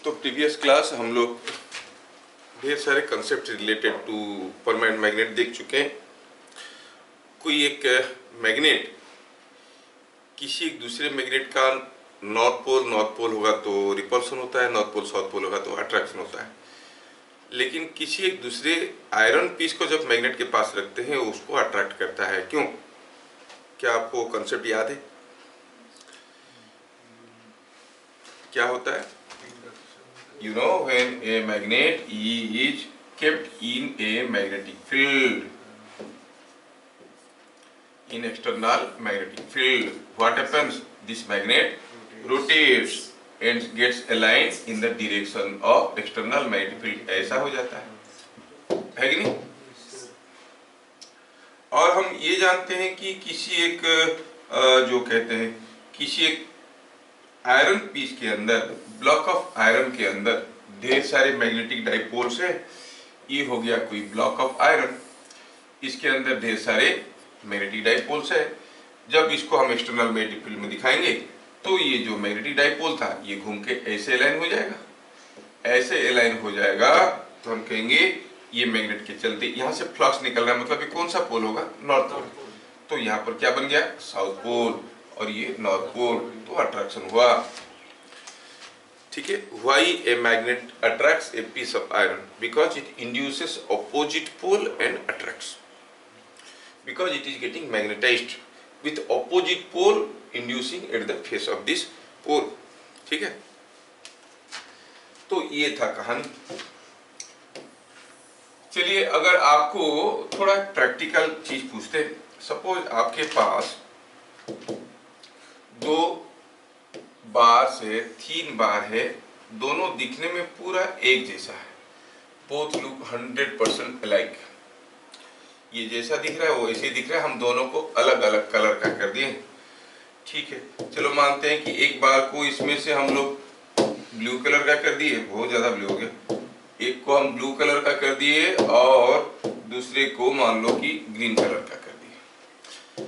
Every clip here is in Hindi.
तो प्रीवियस क्लास हम लोग ढेर सारे concept related to permanent magnet देख चुके हैं। कोई एक मैग्नेट किसी एक दूसरे मैग्नेट का नॉर्थ पोल होगा तो रिपल्सन होता है, नॉर्थ पोल साउथ पोल होगा तो अट्रैक्शन होता है। लेकिन किसी एक दूसरे आयरन पीस को जब मैग्नेट के पास रखते हैं उसको अट्रैक्ट करता है। क्यों? क्या आपको कंसेप्ट याद है? क्या होता है? You know, when a magnet is kept in a magnetic field, in external magnetic field, what happens? This magnet rotates and gets aligned in the direction of external magnetic field. ऐसा हो जाता है कि नहीं? और हम ये जानते हैं कि किसी एक जो कहते हैं किसी एक आयरन पीस के अंदर, ब्लॉक ऑफ आयरन के अंदर ढेर सारे मैग्नेटिक डाइपोल्स है। ये हो गया कोई ब्लॉक ऑफ आयरन, इसके अंदर ढेर सारे मैग्नेटिक डाइपोल्स है। जब इसको हम एक्सटर्नल मैग्नेटिक फील्ड में दिखाएंगे तो ये जो मैग्नेटिक डाइपोल था ये घूम के ऐसे अलाइन हो जाएगा। ऐसे अलाइन हो जाएगा तो हम कहेंगे ये मैग्नेट के चलते यहाँ से फ्लक्स निकल रहा है, मतलब ये कौन सा पोल होगा? North pole. तो यहाँ पर क्या बन गया? साउथ पोल, और ये नॉर्थ पोल, तो अट्रैक्शन हुआ। ठीक है। Why a magnet attracts a piece of iron? Because it induces opposite pole and attracts, because it is getting magnetized with opposite pole inducing at the face of this pole. ठीक है। तो ये था कहानी। चलिए, अगर आपको थोड़ा प्रैक्टिकल चीज पूछते हैं, सपोज आपके पास 2 बार से 3 बार है, दोनों दिखने में पूरा एक जैसा है, बोथ लुक 100% अलाइक। ये जैसा दिख रहा है वो ऐसे ही दिख रहा है, हम दोनों को अलग अलग कलर का कर दिए। ठीक है। चलो मानते हैं कि एक बार को इसमें से हम लोग ब्लू कलर का कर दिए, बहुत ज्यादा ब्लू हो गया। एक को हम ब्लू कलर का कर दिए और दूसरे को मान लो कि ग्रीन कलर का कर दिए।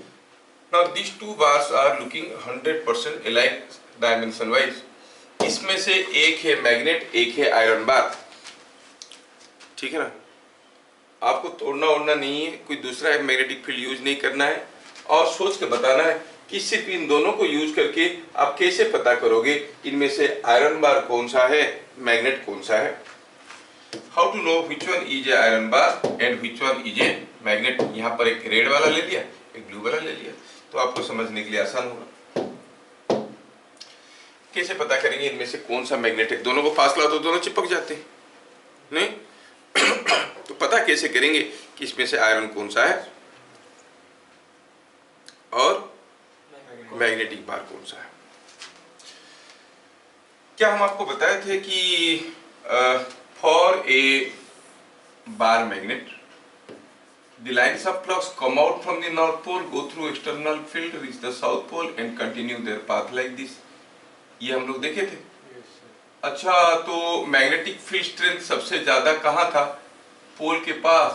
Now these 2 bars are looking 100% alike dimension wise. इसमें से एक है मैग्नेट, एक है आयरन बार। ठीक है ना? आपको तोड़ना ओड़ना नहीं है, कोई दूसरा मैग्नेटिक फील्ड यूज नहीं करना है, और सोच के बताना है कि सिर्फ इन दोनों को यूज करके आप कैसे पता करोगे इनमें से आयरन बार कौन सा है, मैग्नेट कौन सा है। How to know which one is a iron bar and which one is a magnet? यहाँ पर एक रेड वाला ले लिया, एक ब्लू वाला ले लिया, तो आपको समझने के लिए आसान होगा। कैसे पता करेंगे इनमें से कौन सा मैग्नेट है? दोनों को पास लाओ तो दोनों चिपक जाते हैं, नहीं? तो पता कैसे करेंगे कि इसमें से आयरन कौन सा है और मैग्नेटिक बार कौन सा है? क्या हम आपको बताए थे कि for a bar magnet, the lines of flux come out from the north pole, go through external field, reach the south pole and continue their path like this. ये हम लोग देखे थे। अच्छा, तो मैग्नेटिक फील्ड स्ट्रेंथ सबसे ज्यादा कहाँ था? पोल के पास,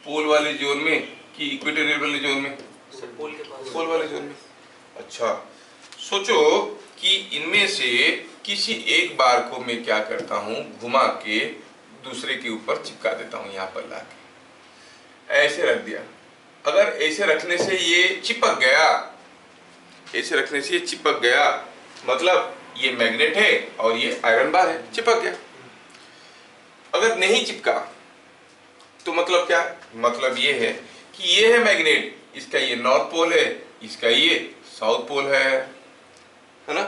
पोल वाले जोन में कि इक्वेटोरियल वाले जोन में? पोल के पास, पोल वाले जोन में। अच्छा, सोचो कि इनमें से किसी एक बार को मैं क्या करता हूं, घुमा के दूसरे के ऊपर चिपका देता हूं, यहां पर लाके ऐसे रख दिया। अगर ऐसे रखने से ये चिपक गया, ऐसे रखने से ये चिपक गया, मतलब ये मैग्नेट है और ये आयरन बार है, चिपक गया। अगर नहीं चिपका तो मतलब क्या? मतलब ये है कि ये है मैग्नेट, इसका ये नॉर्थ पोल है, इसका ये साउथ पोल है ना?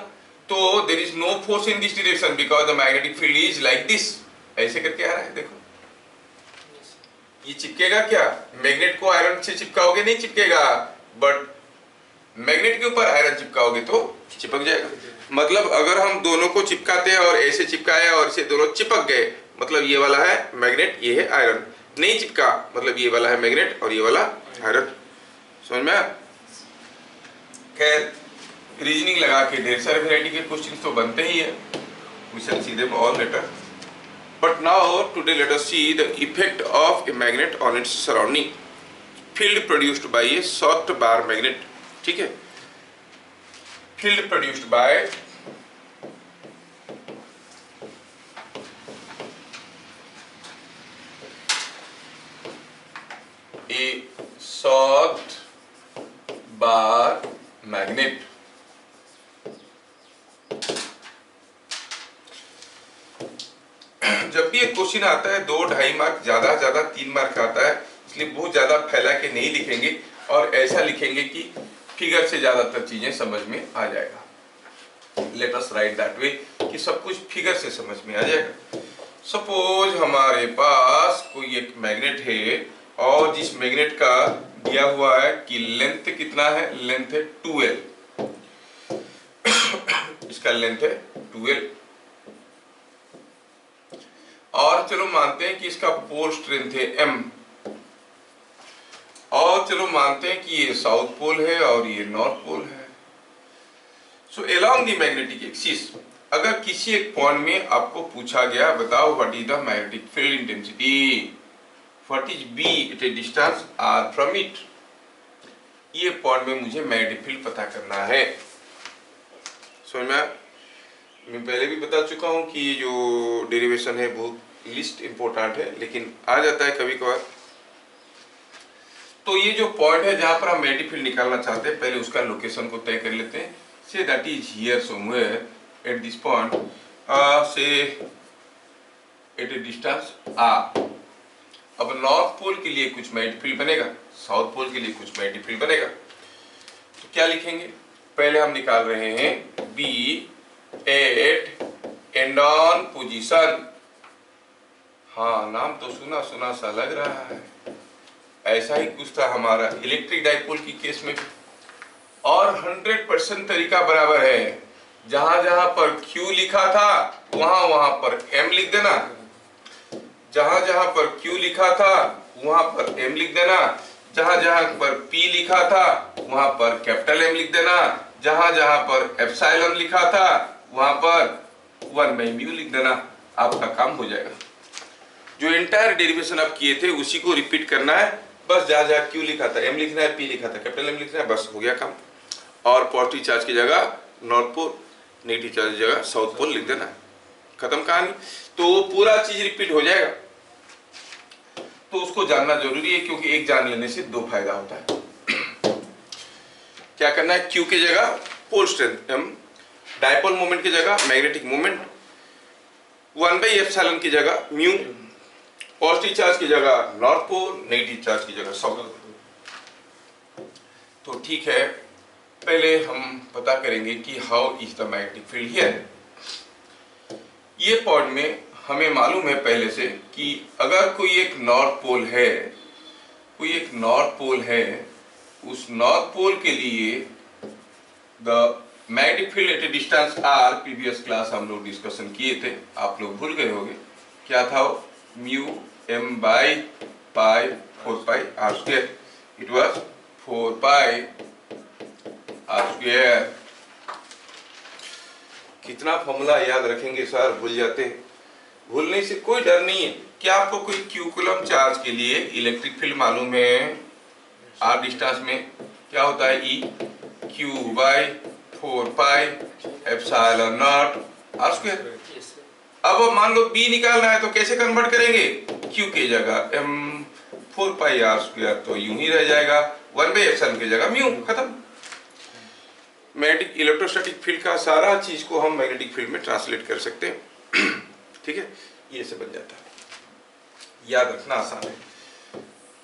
तो there is no force in this direction because the magnetic field is like this. ऐसे करके आ रहा है, देखो। ये चिपकेगा क्या? मैग्नेट को आयरन से चिपकाओगे नहीं चिपकेगा, बट मैग्नेट के ऊपर आयरन चिपकाओगे तो चिपक जाएगा। मतलब अगर हम दोनों को चिपकाते हैं और ऐसे चिपकाया और इसे दोनों चिपक गए, मतलब ये वाला है मैग्नेट, ये है आयरन। नहीं चिपका मतलब ये वाला है मैग्नेट और ये वाला आयरन। समझ में आया? खैर, रीजनिंग लगा के ढेर सारे वैरायटी के क्वेश्चंस तो बनते ही है। We shall see them all later. But now today let us see the effect of a magnet on its surrounding. Field produced by a soft bar magnet. ठीक है? Field produced by जब भी एक क्वेश्चन आता है 2-2.5 मार्क, ज्यादा 3 मार्क आता है, इसलिए बहुत ज्यादा फैला के नहीं लिखेंगे और ऐसा लिखेंगे कि फिगर से ज्यादातर चीजें समझ में आ जाएगा। Let us right that way कि सब कुछ फिगर से समझ में आ जाएगा। सपोज हमारे पास कोई एक मैग्नेट है और जिस मैग्नेट का दिया हुआ है कि लेंथ कितना है, लेंथ है 2L, इसका लेंथ है 2L, और चलो मानते हैं कि इसका पोल स्ट्रेंथ है M, और चलो मानते हैं कि ये साउथ पोल है और ये नॉर्थ पोल है। So along the magnetic axis, अगर किसी एक पॉइंट में आपको पूछा गया बताओ what is the magnetic field intensity, what is B at a distance R from it, ये पॉइंट में मुझे मैग्नेटिक फील्ड पता करना है। समझ में? मैं पहले भी बता चुका हूं कि ये जो डेरिवेशन है बहुत लिस्ट इंपॉर्टेंट है, लेकिन आ जाता है कभी कभार। तो ये जो पॉइंट है जहां पर हम मैग्नेटिक फील्ड निकालना चाहते हैं, पहले उसका लोकेशन को तय कर लेते हैं। Say that is here somewhere at this point, से एट ए डिस्टेंस R। अब नॉर्थ पोल के लिए कुछ मैग्नेटिक फील्ड बनेगा, साउथ पोल के लिए कुछ मैग्नेटिक फील्ड बनेगा। तो क्या लिखेंगे? पहले हम निकाल रहे हैं B at end on position. हाँ, नाम तो सुना सुना सा लग रहा है, ऐसा ही कुछ था हमारा इलेक्ट्रिक डाइपोल की केस में भी। और 100% तरीका बराबर है, जहां जहां पर Q लिखा था वहां वहां पर M लिख देना, जहां जहां पर Q लिखा था वहां पर M लिख देना, जहां जहां पर P लिखा था वहां पर कैपिटल M लिख देना, जहां जहां पर एप्सिलॉन लिखा था वहां पर 1/μ लिख देना। आपका काम हो जाएगा। जो एंटायर डेरिवेशन आप किए थे उसी को रिपीट करना है, बस जहां जहां Q लिखा था M लिखना है, P लिखा था कैपिटल M लिखना है, बस हो गया काम। और पॉजिटिव चार्ज की जगह नॉर्थ पोल, नेगेटिव चार्ज की जगह साउथ पोल लिख देना है, खत्म कहानी। तो वो पूरा चीज रिपीट हो जाएगा। तो उसको जानना जरूरी है, क्योंकि एक जान लेने से दो फायदा होता है। क्या करना है? Q की जगह pole strength M, dipole moment की जगह मैग्नेटिक मोमेंट, 1/ε की जगह म्यू, पॉजिटिव चार्ज की जगह नॉर्थ पोल, नेगेटिव चार्ज की जगह साउथ पोल। तो ठीक है, पहले हम पता करेंगे कि how is the magnetic field here. ये पॉइंट में हमें मालूम है पहले से कि अगर कोई एक नॉर्थ पोल है, कोई एक नॉर्थ पोल है, उस नॉर्थ पोल के लिए the magnetic field at a distance R, previous class हम लोग डिस्कशन किए थे, आप लोग भूल गए होंगे, क्या था वो? Mu M by pi 4πr²। It was 4πr²। कितना फॉर्मूला याद रखेंगे सर, भूल जाते हैं। भूलने से कोई डर नहीं है। क्या आपको कोई Q कूलम चार्ज के लिए इलेक्ट्रिक फील्ड मालूम है? R डिस्टेंस में क्या होता है? E Q by 4πε0r²। अब मान लो B निकालना है तो कैसे कन्वर्ट करेंगे? Q की जगह M, 4πr², तो यूं ही रह जाएगा, 1/ε की जगह म्यू, खत्म। मैग्नेटिक इलेक्ट्रोस्टैटिक फील्ड का सारा चीज को हम मैग्नेटिक फील्ड में ट्रांसलेट कर सकते हैं। ठीक है, ये से बन जाता है, याद रखना आसान है।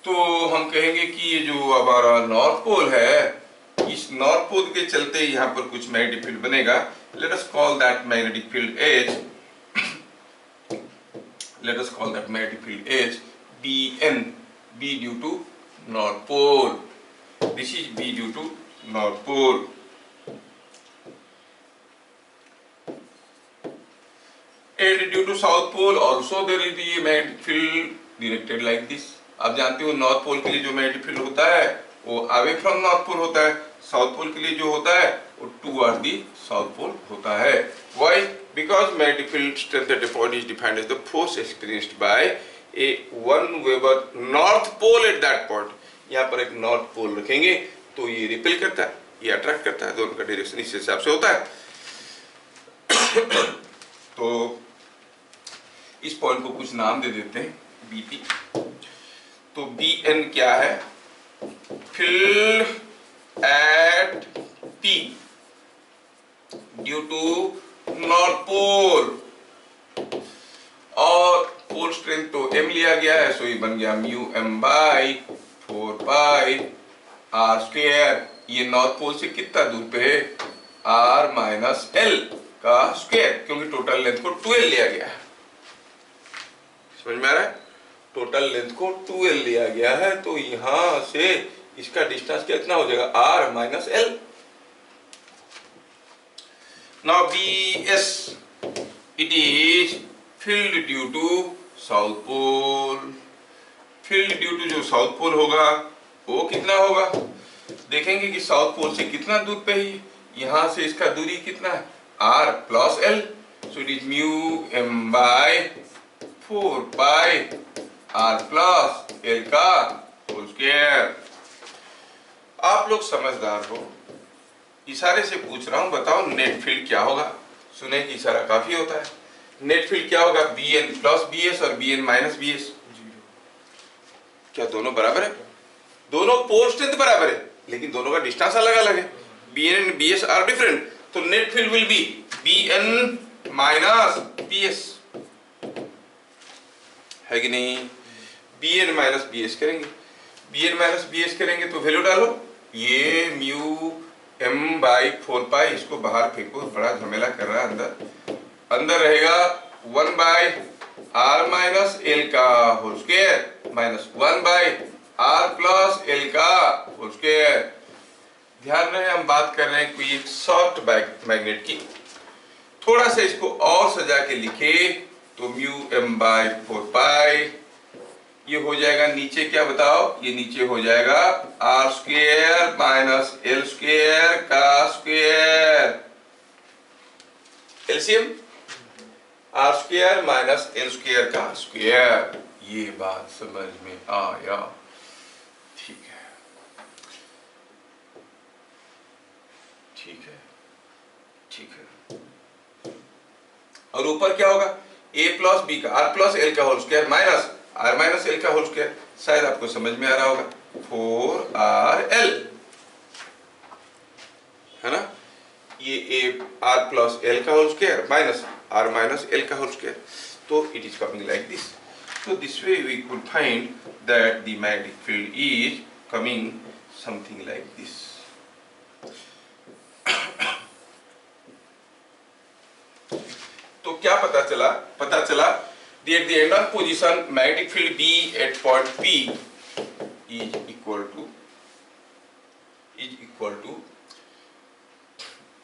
तो हम कहेंगे कि ये जो हमारा नॉर्थ पोल है, इस नॉर्थ पोल के चलते यहाँ पर कुछ मैग्नेटिक फील्ड बनेगा। Let us call that magnetic field as, let us call that magnetic field as Bn, B due to north pole. This is B due to north pole. And due to south pole also there is the magnetic field directed like this. आप जानते हो नॉर्थ पोल के लिए जो मैग्नेटिक फील्ड होता है वो अवे फ्रॉम नॉर्थ पोल होता है, साउथ पोल के लिए जो होता है वो टुवर्ड द साउथ पोल होता है। Why? Because magnetic field strength at a point is defined as the force experienced by a 1 Weber north pole at that point. यहाँ पर एक नॉर्थ पोल रखेंगे तो ये रिपेल करता है, ये अट्रैक्ट करता है, दोनों का डायरेक्शन इस हिसाब से होता है। तो इस पॉइंट को कुछ नाम दे देते हैं, BP। तो Bn क्या है? Field at P due to north pole, और पोल स्ट्रेंथ तो m लिया गया है, सो ये बन गया mu m by 4 pi r square. ये नॉर्थ पोल से कितना दूर पे है, r माइनस l का स्क्वायर, क्योंकि टोटल लेंथ को 2l लिया गया है। समझ में आ रहा है? टोटल लेंथ को 2l लिया गया है, तो यहां से इसका डिस्टेंस कितना हो जाएगा, r minus l। Now bs it is filled due to south pole. Field due to जो साउथ पोल होगा वो कितना होगा, देखेंगे कि साउथ पोल से कितना दूर पे है, यहां से इसका दूरी कितना है, r plus l, so it is mu m by 4 pi r plus l का होल स्क्वायर। आप लोग समझदार हो, इशारे से पूछ रहा हूं, बताओ नेट फील्ड क्या होगा। सुने कि इशारा काफी होता है। नेट फील्ड क्या होगा, bn प्लस bs और bn माइनस bs। क्या दोनों बराबर है? दोनों पोल स्ट्रेंथ बराबर है, लेकिन दोनों का डिस्टेंस अलग अलग है। bn and bs are different, तो net field will be bn minus bs, है कि नहीं? bn माइनस bs करेंगे, bn माइनस bs करेंगे तो वैल्यू डालो, ये म्यू m बाई 4 पाई, इसको बाहर फेंको, बड़ा झमेला कर रहा है। अंदर रहेगा 1 बाई r माइनस l का whole square minus 1 by r plus l का होल स्क्वायर। ध्यान रहे हम बात कर रहे हैं कोई एक शॉर्ट मैग्नेट की। थोड़ा सा इसको और सजा के लिखे तो म्यू m बाई 4 पाई, ये हो जाएगा नीचे क्या बताओ, ये नीचे हो जाएगा r square minus l square का square, LCM r square minus l square का स्क्वायर। ये बात समझ में आया? ठीक है, ठीक है, ठीक है। और ऊपर क्या होगा, a प्लस b का r प्लस l का whole square minus r minus l का होल स्क्वायर। शायद आपको समझ में आ रहा होगा, 4rl है ना, ये a r प्लस l का whole square minus r minus l का होल स्क्वायर। तो it is coming like this. So this way we could find that the magnetic field is coming something like this. तो क्या पता चला? पता चला that at the end of position magnetic field B at point P is equal to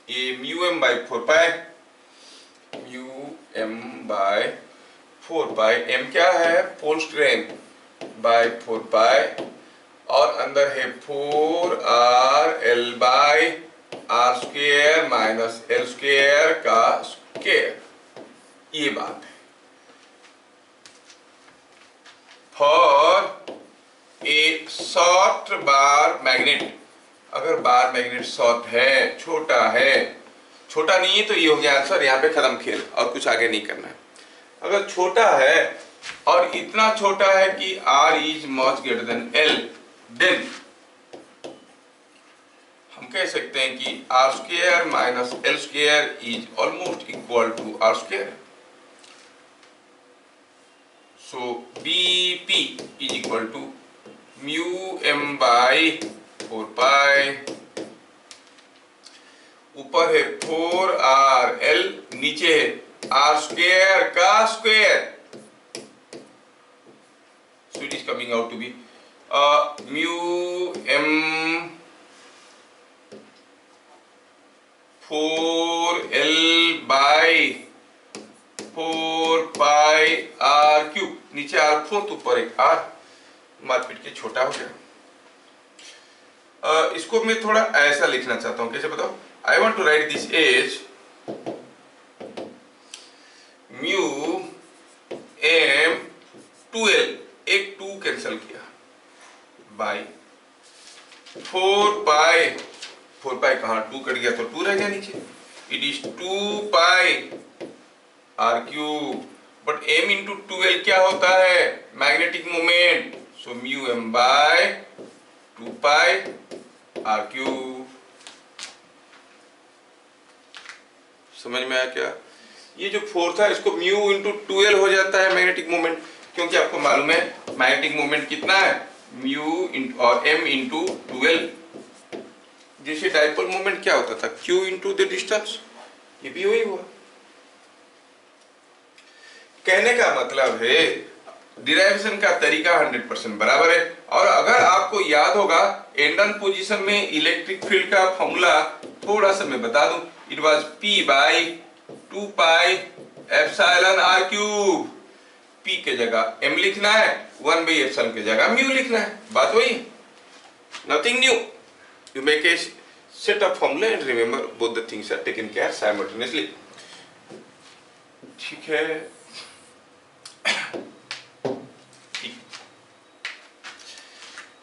a mu m by 4 pi, mu m by 4 pi, m क्या है, पोल स्ट्रेंथ बाय 4 पाई, और अंदर है 4r l by r square minus l square का स्क्वायर। ये बात है। For a short bar magnet, अगर बार मैग्नेट शॉर्ट है, छोटा है, छोटा नहीं है तो ये हो गया आंसर, यहाँ पे खत्म खेल, और कुछ आगे नहीं करना है। अगर छोटा है और इतना छोटा है कि r is much greater than l, then हम कह सकते हैं कि r square minus l square is almost equal to r square. So bp is equal to mu m by 4 pi, ऊपर है 4rl, नीचे है r स्क्वायर का square, so it is coming out to be mu m 4l by 4 pi r cube, नीचे r4 ऊपर एक r, मारपीट के छोटा हो गया। इसको मैं थोड़ा ऐसा लिखना चाहता हूं, कैसे बताओ, I want to write this as mu m 2l, एक 2 कैंसिल किया, बाई 4 पाई, 4 पाई कहाँ 2 कट गया तो 2 रह गया नीचे, it is 2 pi r cube, but m into 2l क्या होता है, magnetic moment, so mu m by 2 pi r cube. समझ में आया क्या? ये जो 4 था इसको म्यू इंटू 2l हो जाता है मैग्नेटिक मोमेंट, क्योंकि आपको मालूम है मैग्नेटिक मोमेंट कितना है, म्यू और m इंटू 2l। जैसे डाइपोल मोमेंट क्या होता था, q इंटू द डिस्टेंस, ये भी वही हुआ। कहने का मतलब है डिराइवेशन का तरीका 100% बराबर है। और अगर आपको याद होगा एंड ऑन पोजीशन में इलेक्ट्रिक फील्ड का फॉर्मूला थोड़ा सा मैं बता दूं, it was p by 2 pi epsilon r cube. p के जगह m लिखना है, 1 बाई एप्सिलॉन के जगह म्यू लिखना है, बात वही, nothing new. You make a set of formula and remember both the things are taken care simultaneously. ठीक है,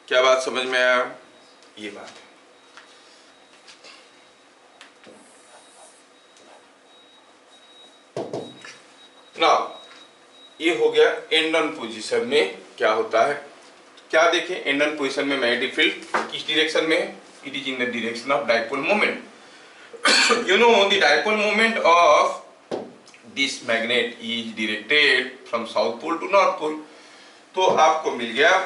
क्या बात समझ में आया? ये बात है। नाउ ये हो गया एंड ऑन पोजीशन में क्या होता है। क्या देखें, एंड ऑन पोजीशन में मैग्नेटिक फील्ड किस डायरेक्शन में है, it is in the direction of dipole moment. You know the dipole moment of this magnet is directed from south pole to north pole. तो आपको मिल गया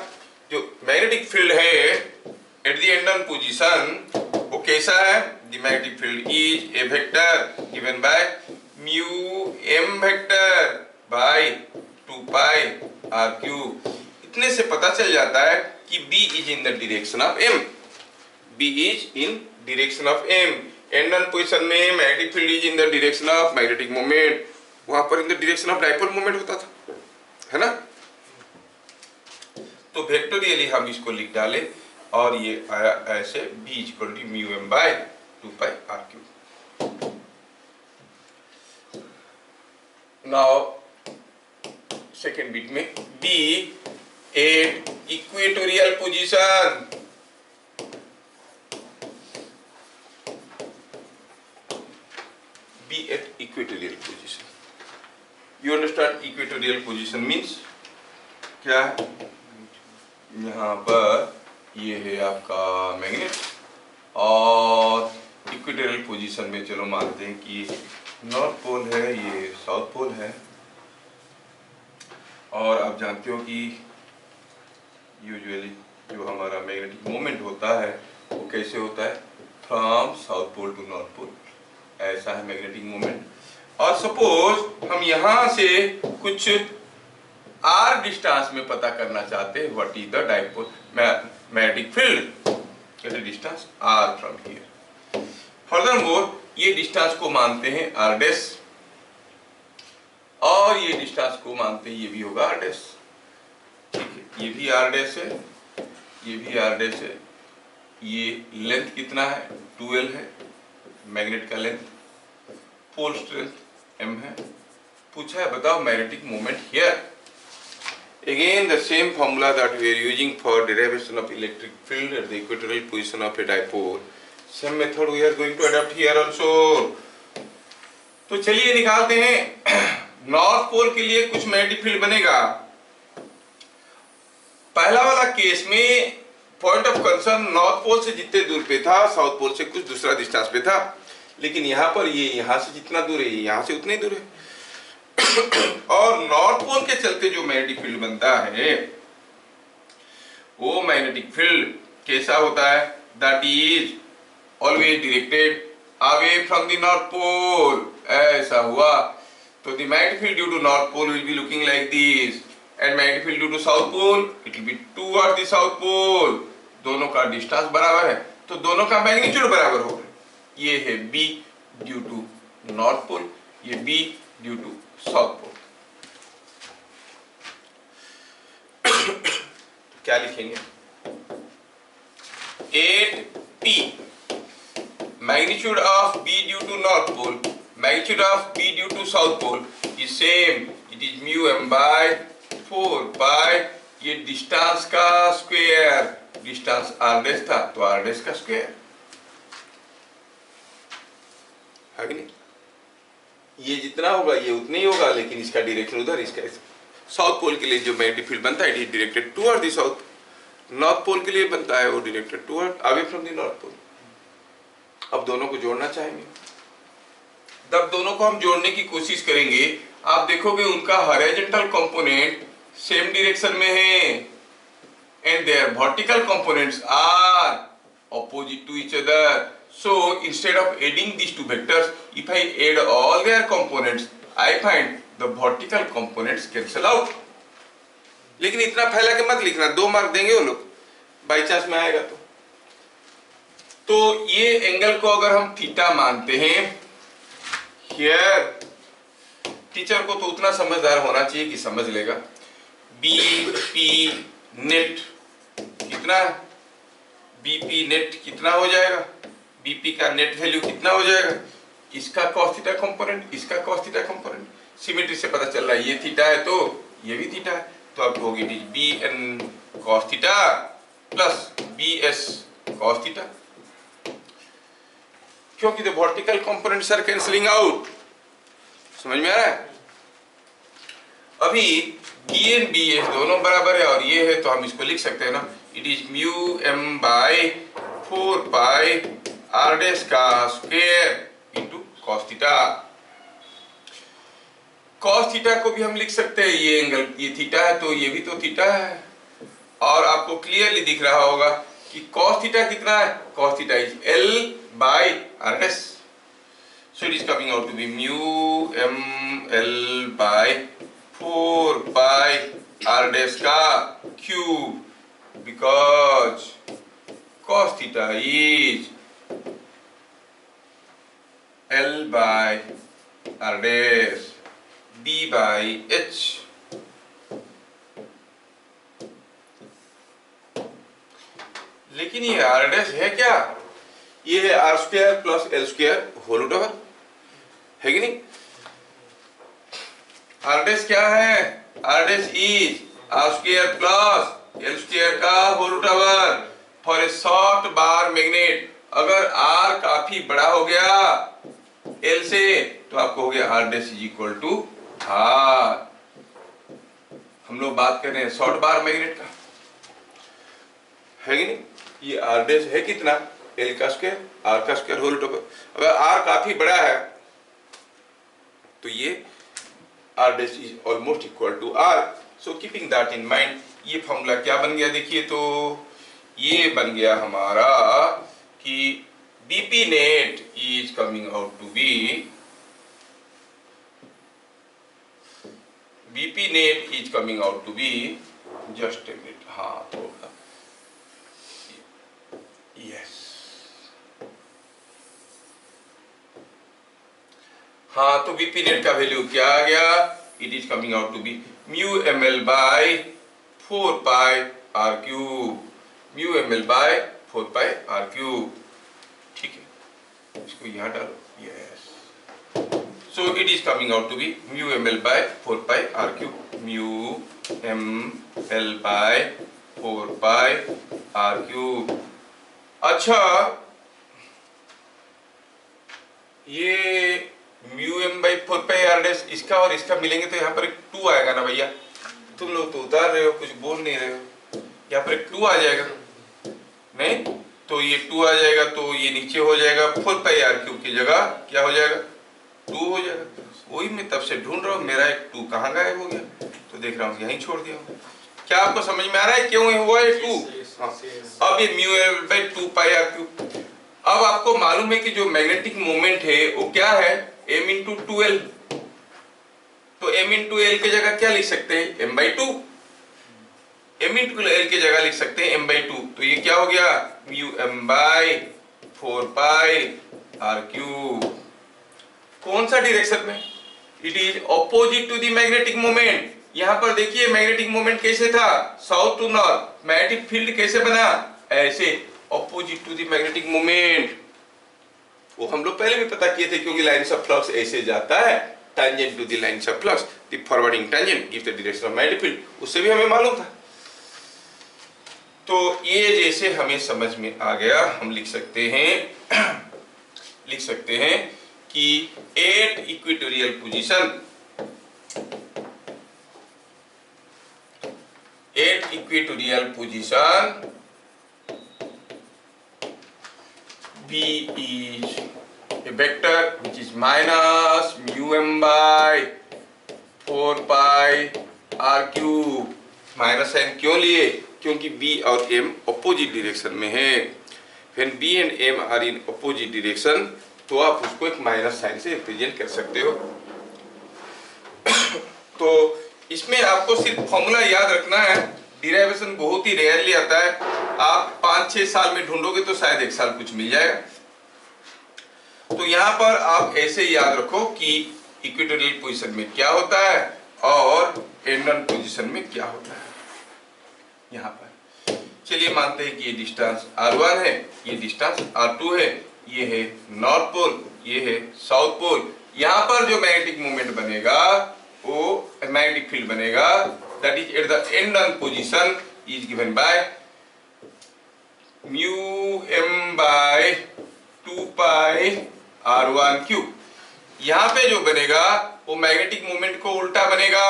जो मैग्नेटिक फील्ड है at the end on position, वो कैसा है, the magnetic field is a vector given by mu m vector by 2 pi r cube. इतने से पता चल जाता है कि b is in the direction of m, b is in direction of m। And on position में magnetic field is in the direction of magnetic moment, वहां पर in the direction of dipole moment होता था, है ना। तो वेक्टोरियली हम इसको लिख डाले और ये आया ऐसे b equal to mu m by 2 pi r cube. Now second bit में b at equatorial position, b at equatorial position. You understand equatorial position means क्या है, यहाँ पर ये है आपका मैग्नेट और इक्वेटोरियल पोजीशन में चलो मानते हैं कि नॉर्थ पोल है, ये साउथ पोल है। और आप जानते हो कि यूजुअली जो हमारा मैग्नेटिक मोमेंट होता है वो कैसे होता है, from south pole to north pole, ऐसा है मैग्नेटिक मोमेंट। और सपोज हम यहाँ से कुछ r डिस्टेंस में पता करना चाहते हैं what is the dipole magnetic field at a distance r from here. Furthermore ये डिस्टेंस को मानते हैं r डैश और ये डिस्टेंस को मानते हैं ये भी होगा r डैश, ठीक है। ये भी r डैश है, ये भी r डैश है। ये लेंथ कितना है, 2l है मैग्नेट का लेंथ, पोल स्ट्रेंथ m है। पूछा है बताओ magnetic moment here. Again the same formula that we are using for derivation of electric field at the equatorial position of a dipole, same method we are going to adopt here also। तो चलिए निकालते हैं। नॉर्थ पोल के लिए कुछ मैग्नेटिक फील्ड बनेगा। पहला वाला केस में point of concern north pole से जितने दूर पे था, साउथ पोल से कुछ दूसरा डिस्टेंस पे था, लेकिन यहाँ पर ये यहाँ से जितना दूर है ये यहाँ से उतने दूर है। और नॉर्थ पोल के चलते जो मैग्नेटिक फील्ड बनता है वो मैग्नेटिक फील्ड कैसा होता है, that is always directed away from the north pole. ऐसा हुआ तो the magnetic field due to north pole will be looking like this and magnetic field due to south pole it will be toward the south pole. दोनों का डिस्टेंस बराबर है तो दोनों का मैग्नीट्यूड बराबर होगा। ये है b due to north pole, ये b due to south pole. क्या लिखेंगे, 8p magnitude of b due to north pole, magnitude of b due to south pole is same, it is mu m by 4 pi। ये डिस्टेंस का स्क्वायर, डिस्टेंस r डैश था तो r डैश का स्क्वायर है कि नहीं। ये जितना होगा ये उतना ही होगा, लेकिन इसका डायरेक्शन उधर, इसका साउथ पोल के लिए जो मैग्नेटिक फील्ड बनता है it is directed toward the south, north pole के लिए बनता है वो directed toward away from the north pole. अब दोनों को जोड़ना चाहेंगे, तब दोनों को हम जोड़ने की कोशिश करेंगे, आप देखोगे उनका हॉरिजॉन्टल कंपोनेंट सेम डायरेक्शन में है and their vertical components are opposite to each other. So instead of adding these two vectors, if I add all their components, I find the vertical components cancel out. लेकिन इतना फैला के मत लिखना, 2 मार्क देंगे वो लोग बाई चांस में आएगा तो ये एंगल को अगर हम थीटा मानते हैं, हियर टीचर को तो उतना समझदार होना चाहिए कि समझ लेगा। बीपी नेट कितना है, बीपी नेट कितना हो जाएगा, बीपी का नेट वैल्यू कितना हो जाएगा, इसका cos थीटा कंपोनेंट, इसका cos थीटा कंपोनेंट, सिमेट्री से पता चल रहा है ये थीटा है तो ये भी थीटा है, तो आपको होगी B N cos theta plus B S cos theta, क्योंकि the vertical components are cancelling out. समझ में आ रहा है? अभी बी एन बी एस दोनों बराबर है और ये है तो हम इसको लिख सकते हैं ना, it is mu M by 4 pi are dash का square into cos theta. Cos theta को भी हम लिख सकते हैं, ये एंगल ये थीटा है तो ये भी तो थीटा है, और आपको क्लियरली दिख रहा होगा कि कॉस थीटा कितना है, cos theta is L by R dash, so it is coming out to be mu M L by 4 pi are dash का cube, because cos theta is L by R dash D by H। लेकिन ये R डैश है क्या, ये है R square plus L square whole root over, है कि नहीं? R डैश क्या है, R dash is R square plus L square का whole root over for a short bar magnet. अगर R काफी बड़ा हो गया L से तो आपको हो गया R dash is equal to R। हम लोग बात कर रहे हैं शॉर्ट बार मैग्नेट का, है कि नहीं? ये R डैश है कितना, L का स्क्वायर R का स्क्वायर होल रूट ओवर। अगर R काफी बड़ा है तो ये R dash is almost equal to R। So keeping that in mind, ये फॉर्मूला क्या बन गया देखिए, तो ये बन गया हमारा कि BP net is coming out to be, BP net is coming out to be, just a minute, हाँ थोड़ा यस, हाँ तो बीपी नेट का वैल्यू क्या आ गया, it is coming out to be mu M L by 4 pi r cube, mu M L by 4 pi r cube, ठीक है, इसको यहाँ डालो, yes, so it is coming out to be mu M L by 4 pi r cube, mu M L by 4 pi r cube. अच्छा ये mu M by 4 pi are dash, इसका और इसका मिलेंगे तो यहाँ पर एक 2 आएगा ना भैया, तुम लोग तो उतार रहे हो, कुछ बोल नहीं रहे हो, यहाँ पर एक 2 आ जाएगा, नहीं तो ये 2 आ जाएगा तो ये नीचे हो जाएगा 4 पाई आर क्यूब की जगह क्या हो जाएगा, 2 हो जाएगा। वही मैं तब से ढूंढ रहा हूँ, मेरा एक 2 कहाँ गायब हो गया, तो देख रहा हूँ यहीं छोड़ दिया हूँ। क्या आपको समझ में आ रहा है क्यों हुआ है 2? हाँ, अब ये mu l by 2 pi r cube. अब आपको मालूम है कि जो मैग्नेटिक मोमेंट है वो क्या है, m इंटू 2l, तो m इंटू एल की जगह क्या लिख सकते हैं, m by 2, m into L की जगह लिख सकते हैं m बाई 2, तो ये क्या हो गया mu m by 4 pi r cube. कौन सा डायरेक्शन में, it is opposite to the magnetic moment. यहाँ पर देखिए मैग्नेटिक मोमेंट कैसे था, south to north, magnetic field कैसे बना, ऐसे opposite to the magnetic moment. वो हम लोग पहले भी पता किए थे, क्योंकि लाइन्स ऑफ फ्लक्स ऐसे जाता है, tangent to the lines of flux, the forwarding tangent gives the direction of magnetic field, उससे भी हमें मालूम था। तो ये जैसे हमें समझ में आ गया, हम लिख सकते हैं कि eight equatorial position, B is a vector which is minus mu m by 4 pi r cube। Minus sign क्यों लिए? क्योंकि b और m अपोजिट डायरेक्शन में है। When b and m are in opposite direction तो आप उसको एक माइनस साइन से रिप्रेजेंट कर सकते हो। तो इसमें आपको सिर्फ फॉर्मूला याद रखना है, डिराइवेशन बहुत ही रेयरली आता है। आप 5-6 साल में ढूंढोगे तो शायद 1 साल कुछ मिल जाएगा। तो यहाँ पर आप ऐसे याद रखो कि इक्वेटोरियल पोजीशन में क्या होता है और एंडन पोजीशन में क्या होता है। यहाँ पर चलिए मानते हैं कि ये डिस्टेंस r1 है, ये डिस्टेंस r2 है, ये है नॉर्थ पोल, ये है साउथ पोल। यहाँ पर जो मैग्नेटिक मोमेंट बनेगा वो मैग्नेटिक फील्ड बनेगा that is at the end on position is given by mu m by 2 pi r1 cube. यहाँ पे जो बनेगा वो मैग्नेटिक मोमेंट को उल्टा बनेगा।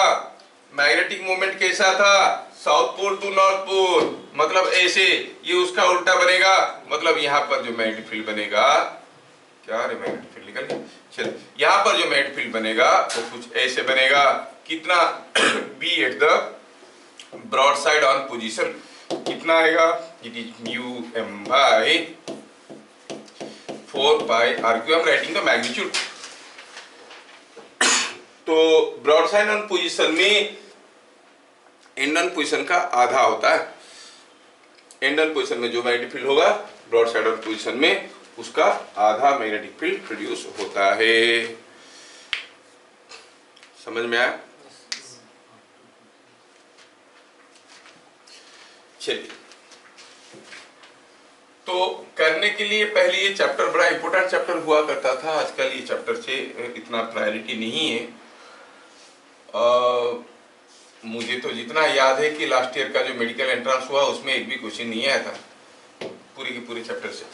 मैग्नेटिक मोमेंट कैसा था? South pole to north pole, मतलब ऐसे, ये उसका उल्टा बनेगा। मतलब यहाँ पर जो मैग्नेटिक फील्ड बनेगा, क्या रे मैग्नेटिक फील्ड निकल गया, चल यहाँ पर जो मैग्नेटिक फील्ड बनेगा वो कुछ ऐसे बनेगा। कितना? B at the broad side on position कितना आएगा? It is mu m by 4 pi r cube. I am writing the magnitude. तो ब्रॉड साइड ऑन पोजीशन में एंड ऑन पोजीशन का आधा होता है। एंड ऑन पोजीशन में जो मैग्नेटिक फील्ड होगा ब्रॉड साइड ऑन पोजीशन में उसका आधा मैग्नेटिक फील्ड प्रोड्यूस होता है। समझ में आया? चलिए, तो करने के लिए पहले ये चैप्टर बड़ा इंपॉर्टेंट चैप्टर हुआ करता था। आजकल ये चैप्टर से इतना प्रायोरिटी नहीं है। मुझे तो जितना याद है कि लास्ट ईयर का जो मेडिकल एंट्रेंस हुआ उसमें एक भी क्वेश्चन नहीं आया था पूरे के पूरे चैप्टर से।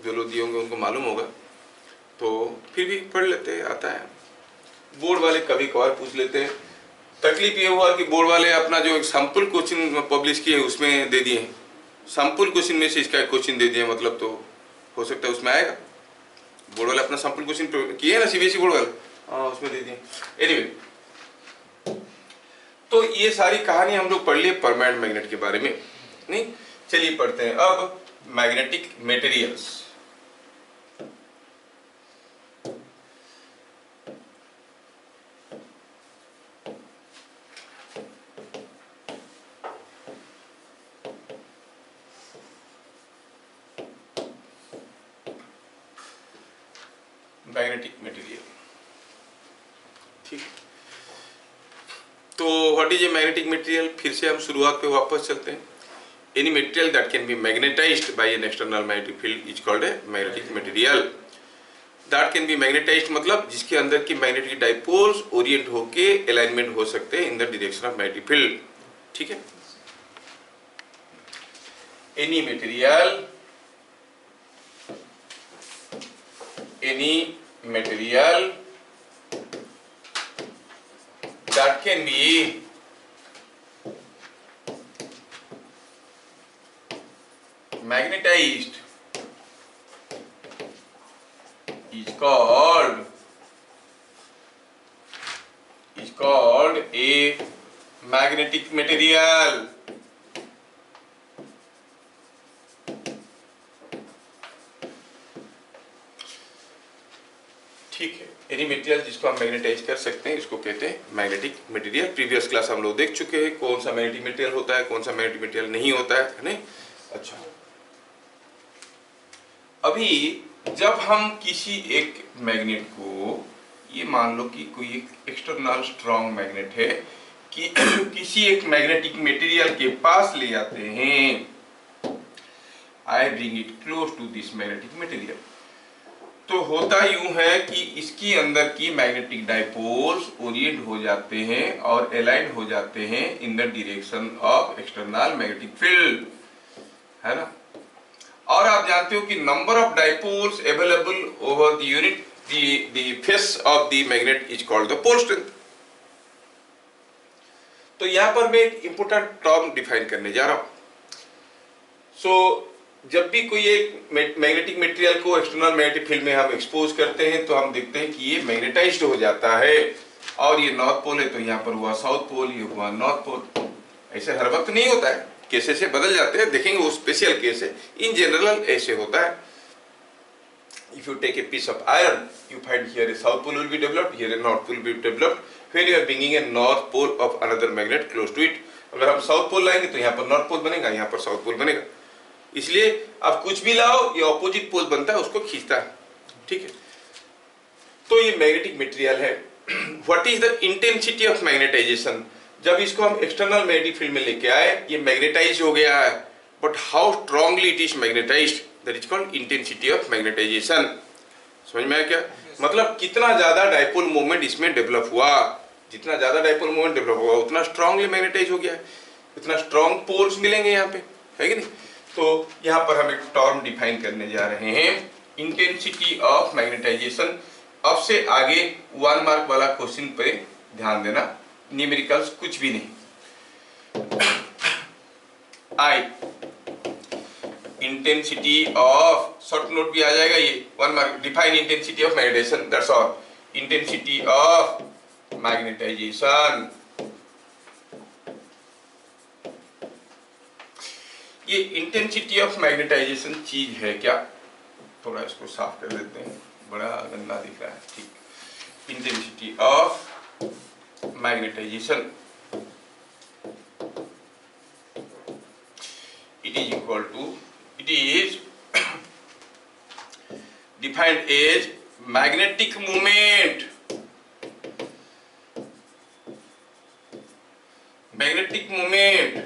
जो लोग दिए होंगे उनको मालूम होगा, तो फिर भी पढ़ लेते हैं, आता है। बोर्ड वाले कभी कभार पूछ लेते हैं। तकलीफ ये हुआ कि बोर्ड वाले अपना जो एक सैंपल क्वेश्चन पब्लिश किए उसमें दे दिए। सैंपल क्वेश्चन में से इसका एक क्वेश्चन दे दिए, मतलब तो हो सकता है उसमें आएगा। बोर्ड वाले अपना सैंपल क्वेश्चन किए ना, सीबीएसई बोर्ड वाले, हाँ उसमें दे दिए। एनीवे, तो ये सारी कहानी हम लोग पढ़ लिए परमानेंट मैग्नेट के बारे में, नहीं? चलिए पढ़ते हैं अब मैग्नेटिक मटेरियल्स। मैग्नेटिक मटेरियल, ठीक। तो what is a magnetic material? फिर से हम शुरुआत पे वापस चलते हैं। Any material that can be magnetised by an external magnetic field is called a magnetic material. That can be magnetised मतलब जिसके अंदर की मैग्नेटिक डाइपोल्स ओरिएंट होके अलाइनमेंट हो सकते हैं in the direction of magnetic field, ठीक है। Any material that can be magnetized is called a magnetic material। ठीक है, एनी मटेरियल जिसको हम मैग्नेटाइज कर सकते हैं इसको कहते हैं मैग्नेटिक मटेरियल। प्रीवियस क्लास हम लोग देख चुके हैं कौन सा मैग्नेटिक मटेरियल होता है, कौन सा मैग्नेटिक मटेरियल नहीं होता है नहीं? अच्छा, अभी जब हम किसी एक मैग्नेट को, ये मान लो कि कोई एक एक्सटर्नल स्ट्रॉन्ग मैग्नेट है, कि किसी एक मैग्नेटिक मटेरियल के पास ले जाते हैं, I bring it close to this magnetic material, तो होता यूं है कि इसकी अंदर की मैग्नेटिक डाइपोल्स ओरिएंट हो जाते हैं और अलाइन हो जाते हैं in the direction of external magnetic field, है ना? और आप जानते हो कि number of dipoles available over the unit the face of the magnet is called the pole strength. तो यहां पर मैं एक इंपॉर्टेंट टर्म डिफाइन करने जा रहा हूं। सो जब भी कोई एक मैग्नेटिक मटेरियल को एक्सटर्नल मैग्नेटिक फील्ड में हम एक्सपोज करते हैं तो हम देखते हैं कि ये मैग्नेटाइज्ड हो जाता है, और ये नॉर्थ पोल है तो यहाँ पर हुआ साउथ पोल, ये हुआ नॉर्थ पोल। ऐसे हर वक्त नहीं होता है, केस से बदल जाते हैं, देखेंगे वो स्पेशल केस है। इन जनरल ऐसे होता है। If you take a piece of iron, you find here a south pole will be developed, here a north pole will be developed. When you are bringing a north pole of another magnet close to it, अगर हम साउथ पोल लाएंगे तो यहाँ पर नॉर्थ पोल बनेगा, यहाँ पर साउथ पोल बनेगा। इसलिए आप कुछ भी लाओ, ये ऑपोजिट पोल बनता है, उसको खींचता है। ठीक है, तो ये मैग्नेटिक मटेरियल है। What is the intensity of magnetisation? जब इसको हम एक्सटर्नल मैग्नेटिक फील्ड में लेके आए, ये मैग्नेटाइज हो गया है, but how strongly it is magnetised, that is called intensity of magnetisation. समझ में आया क्या? मतलब कितना ज्यादा डाइपोल मोमेंट इसमें डेवलप हुआ, जितना ज्यादा डाइपोल मोमेंट डेवलप हुआ उतना स्ट्रांगली मैग्नेटाइज हो गया है, इतना स्ट्रांग पोल्स मिलेंगे यहाँ पे, है कि नहीं? तो यहाँ पर हम एक टर्म डिफाइन करने जा रहे हैं, इंटेंसिटी ऑफ मैग्नेटाइजेशन। अब से आगे 1 मार्क वाला क्वेश्चन पे ध्यान देना, न्यूमेरिकल्स कुछ भी नहीं। आई इंटेंसिटी ऑफ, शॉर्ट नोट भी आ जाएगा ये, 1 mark. Define intensity of magnetisation, that's all. Intensity of magnetisation, ये इंटेंसिटी ऑफ मैग्नेटाइजेशन चीज है क्या? थोड़ा इसको साफ कर देते हैं, बड़ा गंदा दिख रहा है। ठीक, intensity of magnetisation it is equal to, it is defined as magnetic moment, magnetic moment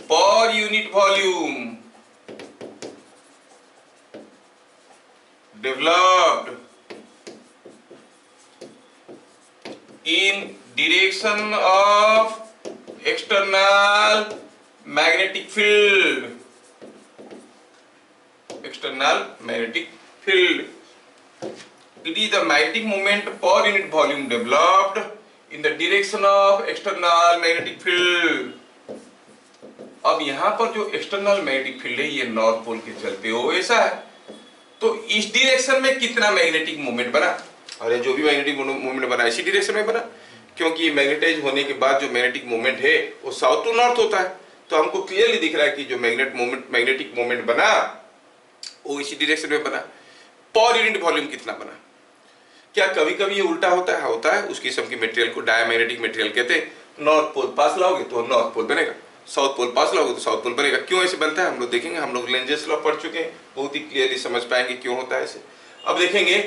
per unit volume developed in direction of external magnetic field, external magnetic field. It is the magnetic moment per unit volume developed in the direction of external magnetic field. अब यहाँ पर जो एक्सटर्नल मैग्नेटिक फील्ड है ये नॉर्थ पोल के चलते हो ऐसा है, तो इस डायरेक्शन में कितना मैग्नेटिक मोमेंट बना? अरे जो भी मैग्नेटिक मोमेंट बना इसी डायरेक्शन में बना, क्योंकि मैग्नेटाइज होने के बाद जो मैग्नेटिक मोमेंट है वो साउथ टू नॉर्थ होता है। तो हमको क्लियरली दिख रहा है कि जो मैग्नेटिक मोमेंट बना वो इसी डायरेक्शन में बना। पर यूनिट वॉल्यूम कितना बना? क्या कभी कभी ये उल्टा होता है? होता है। उस किस्म की मटेरियल को डायमैग्नेटिक मटेरियल कहते हैं। नॉर्थ पोल पास लाओगे तो नॉर्थ पोल बनेगा, साउथ पोल पास लाओगे तो साउथ पोल बनेगा। क्यों ऐसे बनता है हम लोग देखेंगे, हम लोग लेंजेस लॉ पढ़ चुके हैं, बहुत ही क्लियरली समझ पाएंगे क्यों होता है ऐसे। अब देखेंगे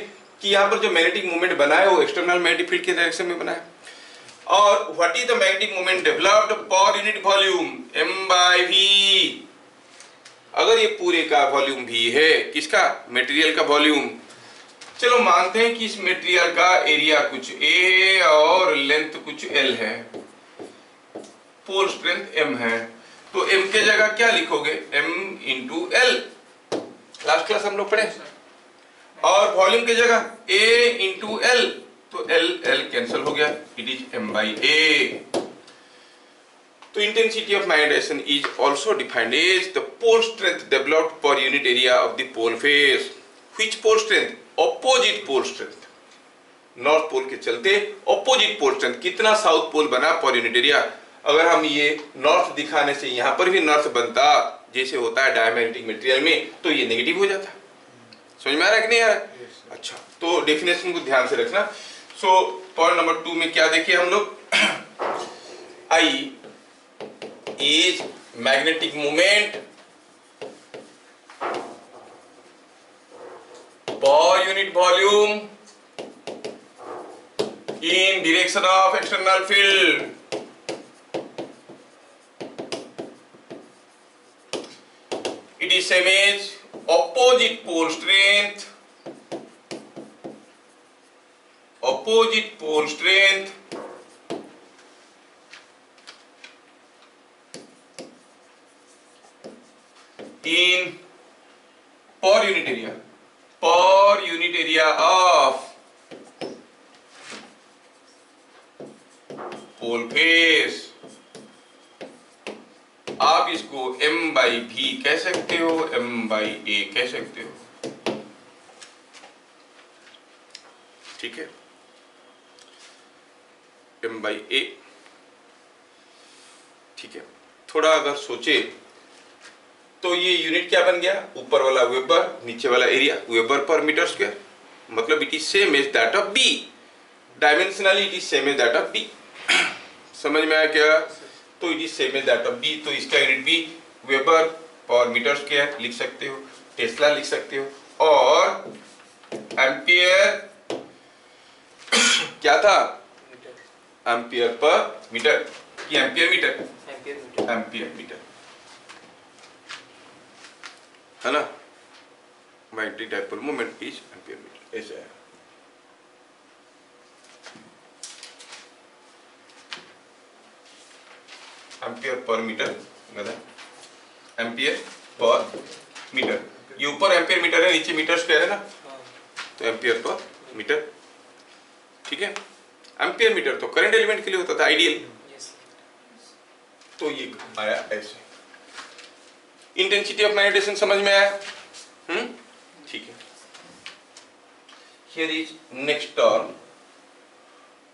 कि यहाँ पर जो मैग्नेटिक मोमेंट बना है वो एक्सटर्नल मैग्नेटिक फील्ड के डायरेक्शन में बना है। और what is the magnetic moment developed per unit volume? m/v। अगर ये पूरे का वॉल्यूम v है, किसका? मटेरियल का वॉल्यूम। चलो मानते हैं कि इस मटेरियल का एरिया कुछ a है और लेंथ कुछ l है, पोल स्ट्रेंथ m है, तो m के जगह क्या लिखोगे? m into l, last class हम लोग पढ़े। और वॉल्यूम के जगह a इंटू l, तो l कैंसिल हो गया, इट इज m/a। तो intensity of magnetisation is also defined as the pole strength developed per unit area of the pole face. Which pole strength? Opposite pole strength. North pole के चलते ऑपोजिट पोल स्ट्रेंथ, कितना साउथ पोल बना पर यूनिट एरिया। अगर हम ये नॉर्थ दिखाने से यहाँ पर भी नॉर्थ बनता जैसे होता है डायमैग्नेटिक मटेरियल में, तो ये नेगेटिव हो जाता। समझ में आ रहा है कि नहीं आ रहा है? अच्छा, तो डेफिनेशन को ध्यान से रखना। सो पॉइंट नंबर 2 में क्या देखे हम लोग? I is magnetic moment per unit volume in direction of external field. It is same as opposite pole strength, opposite pole strength in per unit area of pole face आप इसको m/v कह सकते हो, m/a कह सकते हो, ठीक है, m/a, ठीक है। थोड़ा अगर सोचे तो ये यूनिट क्या बन गया, ऊपर वाला वेबर, नीचे वाला area, weber per metre square, मतलब it is same as that of B, dimensionally it is same as that of B. समझ में आया क्या? तो it is same as that of B, तो इसका यूनिट भी वेबर पर मीटर स्क्वायर लिख सकते हो, टेस्ला लिख सकते हो, और एम्पियर क्या था, एम्पियर पर मीटर कि एम्पियर मीटर, एम्पियर मीटर है ना, magnetic dipole moment is ampere metre, ऐसा है। Ampere per metre, ampere per metre, ये ऊपर एम्पियर मीटर है, नीचे मीटर स्क्वायर है ना, तो एम्पियर पर मीटर, ठीक है। एम्पियर मीटर तो करंट एलिमेंट के लिए होता था आइडियल, तो ये आया ऐसे। इंटेंसिटी ऑफ मैग्नेटाइजेशन समझ में आया? ठीक है। Here is next term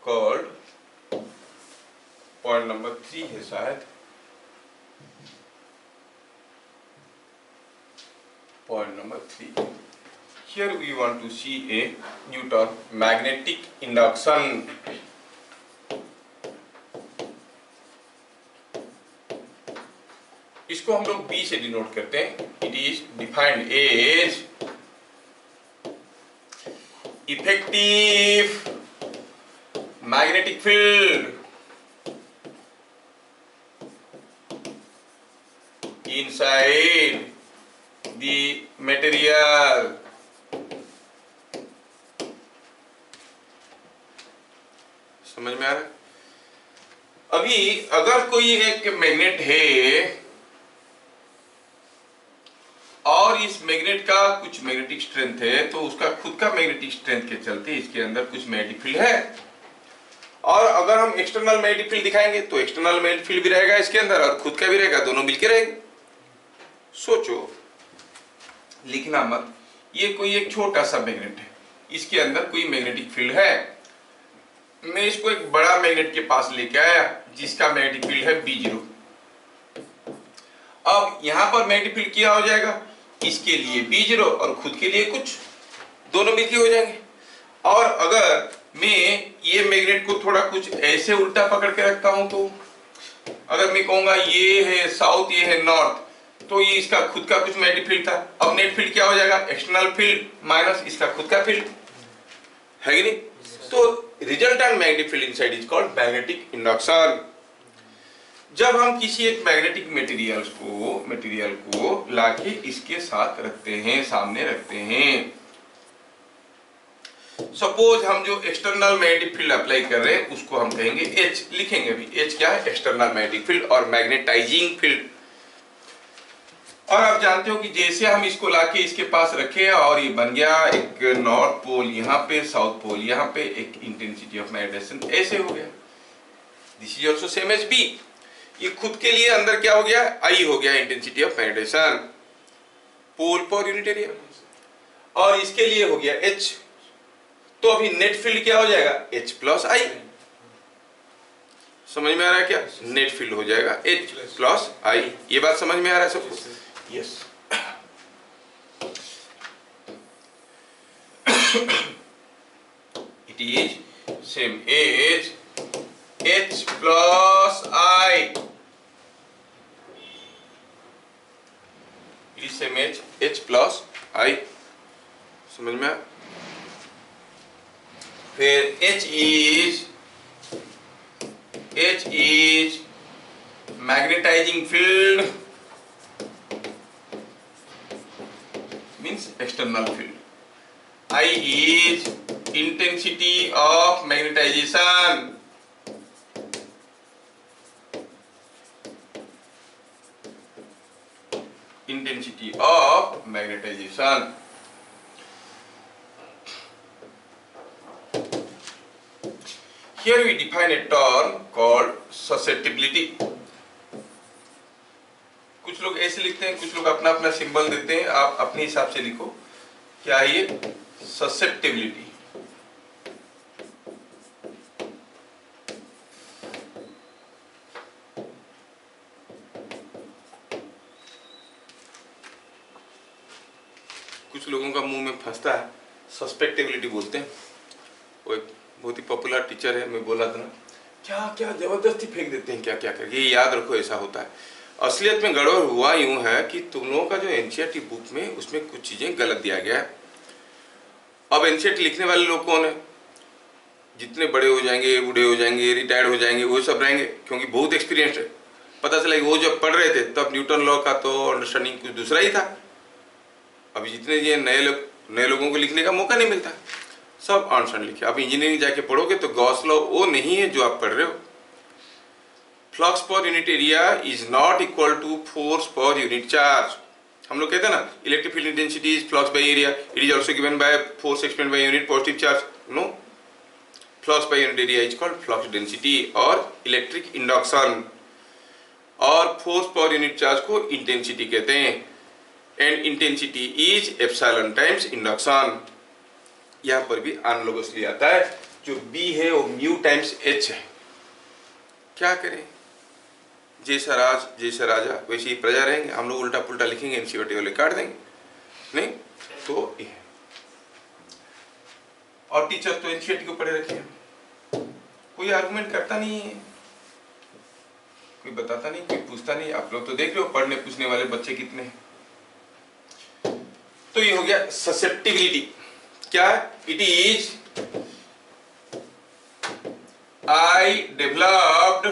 called, point number 3 है शायद, point number 3. Here we want to see a new term, magnetic induction. इसको हम लोग B से डिनोट करते हैं। It is defined as effective magnetic field inside the material समझ में आ रहा है? अभी अगर कोई एक मैग्नेट है और इस मैग्नेट का कुछ मैग्नेटिक स्ट्रेंथ है, तो उसका खुद का मैग्नेटिक स्ट्रेंथ के चलते इसके अंदर कुछ मैग्नेटिक फील्ड है, और अगर हम एक्सटर्नल मैग्नेटिक फील्ड दिखाएंगे तो एक्सटर्नल मैग्नेटिक फील्ड भी रहेगा इसके अंदर और खुद का भी रहेगा, दोनों मिलके रहेंगे। सोचो, लिखना मत, ये कोई एक छोटा सा मैग्नेट है, इसके अंदर कोई मैग्नेटिक फील्ड है, मैं इसको एक बड़ा मैग्नेट के पास लेके आया जिसका मैग्नेटिक फील्ड है B0। अब यहां पर मैग्नेटिक फील्ड क्या हो जाएगा, इसके लिए B0 और खुद के लिए कुछ, दोनों मिलके हो जाएंगे। और अगर मैं ये मैग्नेट को थोड़ा कुछ ऐसे उल्टा पकड़ के रखता हूं, तो अगर मैं कहूंगा ये है साउथ, ये है नॉर्थ, तो ये इसका खुद का कुछ मैग्नेटिक फील्ड था, अब नेट फील्ड क्या हो जाएगा, एक्सटर्नल फील्ड माइनस इसका खुद का फील्ड, है कि नहीं? तो resultant magnetic field inside is called magnetic induction. जब हम किसी एक मैग्नेटिक मटेरियल को लाके इसके साथ रखते हैं, सामने रखते हैं, सपोज हम जो एक्सटर्नल मैग्नेटिक फील्ड अप्लाई कर रहे हैं उसको हम कहेंगे H, लिखेंगे अभी H क्या है, एक्सटर्नल मैग्नेटिक फील्ड और मैग्नेटाइजिंग फील्ड। और आप जानते हो कि जैसे हम इसको लाके इसके पास रखे और ये बन गया एक नॉर्थ पोल यहाँ पे, साउथ पोल यहाँ पे, एक इंटेंसिटी ऑफ मैग्नेटाइजेशन ऐसे हो गया। This is also same as B, ये खुद के लिए अंदर क्या हो गया, I हो गया इंटेंसिटी ऑफ मैग्नेटाइजेशन पोल पर यूनिट एरिया, और इसके लिए हो गया H, तो अभी नेट फील्ड क्या हो जाएगा, H प्लस I। समझ में आ रहा है क्या, नेट फील्ड हो जाएगा H प्लस I। ये बात समझ में आ रहा है सबको? Yes. It is same as H plus I, it is same as H plus I। समझ में आया? फिर H is magnetising field, means external field. I is intensity of magnetization. Intensity of magnetization. Here we define a term called susceptibility. कैसे लिखते हैं, कुछ लोग अपना अपना सिंबल देते हैं, आप अपने हिसाब से लिखो। क्या है ये? ससेप्टिबिलिटी। कुछ लोगों का मुंह में फंसता है, सस्पेक्टेबिलिटी बोलते हैं। वो एक बहुत ही पॉपुलर टीचर है, मैं बोला था ना, क्या क्या जबरदस्ती फेंक देते हैं क्या क्या करके। ये याद रखो, ऐसा होता है। असलियत में गड़बड़ हुआ यूं है कि तुम लोगों का जो एनसीईआरटी बुक में, उसमें कुछ चीजें गलत दिया गया है। अब एनसीईआरटी लिखने वाले लोग कौन है? जितने बड़े हो जाएंगे, बूढ़े हो जाएंगे, रिटायर्ड हो जाएंगे, वो सब रहेंगे, क्योंकि बहुत एक्सपीरियंस है। पता चला कि वो जब पढ़ रहे थे तब न्यूटन लॉ का तो अंडरस्टैंडिंग कुछ दूसरा ही था। अभी जितने ये नए लोगों को लिखने का मौका नहीं मिलता, सब आंसर लिखे। अब इंजीनियरिंग जाके पढ़ोगे तो गॉस लॉ वो नहीं है जो आप पढ़ रहे हो। Flux per unit area is not equal to force per unit charge. हम लोग कहते हैं ना, electric field intensity is flux by area, it is also given by force expend by unit positive charge. No, flux by unit area is called flux density और इलेक्ट्रिक इंडक्शन, और फोर्स पर यूनिट चार्ज को इंटेंसिटी कहते हैं। And intensity is epsilon times induction. यहाँ पर भी एनालोगसली आता है, जो बी है वो म्यू टाइम्स एच है। क्या करें, जैसा राज जैसा राजा वैसे ही प्रजा रहेंगे। हम लोग उल्टा पुल्टा लिखेंगे, एनसीईआरटी वाले काट देंगे, नहीं तो ये। और टीचर तो एनसीईआरटी को पढ़े रखे हैं, कोई आर्गुमेंट करता नहीं है, कोई बताता नहीं, कोई पूछता नहीं। आप लोग तो देख रहे हो पढ़ने पूछने वाले बच्चे कितने हैं। तो ये हो गया ससेप्टिबिलिटी। क्या? It is I developed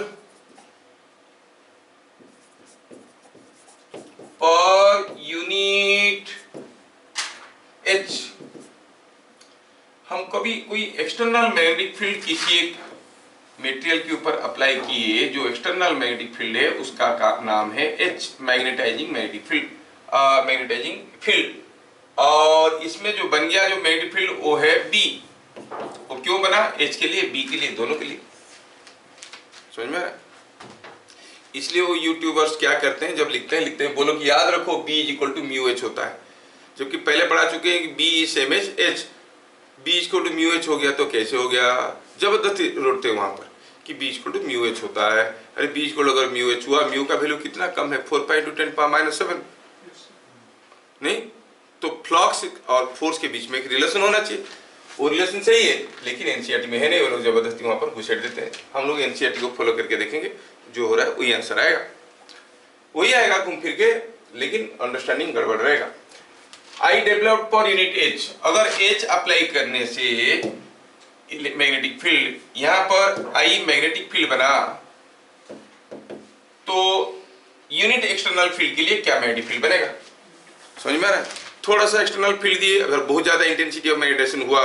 per unit H. हम कभी कोई एक्सटर्नल मैग्नेटिक फील्ड किसी एक मटेरियल के ऊपर अप्लाई किए, जो एक्सटर्नल मैग्नेटिक फील्ड है उसका नाम है H, magnetising magnetic field, magnetising field. और इसमें जो बन गया जो मैग्नेटिक फील्ड वो है बी। वो क्यों बना? एच के लिए, बी के लिए, दोनों के लिए। समझ में आ रहा है? इसलिए वो यूट्यूबर्स क्या करते हैं, जब लिखते हैं बोलो कि याद रखो B is equal to mu H होता है, जबकि पहले पढ़ा चुके हैं कि B is same as H. B is equal to mu H हो गया तो कैसे हो गया? जबरदस्ती रोकते हैं वहां पर कि B is equal to mu H होता है। अरे बी इज इक्वल अगर म्यू एच हुआ, म्यू का वैल्यू कितना कम है, 4 पाई टू 10 पावर माइनस 7, नहीं तो फ्लक्स और फोर्स के बीच में एक रिलेशन होना चाहिए। वो रिलेशन सही है, लेकिन एनसीईआरटी में है नहीं, वो लोग जबरदस्ती वहां पर घुसेड़ देते हैं। हम लोग एनसीईआरटी को फॉलो करके देखेंगे, जो हो रहा है वही आंसर आएगा, वही आएगा घूम फिर के, लेकिन अंडरस्टैंडिंग गड़बड़ रहेगा। I developed per unit H, अगर एच अप्लाई करने से मैग्नेटिक फील्ड, यहां पर आई मैग्नेटिक फील्ड बना, तो यूनिट एक्सटर्नल फील्ड के लिए क्या मैग्नेटिक फील्ड बनेगा? समझ में आ रहा है? थोड़ा सा एक्सटर्नल फील्ड दिए, अगर बहुत ज्यादा इंटेंसिटी ऑफ मैग्नेटाइजेशन हुआ,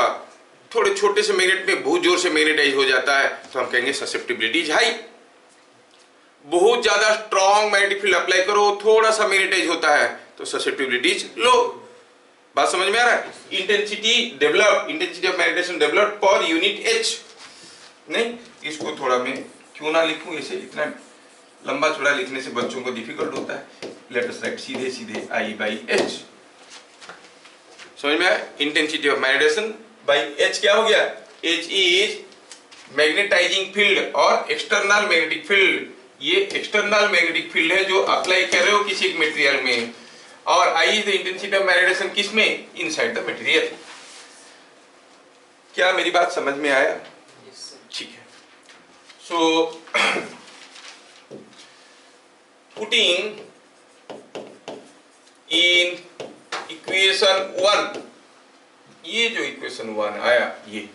थोड़े छोटे से मैग्नेट में बहुत जोर से मैग्नेटाइज हो जाता है, तो हम कहेंगे ससेप्टिबिलिटी इज हाई। बहुत ज्यादा स्ट्रॉन्ग मैग्नेटिक फील्ड अप्लाई करो, थोड़ा सा मैग्नेटाइज होता है, तो ससेप्टिबिलिटी इज लो। बात समझ में आ रहा है? Intensity develop, intensity of magnetisation develop per unit H. नहीं, इसको थोड़ा मैं क्यों ना लिखूं ऐसे, इतना लंबा चौड़ा लिखने से बच्चों को डिफिकल्ट होता है। लेट अस राइट सीधे सीधे आई बाई एच। समझ में आया? Intensity of magnetisation by H क्या हो गया? एच इज मैग्नेटाइजिंग फील्ड और एक्सटर्नल मैग्नेटिक फील्ड। ये एक्सटर्नल मैग्नेटिक फील्ड है जो अप्लाई कर रहे हो किसी एक मटेरियल में, और I is the intensity of magnetization किसमें? Inside the material. क्या मेरी बात समझ में आया? ठीक है। सो पुटिंग इन इक्वेशन 1, ये जो इक्वेशन 1 आया, ये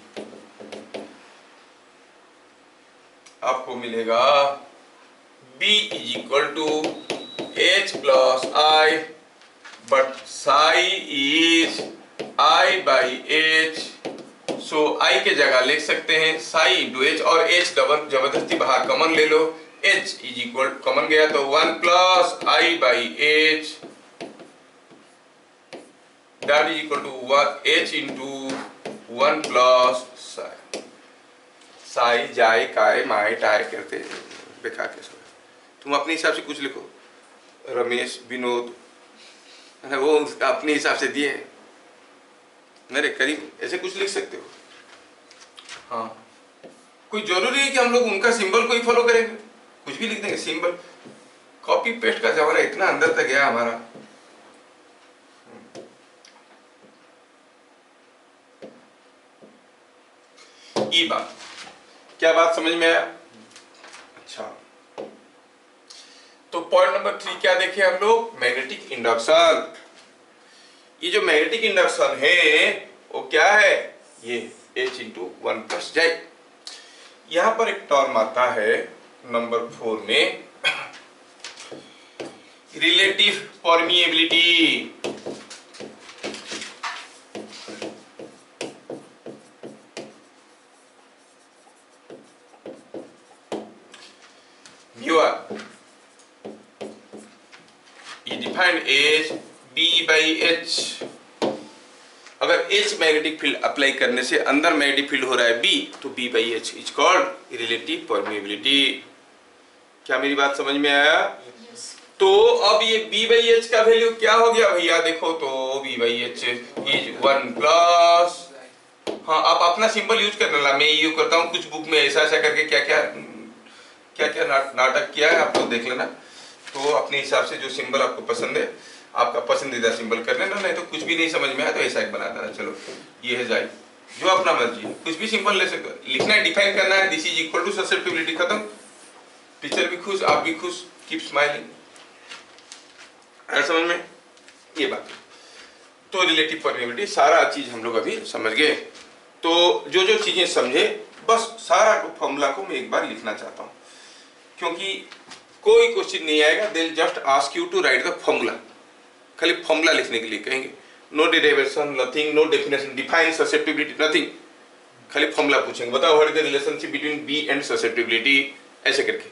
आपको मिलेगा B is equal to H plus I, but psi is I by H। So I के जगह लिख सकते हैं psi इंटू H, और H जबरदस्ती बाहर कॉमन ले लो। H इज इक्वल कॉमन गया तो 1 plus I by H, that is equal to 1 H into 1 plus psi। psi जाए काय माए टाए करते बेकार के सब, तुम अपने हिसाब से कुछ लिखो। रमेश, विनोद, है ना, वो अपने हिसाब से दिए हैं। मेरे करीब ऐसे कुछ लिख सकते हो। हाँ, कोई जरूरी है कि हम लोग उनका सिंबल को ही फॉलो करेंगे? कुछ भी लिख देंगे सिंबल। कॉपी पेस्ट का जमाना इतना अंदर तक गया हमारा। ये बात, क्या बात समझ में आया? अच्छा, तो पॉइंट नंबर 3 क्या देखे हम लोग? Magnetic induction. ये जो मैग्नेटिक इंडक्शन है वो क्या है? ये H × 1 + J। यहां पर एक टर्म आता है नंबर 4 में, रिलेटिव परमिएबिलिटी। ये डिफाइंड एज B/H। अगर H मैग्नेटिक फील्ड अप्लाई करने से अंदर मैग्नेटिक फील्ड हो रहा है B, तो B/H is called relative permeability. क्या मेरी बात समझ में आया? तो अब ये B/H का वैल्यू क्या हो गया भैया? देखो तो B/H इज 1+, हाँ आप अपना सिंबल यूज करना ना, मैं यूज करता हूँ। कुछ बुक में ऐसा ऐसा करके क्या क्या नाटक किया है, आप लोग देख लेना। तो अपने हिसाब से जो सिंबल आपको पसंद है, आपका पसंदीदा सिंबल कर लेना, नहीं तो कुछ भी नहीं समझ में आया तो ऐसा एक बना देना। चलो ये है जाए, जो अपना मर्जी है, कुछ भी सिंबल ले सकते हो। लिखना है, डिफाइन करना है, this is equal to susceptibility, खत्म। टीचर भी खुश, आप भी खुश, कीप स्माइलिंग। आया समझ में ये बात? तो रिलेटिव परमिएबिलिटी सारा चीज हम लोग अभी समझ गए। तो जो जो चीजें समझे, बस सारा फॉर्मूला को मैं एक बार लिखना चाहता हूँ, क्योंकि कोई क्वेश्चन नहीं आएगा, they will just ask you to write the formula. खाली फॉर्मूला लिखने के लिए कहेंगे, no derivation, nothing, no definition, define susceptibility, nothing. खाली फॉर्मूला पूछेंगे, बताओ what is the relationship between B and susceptibility, ऐसे करके।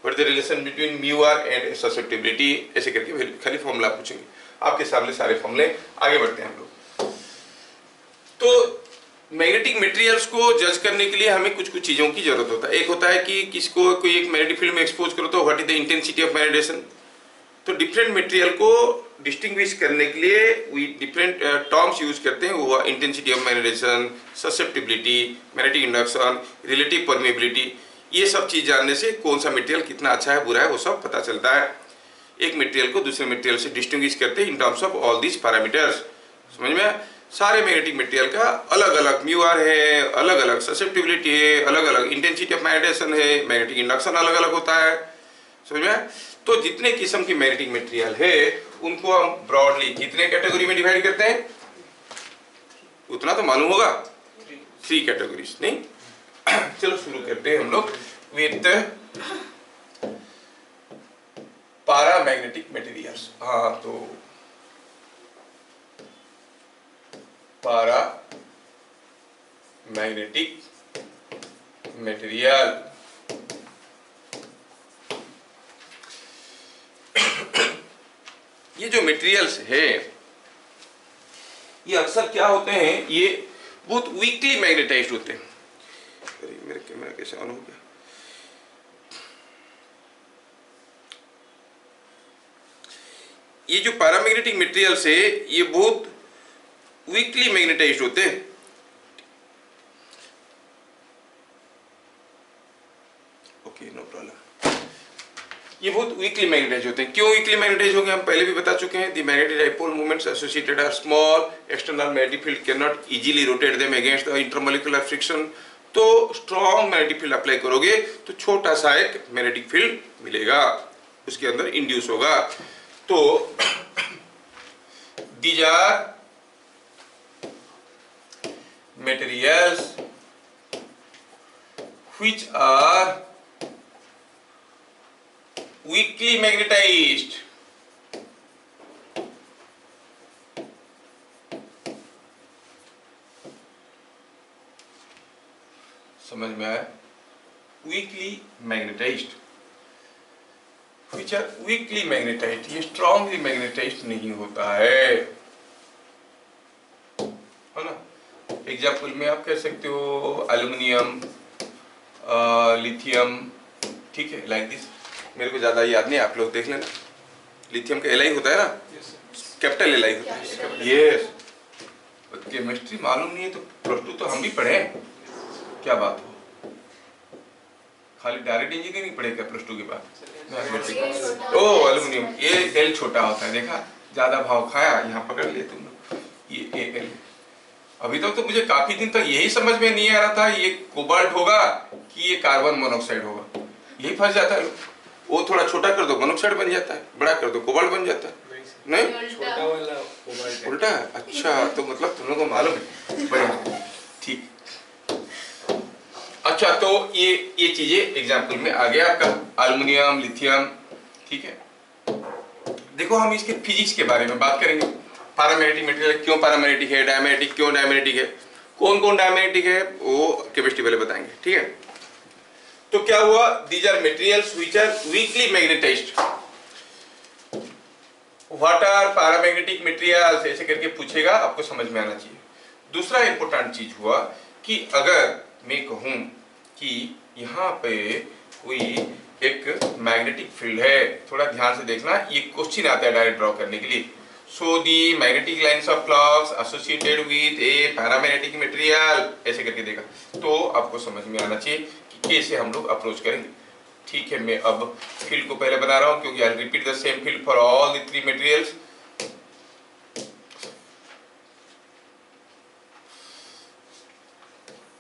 What is the relation between μr and susceptibility, ऐसे करके खाली फॉर्मूला पूछेंगे। आपके सामने सारे फॉर्मूले। आगे बढ़ते हैं हम लोग। तो मैग्नेटिक मटेरियल्स को जज करने के लिए हमें कुछ कुछ चीजों की जरूरत होता है। एक होता है कि किसको कोई एक मैग्नेटिक फील्ड में एक्सपोज करो तो what is the intensity of magnetisation. तो डिफरेंट मटेरियल को डिस्टिंग्विश करने के लिए वी डिफरेंट टर्म्स यूज करते हैं। वो intensity of magnetisation, susceptibility, magnetic induction, relative permeability. ये सब चीज जानने से कौन सा मटेरियल कितना अच्छा है बुरा है वो सब पता चलता है। एक मटेरियल को दूसरे मटेरियल से डिस्टिंग्विश करते हैं in terms of all this parameters. समझ में? सारे मैग्नेटिक मटेरियल का अलग अलग μr है, अलग अलग ससेप्टिबिलिटी है, अलग अलग इंटेंसिटी ऑफ मैग्नेटाइजेशन है, मैग्नेटिक इंडक्शन अलग अलग होता है। समझ में? तो जितने किस्म की मैग्नेटिक मटेरियल है उनको हम ब्रॉडली कितने कैटेगरी में डिवाइड करते हैं? उतना तो मालूम होगा, 3 कैटेगरीज, नहीं? चलो शुरू करते हैं हम लोग विथ पैरामैग्नेटिक मटेरियल्स। हाँ, तो पैरामैग्नेटिक मटेरियल, ये जो मटेरियल्स है ये अक्सर क्या होते हैं, ये बहुत वीकली मैग्नेटाइज्ड होते हैं। अरे मेरा कैमरा कैसे ऑन हो गया? ये जो पैरामैग्नेटिक मटेरियल्स है ये बहुत वीकली मैग्नेटाइज्ड होते हैं। Okay, no problem. ये बहुत वीकली मैग्नेटाइज होते हैं। क्यों वीकली मैग्नेटाइज होंगे हम पहले भी बता चुके हैं। The magnetic dipole moments associated are small, external magnetic field can not easily rotate them against the intermolecular friction. तो स्ट्रॉन्ग मैग्नेटिक फील्ड अप्लाई करोगे तो छोटा सा एक मैग्नेटिक फील्ड मिलेगा, उसके अंदर इंड्यूस होगा। तो these are materials which are weakly magnetized. समझ में आया? weakly magnetized, which are weakly magnetized, ये strongly magnetized नहीं होता है ना। एग्जाम्पल में आप कह सकते हो एल्युमिनियम, लिथियम, ठीक है, लाइक दिस। मेरे को ज़्यादा याद नहीं, आप लोग देख लेना। लिथियम का Li होता है ना, कैपिटल Li होता है। यस, केमिस्ट्री मालूम नहीं है तो प्लस टू तो हम भी पढ़े, क्या बात हो, खाली डायरेक्ट इंजीनियरिंग पढ़े क्या प्लस टू के बाद? ओ एल्यूमिनियम, ये एल छोटा होता है, देखा ज्यादा भाव खाया, यहाँ पकड़ लिए तुम लोग, ये एल। अभी तक तो मुझे काफी दिन तक यही समझ में नहीं आ रहा था ये कोबाल्ट होगा कि ये कार्बन मोनोऑक्साइड होगा, यही फंस जाता है। वो थोड़ा छोटा कर दो मोनोऑक्साइड बन जाता है, बड़ा कर दो कोबाल्ट बन जाता है। नहीं, छोटा वाला कोबाल्ट उल्टा है। अच्छा, तो मतलब तुम लोगों को मालूम है, बढ़िया, ठीक। अच्छा, तो ये चीजें एग्जाम्पल में आ गया आपका एल्युमिनियम, लिथियम, ठीक है। देखो हम इसके फिजिक्स के बारे में बात करेंगे। पैरामैग्नेटिक मटेरियल क्यों पैरामैग्नेटिक है, डायमैग्नेटिक क्यों डायमैग्नेटिक है, कौन कौन डायमैग्नेटिक है, वो केमिस्ट्री वाले बताएंगे, ठीक है। तो क्या हुआ, these are materials which are weakly magnetised. What are paramagnetic materials, ऐसे करके पूछेगा, आपको समझ में आना चाहिए। दूसरा इंपॉर्टेंट चीज हुआ कि अगर मैं कहूं कि यहाँ पे कोई एक मैग्नेटिक फील्ड है, थोड़ा ध्यान से देखना, ये क्वेश्चन आता है डायरेक्ट ड्रॉ करने के लिए। So the magnetic lines of flux associated with a paramagnetic material, ऐसे करके देखा तो आपको समझ में आना चाहिए कि कैसे हम लोग अप्रोच करेंगे, ठीक है। मैं अब फील्ड को पहले बना रहा हूं क्योंकि I repeat the same field for all the three materials.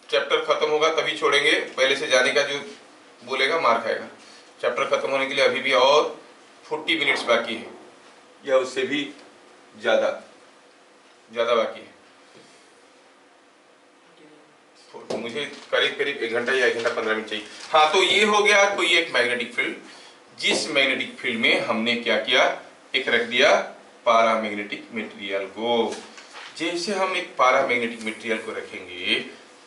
Chapter खत्म होगा तभी छोड़ेंगे, पहले से जाने का जो बोलेगा मार खाएगा। चैप्टर खत्म होने के लिए अभी भी और 40 मिनट्स बाकी है, या उससे भी ज्यादा बाकी है। तो मुझे करीब करीब 1 घंटा या 1 घंटा 15 मिनट चाहिए। हाँ, तो ये हो गया कोई एक मैग्नेटिक फील्ड, जिस मैग्नेटिक फील्ड में हमने क्या किया, एक रख दिया पैरामैग्नेटिक मटेरियल को। जैसे हम एक पैरामैग्नेटिक मटेरियल को रखेंगे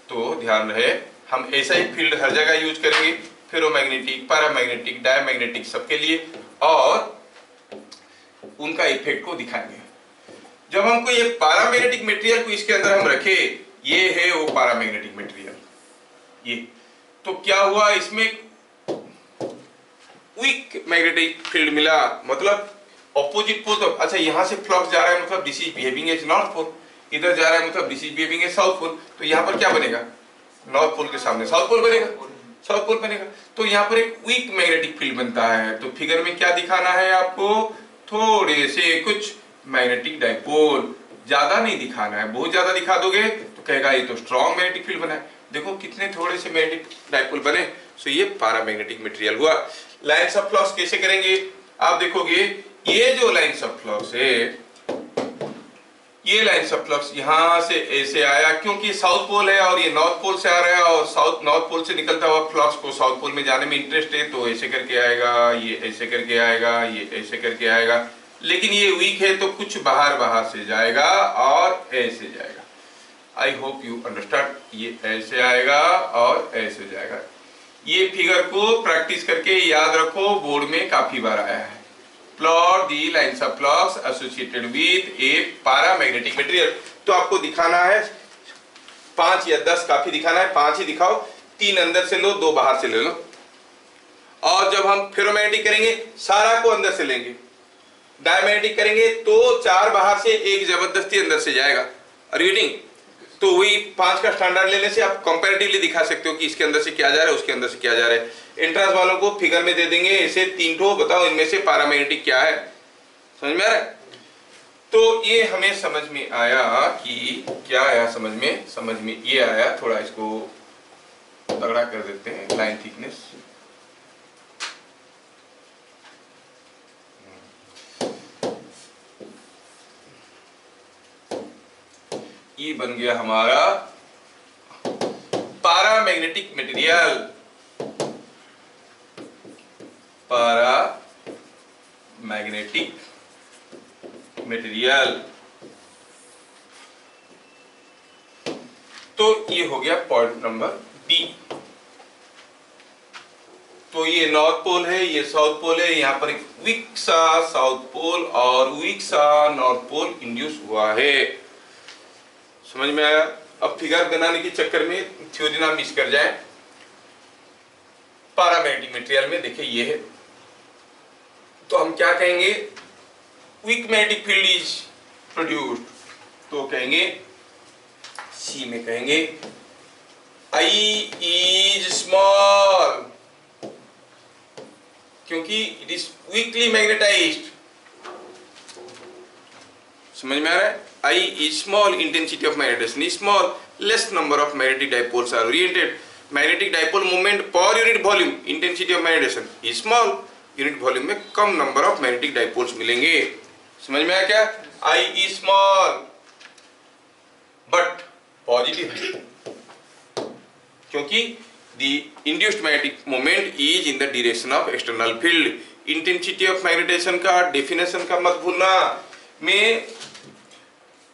तो ध्यान रहे हम ऐसा ही फील्ड हर जगह यूज करेंगे, फेरोमैग्नेटिक, पैरामैग्नेटिक, डायमैग्नेटिक सबके लिए, और उनका इफेक्ट को दिखाएंगे। जब हमको ये पैरामैग्नेटिक मटेरियल को इसके अंदर हम रखे, ये है वो पैरामैग्नेटिक मटेरियल, ये तो क्या हुआ, इसमें वीक मैग्नेटिक फील्ड मिला, मतलब ऑपोजिट पोल। तो अच्छा, यहां से फ्लक्स जा रहा है मतलब this is behaving as north pole, इधर जा रहा है मतलब this is behaving as south pole. तो यहाँ पर क्या बनेगा, नॉर्थ पोल के सामने साउथ पोल बनेगा, साउथ पोल बनेगा। तो यहाँ पर एक वीक मैग्नेटिक फील्ड बनता है। तो फिगर में क्या दिखाना है आपको, थोड़े से कुछ मैग्नेटिक डाइपोल, ज्यादा नहीं दिखाना है। बहुत ज्यादा दिखा दोगे तो कहेगा ये तो स्ट्रॉन्ग मैग्नेटिक फील्ड बना है। देखो कितने थोड़े से मैग्नेटिक डाइपोल बने, सो ये पैरामैग्नेटिक मटेरियल हुआ। लाइंस ऑफ फ्लक्स कैसे करेंगे, आप देखोगे ये जो लाइंस ऑफ फ्लक्स है, ये लाइंस ऑफ फ्लक्स यहां से ऐसे आया, क्योंकि साउथ पोल है और ये नॉर्थ पोल से आ रहा है, और साउथ नॉर्थ पोल से निकलता हुआ फ्लक्स को साउथ पोल में जाने में इंटरेस्ट है, तो ऐसे करके आएगा, ये ऐसे करके आएगा, ये ऐसे करके आएगा। लेकिन ये वीक है तो कुछ बाहर से जाएगा और ऐसे जाएगा। आई होप यू अंडरस्टैंड, ये ऐसे आएगा और ऐसे जाएगा। ये फिगर को प्रैक्टिस करके याद रखो, बोर्ड में काफी बार आया है। Plot the lines of flux associated with a paramagnetic material. तो आपको दिखाना है 5 या 10, काफी दिखाना है, 5 ही दिखाओ, 3 अंदर से लो, 2 बाहर से ले लो। और जब हम फेरोमैग्नेटिक करेंगे सारा को अंदर से लेंगे, डायमैग्नेटिक करेंगे तो 4 बाहर से, 1 जबरदस्ती अंदर से जाएगा। रीडिंग तो वही 5 का स्टैंडर्ड लेने से आप कंपैरेटिवली दिखा सकते हो कि इसके अंदर से क्या जा रहा है, उसके अंदर से क्या जा रहा है। एंट्रेंस वालों को फिगर में दे देंगे ऐसे 3 ठो, बताओ इनमें से पैरामैग्नेटिक क्या है, समझ में आ रहा है। तो ये हमें समझ में आया कि क्या आया, समझ में ये आया। थोड़ा इसको तगड़ा कर देते हैं, लाइन थिकनेस। ये बन गया हमारा पैरामैग्नेटिक मटेरियल, पैरामैग्नेटिक मटेरियल। तो ये हो गया पॉइंट नंबर बी। तो ये नॉर्थ पोल है, ये साउथ पोल है, यहां पर एक वीक सा साउथ पोल और वीक सा नॉर्थ पोल इंड्यूस हुआ है। समझ में आया। अब फिगर बनाने के चक्कर में थ्योरी ना मिस कर जाए। पैरामैग्नेटिक मटेरियल में देखिए ये है, तो हम क्या कहेंगे, weak magnetic field is produced, तो कहेंगे सी में कहेंगे आई इज स्मॉल, क्योंकि इट इज वीकली मैग्नेटाइज्ड। समझ में आ रहा है? I is small, intensity of magnetization is small, less number of magnetic dipoles are oriented. Magnetic dipole moment per unit volume, intensity of magnetization is small, unit volume में कम number of magnetic dipoles मिलेंगे। समझ में आया क्या? I is small but positive, क्योंकि the induced magnetic moment is in the direction of external field. Intensity of magnetization का definition का मत भूलना। मैं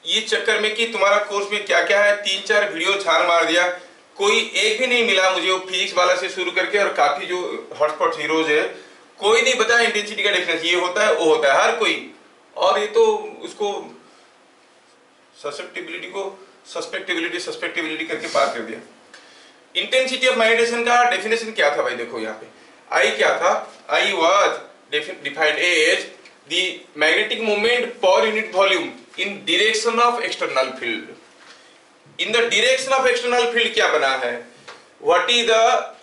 ये चक्कर में कि तुम्हारा कोर्स में क्या क्या है 3-4 वीडियो छान मार दिया, कोई एक भी नहीं मिला मुझे, वो फिजिक्स वाला से शुरू करके और काफी जो हॉटस्पॉट हीरोज है, कोई नहीं बताया इंटेंसिटी का डिफरेंस ये होता है वो होता है हर कोई, और ये तो उसको सस्पेक्टिबिलिटी को सस्पेक्टिबिलिटी करके पार कर दिया। इंटेंसिटी ऑफ मैग्नेटाइजेशन का डेफिनेशन क्या था भाई? देखो यहाँ पे आई क्या था? I was defined as the magnetic moment per unit volume in direction of external field. In the direction of external field क्या बना है? What is the,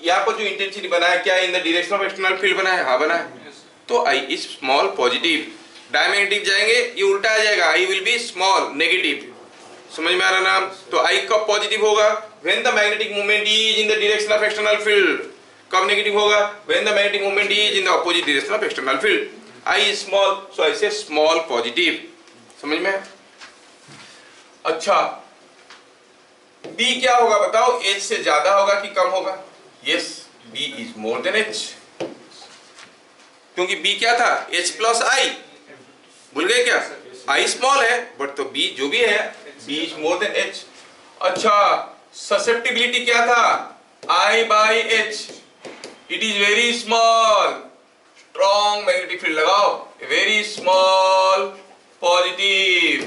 यहाँ पर जो इंटेंसिटी बना है क्या in the direction of external field बना है? हाँ बना है। तो I is small positive, diamagnetic जाएंगे ये उल्टा आ जाएगा, I will be small negative। समझ में आ रहा नाम? तो I कब पॉजिटिव होगा? When the magnetic moment is in the direction of external field। कब नेगेटिव होगा? When the magnetic moment is in the opposite direction of external field। I is small, so I say small positive। समझ में? अच्छा, B क्या होगा बताओ? H से ज्यादा होगा कि कम होगा? Yes, B is more than H, क्योंकि B क्या था? H plus I, भूल गए क्या? I small है बट तो B जो भी है B is more than H। अच्छा, ससेप्टिबिलिटी क्या था? I by H, it is very small, strong magnetic field लगाओ, very small पॉजिटिव।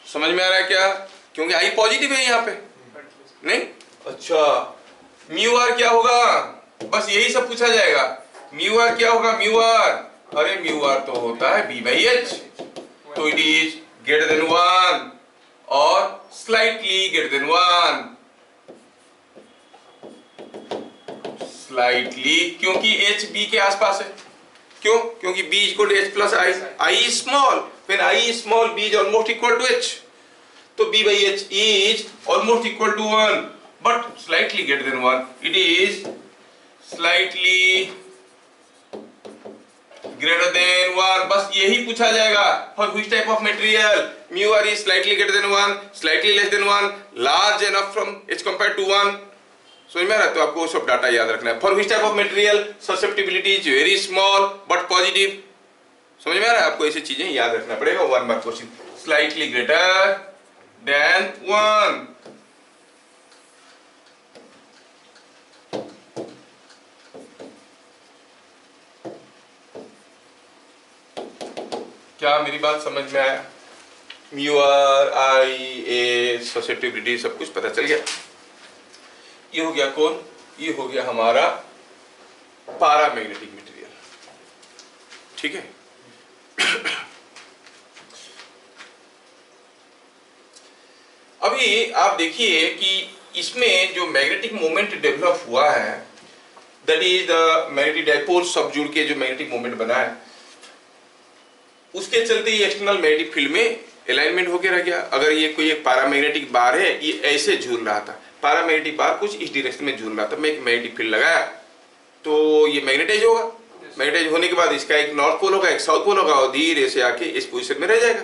समझ में आ रहा है क्या? क्योंकि आई पॉजिटिव है यहाँ पे, नहीं? अच्छा, म्यू आर क्या होगा? बस यही सब पूछा जाएगा। म्यू आर क्या होगा? म्यू आर, अरे म्यू आर तो होता है बी बाई एच, तो इट इज ग्रेटर देन 1 और स्लाइटली ग्रेटर देन 1। स्लाइटली, क्योंकि एच बी के आसपास है। क्यों? क्योंकि B equal to H plus I, I is small, when I is small B is almost equal to H, तो B by H is almost equal to 1 but slightly greater than 1, it is slightly greater than 1, बस यही पूछा जाएगा। For which type of material? Mu R is slightly greater than 1, slightly less than 1, large enough from H compared to 1। समझ में आ रहा है? तो आपको सब डाटा याद रखना है। For which type of material susceptibility is very small but positive. समझ में आ रहा है? आपको ऐसी चीजें याद रखना पड़ेगा। 1 mark question, slightly greater than 1। क्या मेरी बात समझ में आया? Mu r, I, A, susceptibility सब कुछ पता चल गया। ये हो गया कौन? ये हो गया हमारा पैरामैग्नेटिक मटेरियल। ठीक है? अभी आप देखिए कि इसमें जो मैग्नेटिक मोमेंट डेवलप हुआ है, that is the magnetic dipole सब जुड़ के जो मैग्नेटिक मोमेंट बना है, उसके चलते ये एक्सटर्नल मैग्नेटिक फील्ड में अलाइनमेंट होके रह गया। अगर ये कोई एक पैरामैग्नेटिक बार है, ये ऐसे झूल रहा था, पैरामैग्नेटिक बार कुछ इस डायरेक्शन में झूल रहा था, मैं एक मैग्नेटिक फील्ड लगाया तो ये मैग्नेटाइज होगा। मैग्नेटाइज होने के बाद इसका एक नॉर्थ पोल होगा, एक साउथ पोल होगा और धीरे से आके इस पोजीशन में रह जाएगा।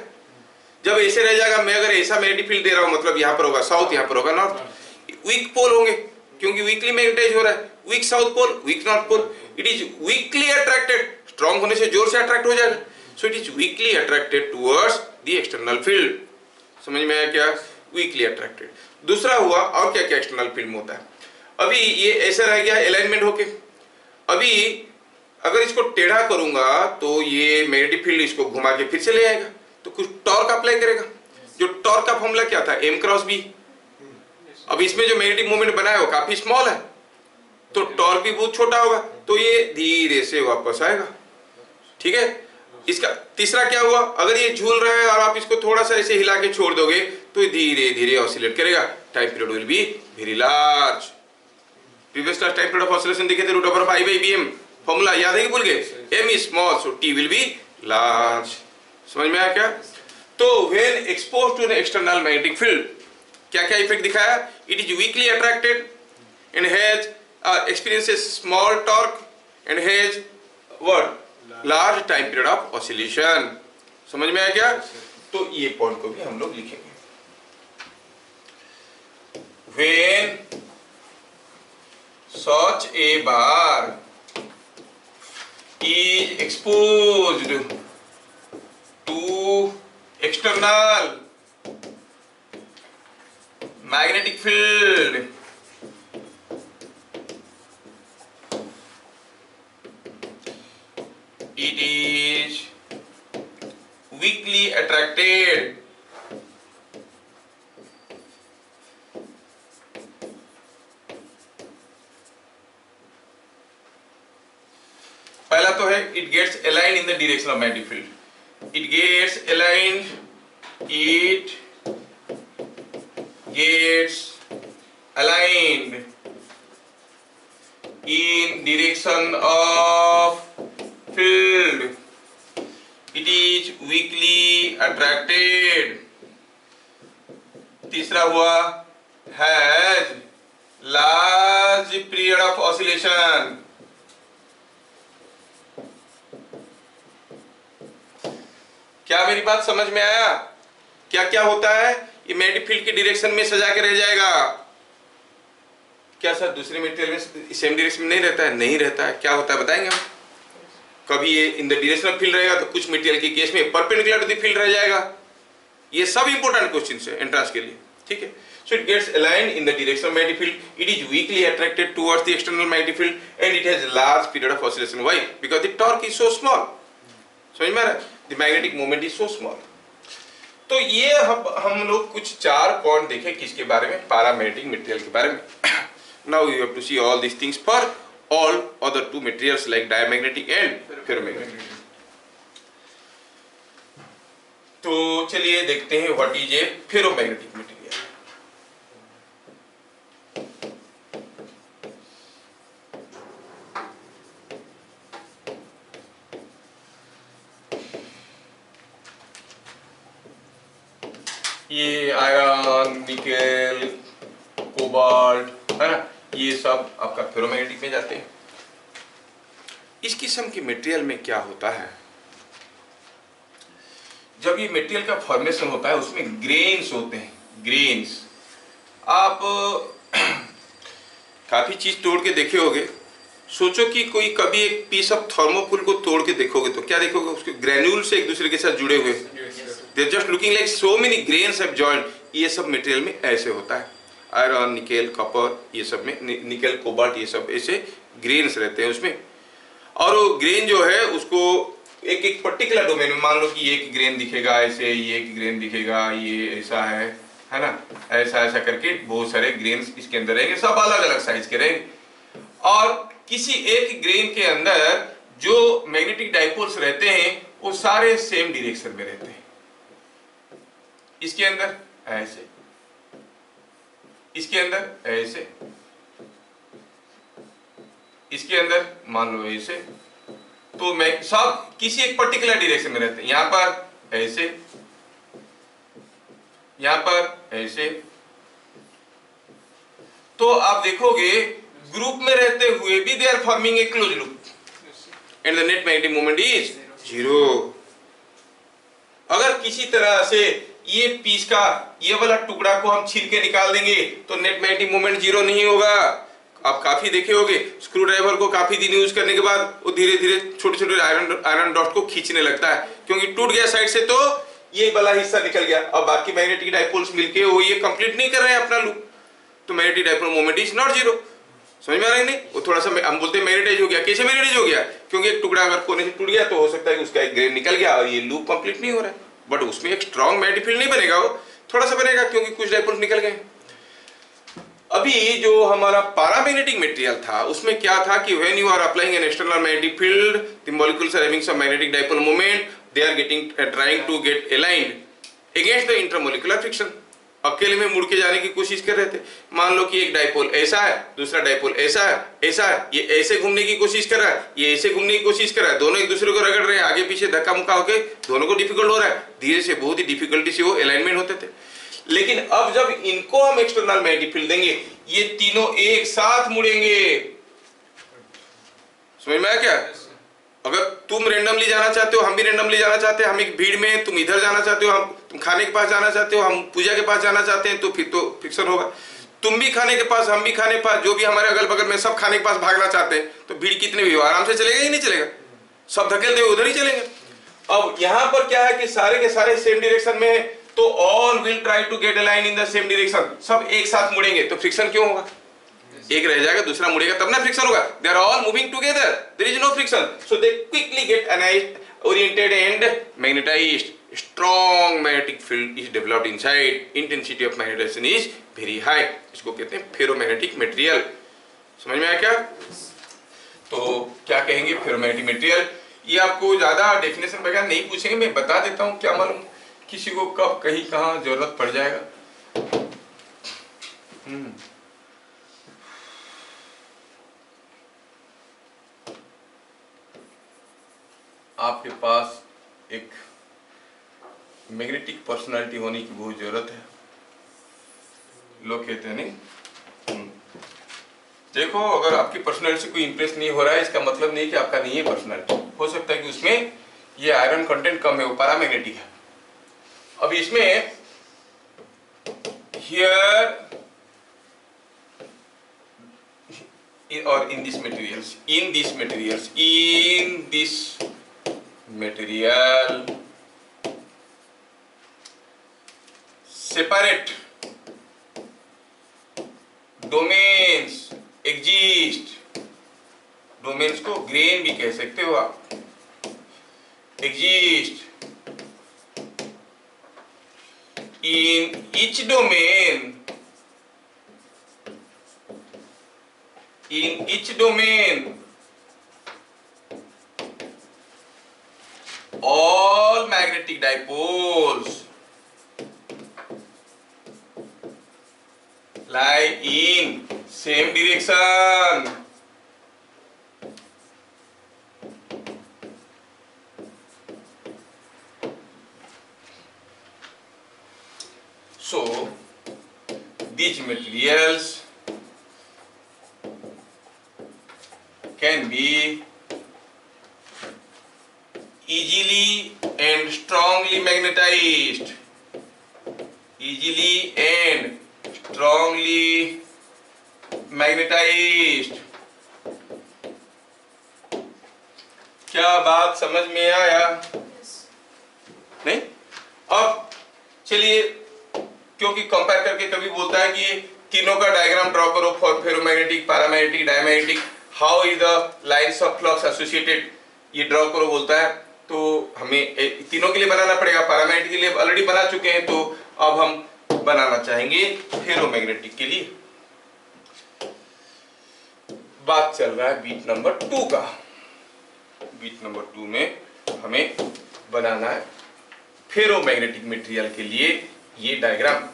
जब ऐसे रह जाएगा, मैं अगर ऐसा मैग्नेटिक फील्ड दे रहा हूँ, मतलब यहाँ पर होगा साउथ, यहाँ पर होगा नॉर्थ। वीक पोल होंगे क्योंकि वीकली मैग्नेटाइज हो रहा है। Weak south pole, weak north pole, it is weakly attracted, strong होने से जोर से अट्रैक्ट हो जाएगा। So it is weakly attracted towards the external field. समझ में आया क्या? Weakly attracted. दूसरा हुआ, और क्या क्या एक्सटर्नल फील्ड में होता है। अभी ये ऐसा रह गया अलाइनमेंट होके, अभी अगर इसको टेढ़ा करूंगा तो ये मैग्नेटिक फील्ड इसको घुमा के फिर से ले आएगा, तो कुछ टॉर्क अप्लाई करेगा। जो टॉर्क का फॉर्मूला क्या था? M cross B। अब इसमें जो मैग्नेटिक मोमेंट बना है वो काफी स्मॉल है, तो टॉर्क भी बहुत छोटा होगा, तो ये धीरे से वापस आएगा। ठीक है। इसका तीसरा क्या हुआ, अगर ये झूल रहा है और आप इसको थोड़ा सा ऐसे हिला के छोड़ दोगे तो धीरे धीरे ऑसिलेट करेगा, time period will be very large. Previous class time period of oscillation देखे थे, √5/bm फॉर्मूला याद है कि भूल गए, m is small so t will be large. समझ में आया क्या? तो when exposed to an external magnetic field क्या क्या इफेक्ट दिखाया, it is weakly attracted and has experiences small torque and has what large time period of oscillation। समझ में आया क्या? तो ये पॉइंट को भी हम लोग लिखेंगे। When such a bar is exposed to external magnetic field, it is weakly attracted पहला तो है it gets aligned in the direction of magnetic field, it gets aligned, it gets aligned in direction of field, it is weakly attracted। तीसरा हुआ has large period of oscillation। क्या मेरी बात समझ में आया? क्या क्या होता है, ये मैग्नेटिक फील्ड की डायरेक्शन में सजा के रह जाएगा। क्या सर दूसरे मटेरियल में सेम डायरेक्शन में नहीं रहता है? नहीं रहता है। क्या होता है बताएंगे हम। कभी ये इन द डायरेक्शन ऑफ फील्ड रहेगा तो कुछ मटेरियल के केस में परपेंडिकुलर टू द फील्ड रह जाएगा। ये सब इंपॉर्टेंट क्वेश्चंस है एंट्रेंस के लिए, ठीक है। So it gets aligned in the direction of magnetic field, it is weakly attracted towards the external magnetic field and it has large period of oscillation. Why? Because the torque is so small. समझ में आ रहा है? The magnetic moment is so small. तो ये हम लोग कुछ 4 पॉइंट देखे किसके बारे में, पैरामैग्नेटिक मटेरियल के बारे में। Now you have to see all this things for all other two materials like diamagnetic and ferromagnetic। तो चलिए देखते हैं what is A ferromagnetic material. ये आयरन, निकेल, कोबाल्ट है ना, ये सब आपका फेरोमैग्नेटिक में जाते हैं। इस किस्म की मटेरियल में क्या होता है, जब ये मटेरियल का फॉर्मेशन होता है उसमें ग्रेन्स होते हैं। ग्रेन्स आप काफी चीज तोड़ के देखे होगे। सोचो कि कोई कभी एक पीस ऑफ थर्मोकोल को तोड़ के देखोगे तो क्या देखोगे, उसके ग्रेन्यूल से एक दूसरे के साथ जुड़े हुए, they are just looking like so many grains have joined. ये सब मटेरियल में ऐसे होता है। आयरन, निकेल, कॉपर, ये सब में निकेल, कोबाल्ट, ये सब ऐसे ग्रेन्स रहते हैं उसमें। और वो ग्रेन जो है उसको एक एक पर्टिकुलर डोमेन में, मान लो कि ये एक ग्रेन दिखेगा ऐसे, ये एक ग्रेन दिखेगा, ये ऐसा है ना, ऐसा ऐसा करके बहुत सारे ग्रेन्स इसके अंदर रहेंगे, सब अलग अलग साइज के रहेंगे। और किसी एक ग्रेन के अंदर जो मैग्नेटिक डाइपोल्स रहते हैं वो सारे सेम डायरेक्शन में रहते हैं। इसके अंदर ऐसे, इसके अंदर ऐसे, इसके अंदर मान लो ऐसे, तो मैं सब किसी एक पर्टिकुलर डायरेक्शन में रहते हैं। यहां पर ऐसे, यहां पर ऐसे। तो आप देखोगे ग्रुप में रहते हुए भी they are forming a close loop and the net magnetic moment is 0। अगर किसी तरह से ये पीस का ये वाला टुकड़ा को हम छील के निकाल देंगे तो नेट मैग्नेटिक मोमेंट 0 नहीं होगा। आप काफी देखे होंगे, स्क्रू ड्राइवर को काफी दिन यूज करने के बाद वो धीरे धीरे छोटे छोटे आयरन डॉट को खींचने लगता है, क्योंकि टूट गया साइड से तो ये वाला हिस्सा निकल गया। अब बाकी मैग्नेटिक डाइपोल्स मिलके वो ये कंप्लीट नहीं कर रहे हैं अपना लूप, तो magnetic dipole moment is not 0। समझ में आ रहा है नहीं? वो थोड़ा सा हम बोलते हैं मैग्नेटाइज हो गया। कैसे मैग्नेटाइज हो गया? क्योंकि एक टुकड़ा अगर कोने से टूट गया तो हो सकता है कि उसका एक ग्रेन निकल गया और ये लूप कंप्लीट नहीं हो रहा है। बट उसमें एक स्ट्रॉन्ग मैग्नेटिक फील्ड नहीं बनेगा, वो थोड़ा सा बनेगा क्योंकि कुछ डाइपोल्स निकल गए। अभी जो हमारा पैरामैग्नेटिक मटेरियल था उसमें क्या था कि when you are applying an external magnetic field the molecules are having some magnetic dipole moment, they are getting trying to get aligned against the intermolecular friction. अकेले में मुड़ के जाने की कोशिश कर रहे थे। मान लो कि एक डाइपोल ऐसा है, दूसरा डाइपोल ऐसा है, ऐसा है, ये ऐसे घूमने की कोशिश कर रहा है, ये ऐसे घूमने की कोशिश कर रहा है, दोनों एक दूसरे को रगड़ रहे हैं, आगे पीछे धक्का मुक्का होके दोनों को डिफिकल्ट हो रहा है। धीरे से बहुत ही डिफिकल्टी से वो अलाइनमेंट होते थे। लेकिन अब जब इनको हम एक्सटर्नल मैग्नेटिक फील्ड देंगे, ये तीनों एक साथ मुड़ेंगे। समझ में आया क्या? अगर तुम रेंडमली जाना चाहते हो, हम भी रेंडमली जाना चाहते हैं, हम एक भीड़ में, तुम इधर जाना चाहते हो, हम तुम खाने के पास जाना चाहते हो, हम पूजा के पास जाना चाहते हैं, तो फिर तो फिक्सन होगा। तुम भी खाने के पास, हम भी खाने के पास, जो भी हमारे अगल बगल में सब खाने के पास भागना चाहते हैं, तो भीड़ कितने भी हो आराम से चलेगा ही नहीं चलेगा, सब धकेलते हुए उधर ही चलेंगे। अब यहां पर क्या है कि सारे के सारे सेम डायरेक्शन में है, तो all will try to get align in the same direction. सब एक साथ मुड़ेंगे तो फ्रिक्शन क्यों होगा? एक रह जाएगा, दूसरा मुड़ेगा, तब ना फ्रिक्शन होगा। They are all moving together, there is no friction, so they quickly get oriented and magnetized. Strong magnetic field is developed inside. Intensity of magnetization is very high. इसको कहते हैं फेरोमैग्नेटिक मटेरियल। समझ में आया क्या? तो क्या कहेंगे फेरोमैग्नेटिक मटेरियल? ये आपको ज्यादा डेफिनेशन वगैरह नहीं पूछेंगे, मैं बता देता हूँ, क्या मालूम किसी को कब कहीं कहाँ जरूरत पड़ जाएगा। आपके पास एक मैग्नेटिक पर्सनालिटी होने की बहुत जरूरत है। लोग कहते हैं नहीं, देखो अगर आपकी पर्सनालिटी से कोई इंप्रेस नहीं हो रहा है, इसका मतलब नहीं कि आपका नहीं है पर्सनालिटी। हो सकता है कि उसमें ये आयरन कंटेंट कम है, वो पैरामैग्नेटिक है। अब इसमें हियर और in this materials, material separate domains exist। Domains को ग्रेन भी कह सकते हो आप। exist in each domain all magnetic dipoles lie in same direction। So these materials can be easily and strongly magnetized, easily and strongly magnetized। क्या बात समझ में आया? नहीं? अब चलिए, क्योंकि कंपेयर करके कभी बोलता है कि तीनों का डायग्राम ड्रॉ करो for ferromagnetic, paramagnetic, diamagnetic, how is the lines of flux associated, ये ड्रॉ करो बोलता है। तो हमें तीनों के लिए बनाना पड़ेगा। पैरामैग्नेटिक के लिए ऑलरेडी बना चुके हैं, तो अब हम बनाना चाहेंगे फेरोमैग्नेटिक के लिए। बात चल रहा है बीट नंबर 2 का। बीट नंबर 2 में हमें बनाना है फेरोमैग्नेटिक मटेरियल के लिए ये डायग्राम।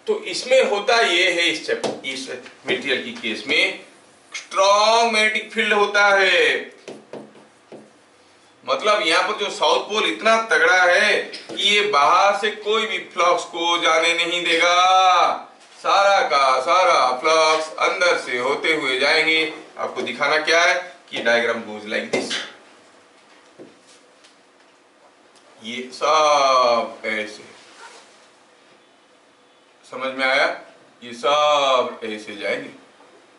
तो इसमें होता ये है, इस मटेरियल की केस में स्ट्रॉन्ग मैग्नेटिक फील्ड होता है। मतलब यहाँ पर जो साउथ पोल इतना तगड़ा है कि ये बाहर से कोई भी फ्लक्स को जाने नहीं देगा। सारा का सारा फ्लक्स अंदर से होते हुए जाएंगे। आपको दिखाना क्या है कि डायग्राम गोज लाइक दिस। ये सब ऐसे, समझ में आया? ये सब ऐसे जाएंगे,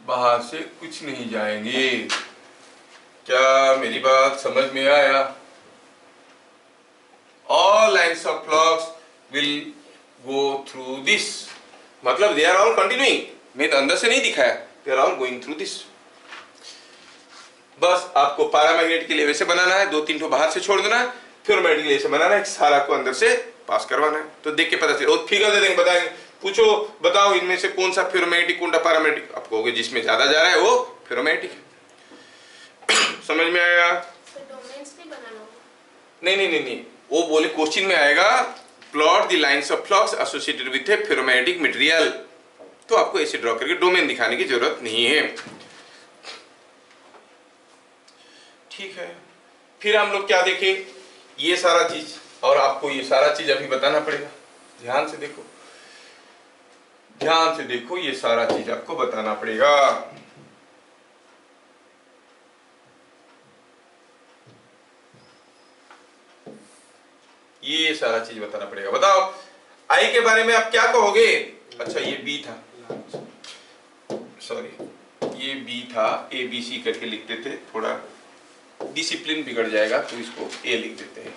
बाहर से कुछ नहीं जाएंगे। क्या मेरी बात समझ में आया? All lines of flux will go through this, मतलब they are all continuing। मैं तो अंदर से नहीं दिखाया, they are all going through this। बस आपको पैरामैग्नेटिक के लिए वैसे बनाना है, 2-3 ठो बाहर से छोड़ देना है, फेरोमैग्नेटिक के लिए ऐसे बनाना है, सारा को अंदर से पास करवाना है। तो देख के पता चले, फिगर दे देंगे, बताएंगे पूछो बताओ इनमें से कौन सा फेरोमैग्नेटिक कौन सा पैरामैग्नेटिक, आप कहोगे जिसमें ज्यादा जा रहा है वो फेरोमैग्नेटिक है। समझ में आएगा? नहीं नहीं नहीं नहीं, वो बोले क्वेश्चन में आएगा plot the lines of flux associated with A ferromagnetic material, तो आपको ऐसे ड्रॉ करके डोमेन दिखाने की जरूरत नहीं है। ठीक है, फिर हम लोग क्या देखें, ये सारा चीज, और आपको ये सारा चीज अभी बताना पड़ेगा। ध्यान से देखो, ध्यान से देखो, ये सारा चीज आपको बताना पड़ेगा। ये सारा चीज बताना पड़ेगा। बताओ आई के बारे में आप क्या कहोगे? अच्छा ये बी था, सॉरी ये बी था, ए बी सी करके लिखते थे, थोड़ा डिसिप्लिन बिगड़ जाएगा तो इसको ए लिख देते हैं।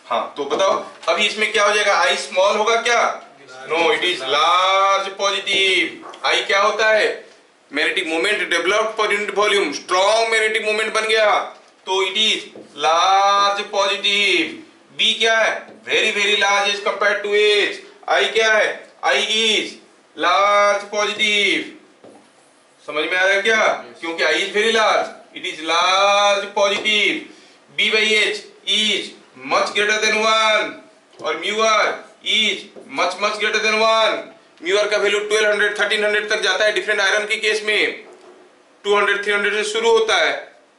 हाँ तो बताओ अभी इसमें क्या हो जाएगा, आई स्मॉल होगा क्या? No, it is large positive. I क्या होता है? Magnetic moment developed per unit volume, strong magnetic moment बन गया तो it is large positive. B क्या है? Very very large as compare to H. I क्या है? I is large positive. समझ में आ रहा है क्या? क्योंकि I is very large, it is large positive, b by h is much greater than 1 और mu r is much greater than 1। mu r का वैल्यू 1200 1300 तक जाता है डिफरेंट आयरन के केस में, 200 300 से शुरू होता है।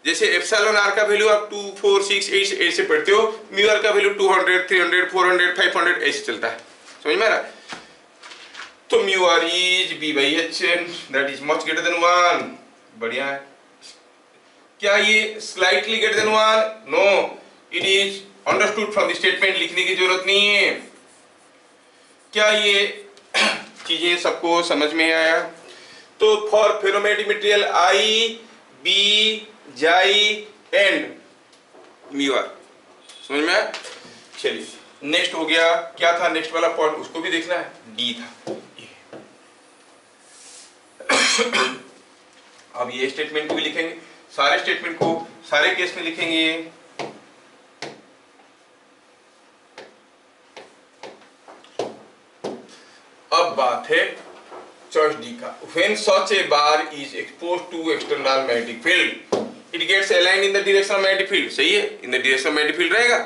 जैसे एप्सिलॉन r का वैल्यू आप 2 4 6 8 ऐसे पढ़ते हो, mu r का वैल्यू 200 300 400 500 ऐसे चलता है। समझ में आ रहा? तो mu r is b by h that is much greater than 1। बढ़िया है। क्या ये slightly greater than 1? No, it is understood from the statement, लिखने की जरूरत नहीं है। क्या ये चीजें सबको समझ में आया? तो for ferromagnetic material I B chi and mu r, समझ में आया? चलिए नेक्स्ट हो गया, क्या था नेक्स्ट वाला पॉइंट, उसको भी देखना है, डी था। अब ये स्टेटमेंट को भी लिखेंगे, सारे स्टेटमेंट को सारे केस में लिखेंगे। अब बात है चॉइस डी का। When such a bar is exposed to external magnetic field, it gets aligned in the direction of magnetic field। सही है, in the direction of magnetic field रहेगा,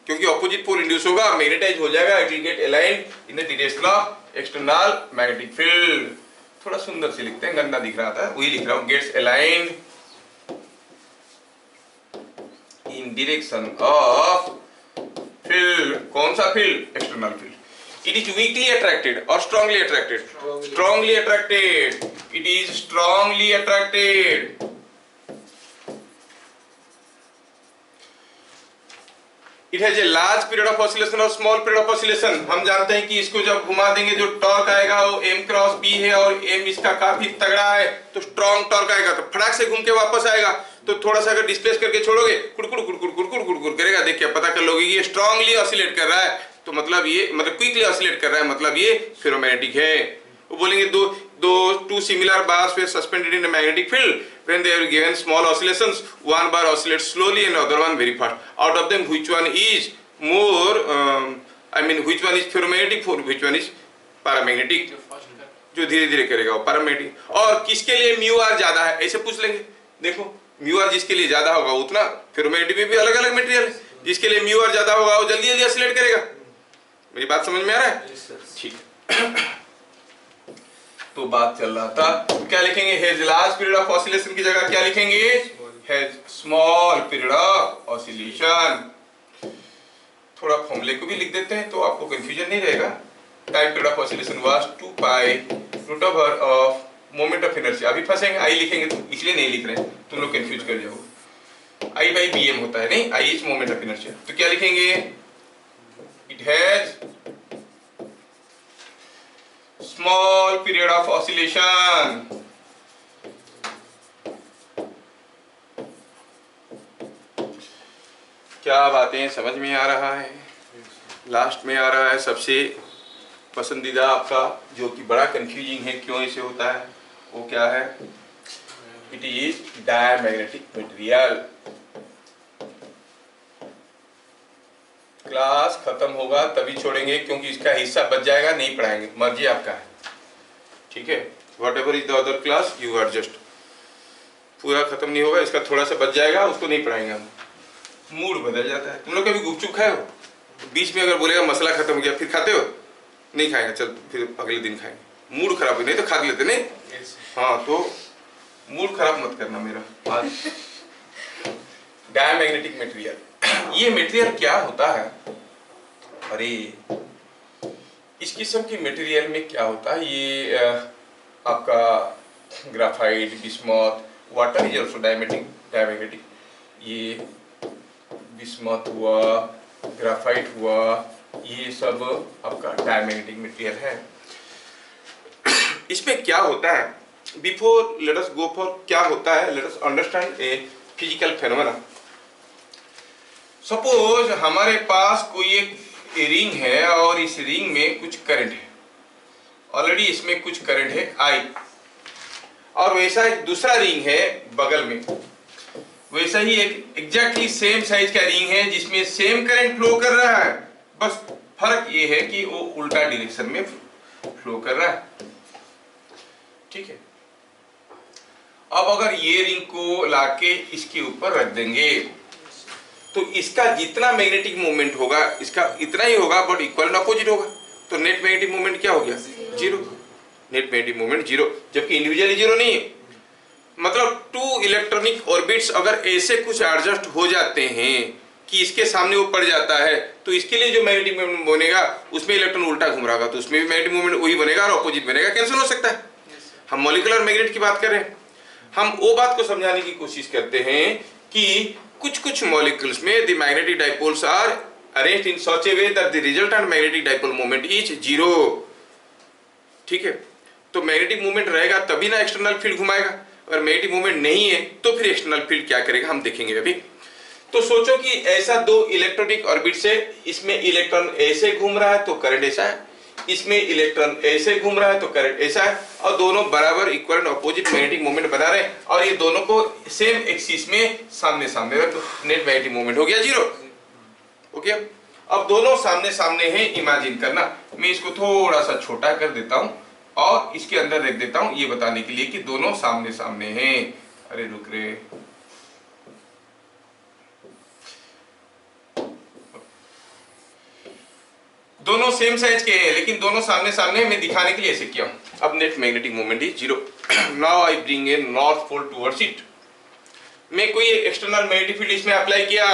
क्योंकि ऑपोजिट पोल इंड्यूस होगा, मैग्नेटाइज हो जाएगा, it will get aligned in the direction of external magnetic field। थोड़ा सुंदर से लिखते हैं, गंदा दिख रहा था, वही लिख रहा हूं, gets aligned in direction of field। कौन सा field? External field. It is weakly attracted or strongly attracted? Strongly attracted। It is strongly attracted। It has a large period of oscillation और small period of oscillation। हम जानते हैं कि इसको जब घुमा देंगे जो टॉर्क आएगा वो m क्रॉस b है और m इसका काफी तगड़ा है, तो स्ट्रॉन्ग टॉर्क आएगा, तो फटाक से घूम के वापस आएगा। तो थोड़ा सा अगर डिस्प्लेस करके छोड़ोगे कुड़कुड़ कुड़कुड़ कुड़कुड़ कुड़कुड़ करेगा, देख के पता कर लोगे ये स्ट्रांगली ऑसिलेट कर रहा है, तो मतलब ये मतलब क्विकली ऑसिलेट कर रहा है, मतलब ये फेरोमैग्नेटिक है। वो बोलेंगे two similar bars were suspended in a magnetic field when they were given small oscillations, one bar oscillates slowly and other one very fast। out of them which one is more which one is ferromagnetic for which one is paramagnetic? जो धीरे धीरे करेगा वो पैरामैग्नेटिक। और किसके लिए म्यू आर ज्यादा है, ऐसे पूछ लेंगे। देखो म्यू आर जिसके लिए ज्यादा होगा उतना, फेरोमैग्नेटिक में भी अलग अलग मटेरियल है, जिसके लिए म्यू आर ज्यादा होगा वो जल्दी जल्दी ऑसिलेट करेगा। मेरी बात समझ में आ रहा है? ठीक। तो बात चल रहा था, क्या लिखेंगे? Has large period of oscillation की जगह क्या लिखेंगे? Has small period of oscillation. थोड़ा फॉर्मूले को भी लिख देते हैं तो आपको कंफ्यूजन नहीं रहेगा। Time period of oscillation was 2 pi root over of moment of inertia. अभी फंसेंगे, आई लिखेंगे तो इसलिए नहीं लिख रहे हैं, तुम लोग कंफ्यूज कर जाओगे। आई बाई बी एम होता है, नहीं, I is moment of inertia. तो क्या लिखेंगे? It has small period of oscillation. क्या बातें समझ में आ रहा है? लास्ट में आ रहा है सबसे पसंदीदा आपका, जो कि बड़ा कंफ्यूजिंग है, क्यों ऐसे होता है, वो क्या है? It is diamagnetic material. Class खत्म होगा तभी छोड़ेंगे, क्योंकि इसका हिस्सा बच जाएगा, नहीं पढ़ाएंगे, मर्जी आपका है, ठीक है। What ever is the other class you adjust, पूरा खत्म नहीं होगा, इसका थोड़ा सा बच जाएगा, उसको नहीं पढ़ाएंगे हम। मूड बदल जाता है। तुम लोग कभी गुपचुप खाए हो? बीच में अगर बोलेगा मसला खत्म हो गया, फिर खाते हो? नहीं खाएंगे, चल फिर अगले दिन खाएंगे, मूड खराब हो, नहीं तो खा लेते नहीं। हाँ, तो मूड खराब मत करना मेरा। डायमैग्नेटिक मटेरियल, ये मटेरियल क्या होता है? अरे इस किस्म की मटेरियल में क्या होता है, ये आपका graphite, bismuth, water is also diamagnetic. ये बिस्मथ हुआ, ग्राफाइट हुआ, ये सब आपका डायमैग्नेटिक मटेरियल है। इसमें क्या होता है? Before let us go for क्या होता है, let us understand a physical phenomena. Suppose हमारे पास कोई एक रिंग है और इस रिंग में कुछ करंट है, ऑलरेडी इसमें कुछ करंट है I, और वैसा एक दूसरा रिंग है बगल में, वैसा ही एक एग्जैक्टली सेम साइज का रिंग है जिसमें सेम करंट फ्लो कर रहा है, बस फर्क ये है कि वो उल्टा डायरेक्शन में फ्लो कर रहा है, ठीक है। अब अगर ये रिंग को लाके इसके ऊपर रख देंगे तो इसका जितना मैग्नेटिक मूवमेंट होगा इसका इतना ही होगा, बट इक्वल एंड अपोजिट होगा। तो नेट मैग्नेटिक मूवमेंट क्या हो गया? Zero. Net magnetic movement zero, जबकि इंडिविजुअली जीरो नहीं है। मतलब टू इलेक्ट्रॉनिक ऑर्बिट्स अगर ऐसे कुछ एडजस्ट हो जाते हैं कि इसके सामने वो पड़ जाता है, तो इसके लिए जो मैग्नेटिक मूवमेंट बनेगा उसमें इलेक्ट्रॉन उल्टा घूम रहा होगा, तो उसमें भी मैग्नेटिक मूवमेंट वही बनेगा और अपोजिट बनेगा, कैंसिल हो सकता है। हम मॉलिक्यूलर मैग्नेट की बात कर रहे हैं, हम वो बात को समझाने की कोशिश करते हैं कि कुछ मॉलिक्यूल्स में the magnetic dipoles are arranged in such a way that the resultant magnetic dipole moment is zero, ठीक है। तो मैग्नेटिक मूवमेंट रहेगा तभी ना एक्सटर्नल फील्ड घुमाएगा, अगर मैग्नेटिक मूवमेंट नहीं है तो फिर एक्सटर्नल फील्ड क्या करेगा हम देखेंगे अभी। तो सोचो कि ऐसा दो इलेक्ट्रॉनिक ऑर्बिट्स है, इसमें इलेक्ट्रॉन ऐसे घूम रहा है तो करंट ऐसा है, इसमें इलेक्ट्रॉन ऐसे घूम रहा है तो करंट ऐसा है, और दोनों बराबर equal and opposite magnetic movement बना रहे हैं, और ये दोनों को सेम एक्सिस में सामने सामने रख दो, नेट मैग्नेटिक मूवमेंट हो गया जीरो। ओके, अब दोनों सामने सामने हैं, इमेजिन करना। मैं इसको थोड़ा सा छोटा कर देता हूं और इसके अंदर रख देता हूं ये बताने के लिए कि दोनों सामने सामने हैं। अरे रुक रे, दोनों सेम साइज के हैं लेकिन दोनों सामने सामने, मैं दिखाने के लिए ऐसे किया हूं। अब net magnetic movement is zero. Now I bring a north pole towards it. मैं कोई एक्सटर्नल मैग्नेटिक फील्ड इसमें अप्लाई किया,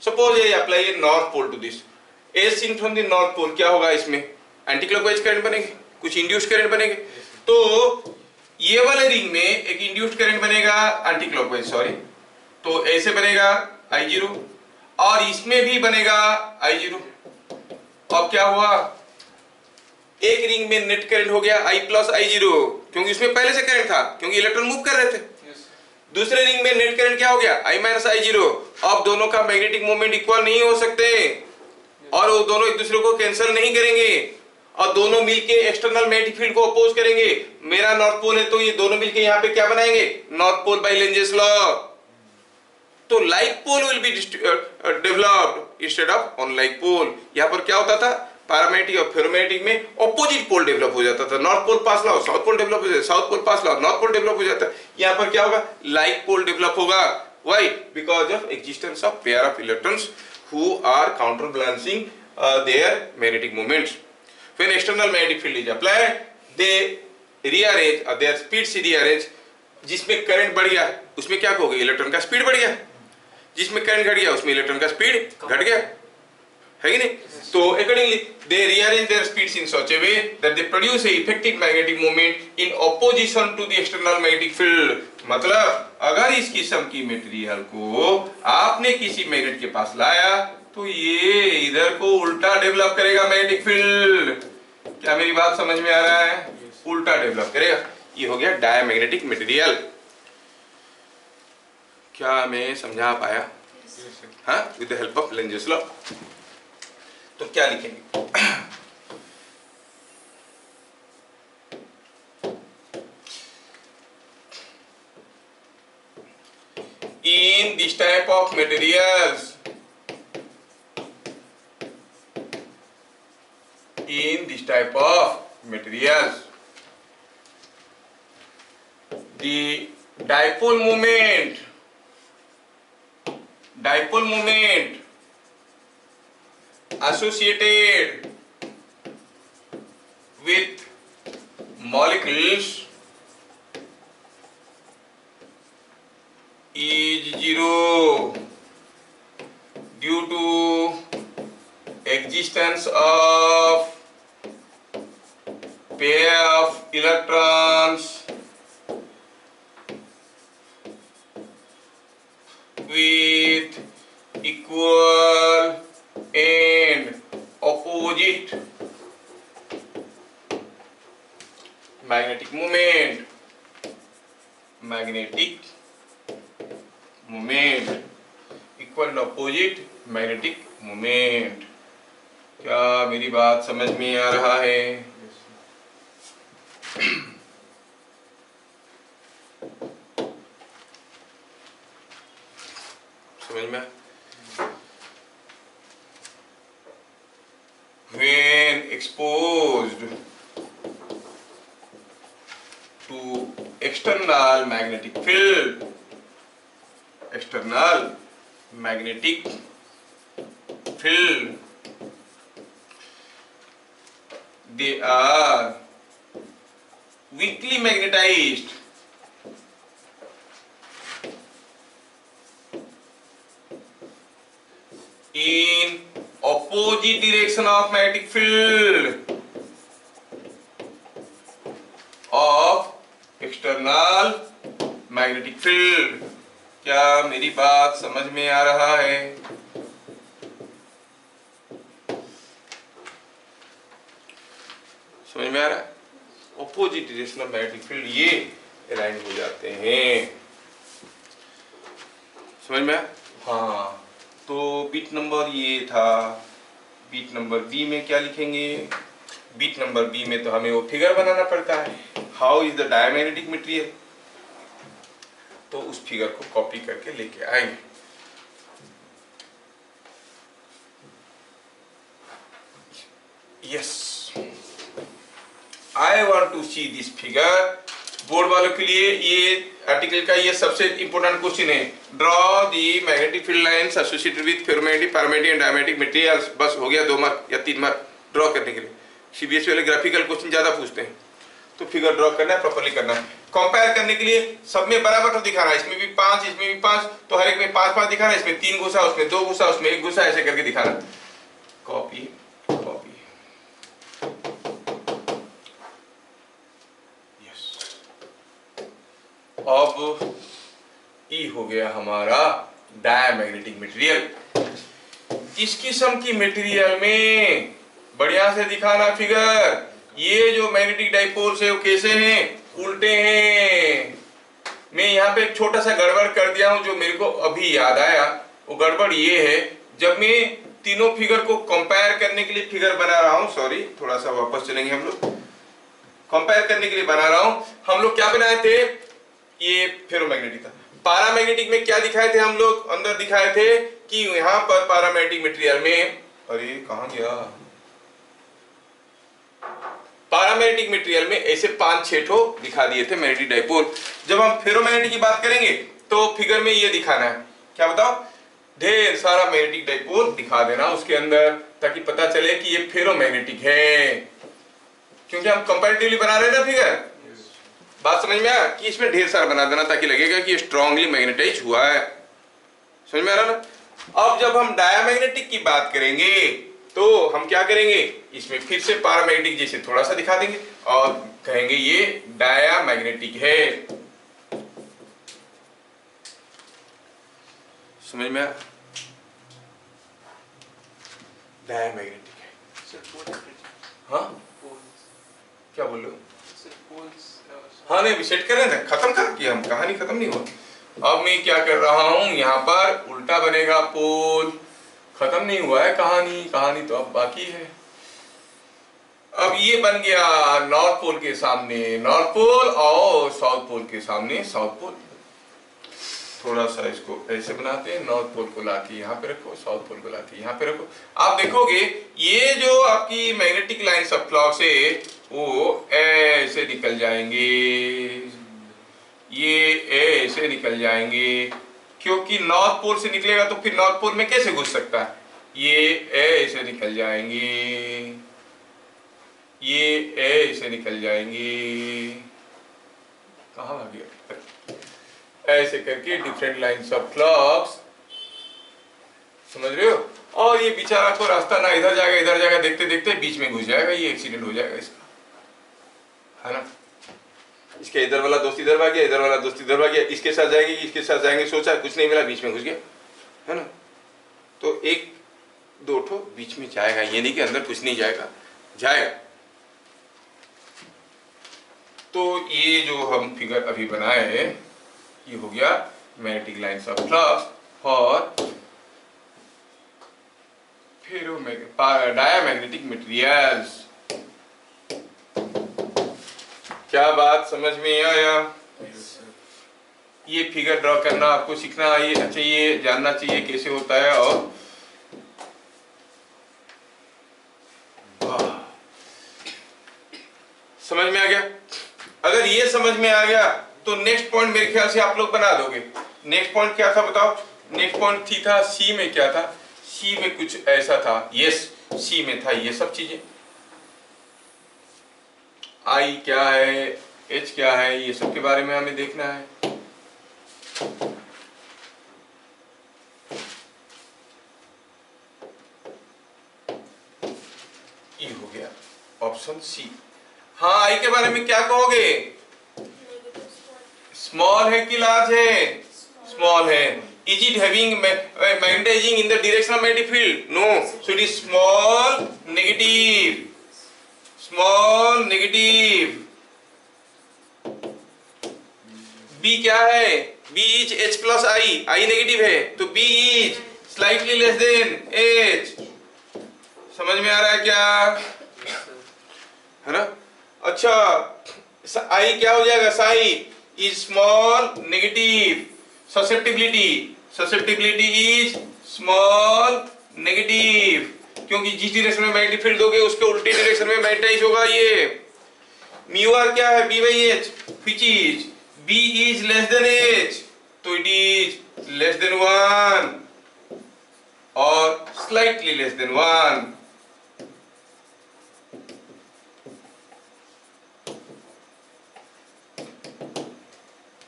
suppose I apply a north pole to this, as seen from the north pole, क्या होगा इसमें? एंटी क्लॉकवाइज करंट बनेंगे, कुछ इंड्यूस्ड करंट बनेंगे। तो ये वाले रिंग में एक इंड्यूस्ड करंट बनेगा एंटी क्लॉकवाइज, सॉरी, तो ऐसे बनेगा I0, और इसमें भी बनेगा I0। अब क्या हुआ? एक रिंग में नेट करंट हो गया I प्लस I0, क्योंकि इसमें पहले से करंट था, क्योंकि इलेक्ट्रॉन मूव कर रहे थे। दूसरे रिंग में नेट करंट क्या हो गया? I minus I0। अब दोनों का मैग्नेटिक मोमेंट इक्वल नहीं हो सकते और वो दोनों एक दूसरे को कैंसिल नहीं करेंगे, और दोनों मिलके एक्सटर्नल मैग्नेटिक फील्ड को अपोज करेंगे। मेरा नॉर्थ पोल है तो ये दोनों मिलके यहाँ पे क्या बनाएंगे? North pole by Lenz's law. तो like pole will be developed instead of unlike pole. यहाँ पर क्या होता था? पैरामैग्नेटिक और फेरोमैग्नेटिक में ऑपोजिट पोल डेवलप हो जाता था। नॉर्थ पोल पास लाओ साउथ पोल डेवलप हो जाता है, साउथ पोल पास लाओ नॉर्थ पोल डेवलप हो जाता है। यहाँ पर क्या होगा? लाइक पोल डेवलप होगा। Why? Because of existence of pair of electrons who are counterbalancing their magnetic moments. When external magnetic field is applied, they rearrange or their speeds rearrange. जिसमें करंट बढ़ गया उसमें क्या होगा? इलेक्ट्रॉन का स्पीड बढ़ गया, जिसमें करंट घट गया उसमें इलेक्ट्रॉन का स्पीड घट गया, है कि नहीं? तो accordingly they rearrange their speeds in such a way that they produce a effective magnetic moment in opposition to the external magnetic field. मतलब अगर इस किस्म की मटेरियल को आपने किसी मैग्नेट के पास लाया तो ये इधर को उल्टा डेवलप करेगा मैग्नेटिक फील्ड। क्या मेरी बात समझ में आ रहा है? उल्टा डेवलप करेगा। ये हो गया डायमैग्नेटिक मटेरियल। क्या मैं समझा पाया? हाँ, with the help of Lenz's law. तो क्या लिखेंगे? In this type of materials, this type of materials. The dipole moment associated with molecules is zero due to existence of pair of electrons with equal and opposite magnetic moment. Equal and opposite magnetic moment. क्या मेरी बात समझ में आ रहा है? समझ में? When exposed to external magnetic field, they are weakly magnetized in opposite direction of magnetic field of external magnetic field. क्या मेरी बात समझ में आ रहा है? समझ में आ रहा है? Opposite direction of magnetic field ये अलाइन हो जाते हैं। समझ में आया? हाँ, तो बीट नंबर ये था। बीट नंबर बी में क्या लिखेंगे? बीट नंबर बी में तो हमें वो फिगर बनाना पड़ता है, how is the diamagnetic material. तो उस फिगर को कॉपी करके लेके आएंगे। Yes, I want to see this figure. Board वालों के लिए ये आर्टिकल का ये सबसे इंपॉर्टेंट क्वेश्चन है। Draw the magnetic field lines associated with ferromagnetic, paramagnetic and diamagnetic materials. बस हो गया, 2 मार्क या 3 मार्क ड्रॉ करने के लिए। सीबीएसई वाले ग्राफिकल क्वेश्चन ज्यादा पूछते हैं, तो फिगर ड्रॉ करना है, प्रॉपर्ली करना है। कंपेयर करने के लिए सब में बराबर तो दिखाना है, इसमें भी 5, इसमें भी 5, तो हर एक में 5-5 दिखाना है। इसमें 3 घुसा, उसमें 2 घुसा, उसमें 1 घुसा, ऐसे करके दिखाना। Copy copy, yes. अब ई हो गया हमारा डायमैग्नेटिक मटेरियल। इस किस्म की मटेरियल में बढ़िया से दिखाना फिगर। ये जो मैग्नेटिक डाइपोल्स है वो कैसे हैं? उल्टे हैं। मैं यहाँ पे एक छोटा सा गड़बड़ कर दिया हूं जो मेरे को अभी याद आया। वो गड़बड़ ये है, जब मैं तीनों फिगर को कंपेयर करने के लिए फिगर बना रहा हूं, सॉरी थोड़ा सा वापस चलेंगे हम लोग। कंपेयर करने के लिए बना रहा हूं, हम लोग क्या बनाए थे? ये फेरोमैग्नेटिक था। पैरामैग्नेटिक में क्या दिखाए थे हम लोग? अंदर दिखाए थे कि यहाँ पर पैरामैग्नेटिक मटेरियल में, अरे कहाँ गया? पैरामैग्नेटिक मटेरियल में ऐसे 5-6 ठो दिखा दिए थे मैग्नेटिक डाइपोल। जब हम फेरोमैग्नेटिक की बात करेंगे तो फिगर में ये दिखाना है, क्या बताओ? ढेर सारा मैग्नेटिक डाइपोल दिखा देना उसके अंदर, ताकि पता चले कि ये फेरोमैग्नेटिक है, क्योंकि हम कंपैरेटिवली बना रहे हैं ना फिगर। बात समझ में आया? कि इसमें ढेर सारा बना देना ताकि लगेगा कि ये स्ट्रांगली मैग्नेटाइज हुआ है। समझ में आ रहा ना? अब जब हम डायमैग्नेटिक की बात करेंगे तो हम क्या करेंगे? इसमें फिर से पैरामैग्नेटिक जैसे थोड़ा सा दिखा देंगे और कहेंगे ये डायमैग्नेटिक है। समझ में आया? डायमैग्नेटिक है। हाँ, क्या बोल रहे हो? हाँ नहीं, सेट कर रहे थे, खत्म कर किया हम, कहानी खत्म नहीं हुआ। अब मैं क्या कर रहा हूं, यहाँ पर उल्टा बनेगा पोल। खत्म नहीं हुआ है कहानी, कहानी तो अब बाकी है। अब ये बन गया नॉर्थ पोल के सामने नॉर्थ पोल और साउथ पोल के सामने साउथ पोल। थोड़ा सा इसको ऐसे बनाते हैं, नॉर्थ पोल को लाके यहाँ पे रखो, साउथ पोल को लाके यहाँ पे रखो। आप देखोगे ये जो आपकी मैग्नेटिक लाइंस ऑफ फ्लक्स है वो ऐसे निकल जाएंगे, ये ऐसे निकल जाएंगे, क्योंकि नॉर्थ पोल से निकलेगा तो फिर नॉर्थ पोल में कैसे घुस सकता है, ये ऐसे निकल जाएंगे, ये ऐसे निकल जाएंगे, कहाँ भाग गया, ऐसे करके डिफरेंट लाइंस ऑफ फ्लक्स, समझ रहे हो। और ये बेचारा को रास्ता ना इधर जाएगा इधर जाएगा, देखते देखते बीच में घुस जाएगा, ये एक्सीडेंट हो जाएगा इसका, है ना। इसके इधर वाला दोस्त इधर भाग गया, इधर वाला दोस्त इधर भाग गया, इसके साथ जाएंगे इसके साथ जाएंगे, सोचा कुछ नहीं मिला, बीच में घुस गया, है ना। तो एक दो ठो बीच में जाएगा, ये नहीं कि अंदर कुछ नहीं जाएगा, जाएगा। तो ये जो हम फिगर अभी बनाए ये हो गया मैग्नेटिक लाइंस ऑफ फ्लक्स और डायामैग्नेटिक मटेरियल्स। क्या बात समझ में आया? ये फिगर ड्रॉ करना आपको सीखना चाहिए, जानना चाहिए कैसे होता है। और समझ में आ गया? अगर ये समझ में आ गया तो नेक्स्ट पॉइंट मेरे ख्याल से आप लोग बना दोगे। नेक्स्ट पॉइंट क्या था बताओ? नेक्स्ट पॉइंट थी था सी में, क्या था सी में, कुछ ऐसा था, यस सी में था ये सब चीजें, आई क्या है, एच क्या है, ये सब के बारे में हमें देखना है। ई हो गया ऑप्शन सी। हाँ, आई के बारे में क्या कहोगे? स्मॉल है कि लार्ज है? स्मॉल है। Is it having magnetizing in the direction of magnetic field? No. So it is small negative. Small negative. B क्या है? B is H plus I. I negative है तो B is slightly less than H. समझ में आ रहा है क्या? है ना? अच्छा, I क्या हो जाएगा? Psi is small negative. Susceptibility is small negative, क्योंकि जिस डायरेक्शन में मैग्नेटिक फील्ड दोगे उसके उल्टे डायरेक्शन में मैग्नेटाइज होगा ये। म्यू आर क्या है? B by H, which is B is less than H, तो it is less than 1 और slightly less than 1।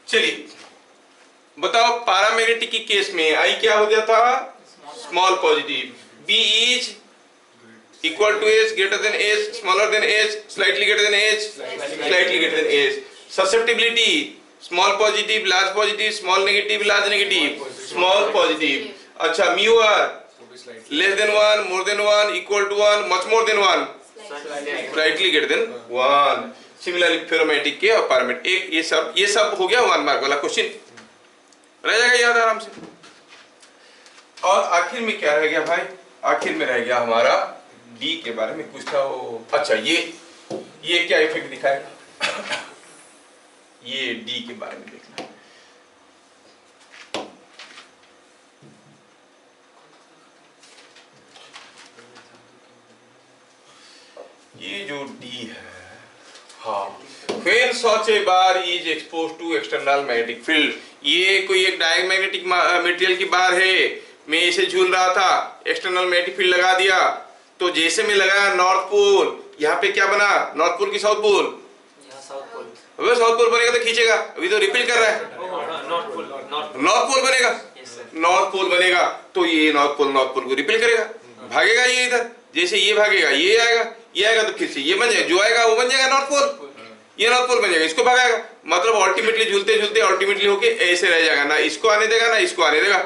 चलिए बताओ, पैरामैग्नेटिक की केस में आई क्या हो गया था? Small positive. B is equal to H, greater than H, smaller than H, slightly greater than H, slightly greater than H। Susceptibility small positive, large positive, small negative, large negative, small positive। अच्छा, mu r less than 1, more than 1, equal to 1, much more than 1, slightly greater than 1। Similarly ferromagnetic के और पैरामैग्नेटिक, एक ये सब हो गया 1 मार्क वाला क्वेश्चन, रह जाएगा याद आराम से। और आखिर में क्या रह गया भाई? आखिर में रह गया हमारा डी के बारे में कुछ था वो। अच्छा, ये क्या इफेक्ट दिखाएगा? ये डी के बारे में देखना। ये जो डी है, हाँ, when such a bar is exposed to external magnetic field, ये कोई एक डायमैग्नेटिक मटेरियल की बार है, मैं इसे झूल रहा था, एक्सटर्नल मैग्नेटिक फील्ड लगा दिया, तो जैसे मैं लगाया नॉर्थ पोल, यहाँ पे क्या बना? नॉर्थ पोल की साउथ पोल? अबे साउथ पोल बनेगा तो खींचेगा, अभी तो रिपील कर रहा है। नॉर्थ पोल बनेगा, नॉर्थ पोल बनेगा तो ये नॉर्थ पोल को रिपील करेगा, भागेगा ये इधर, जैसे ये भागेगा ये आएगा तो फिर से ये बन जाएगा, जो आएगा वो बन जाएगा नॉर्थ पोल, ये नॉर्थ पोल बन जाएगा, इसको भगाएगा, मतलब अल्टीमेटली झूलते झूलते अल्टीमेटली होके ऐसे रह जाएगा, ना इसको आने देगा ना इसको आने देगा।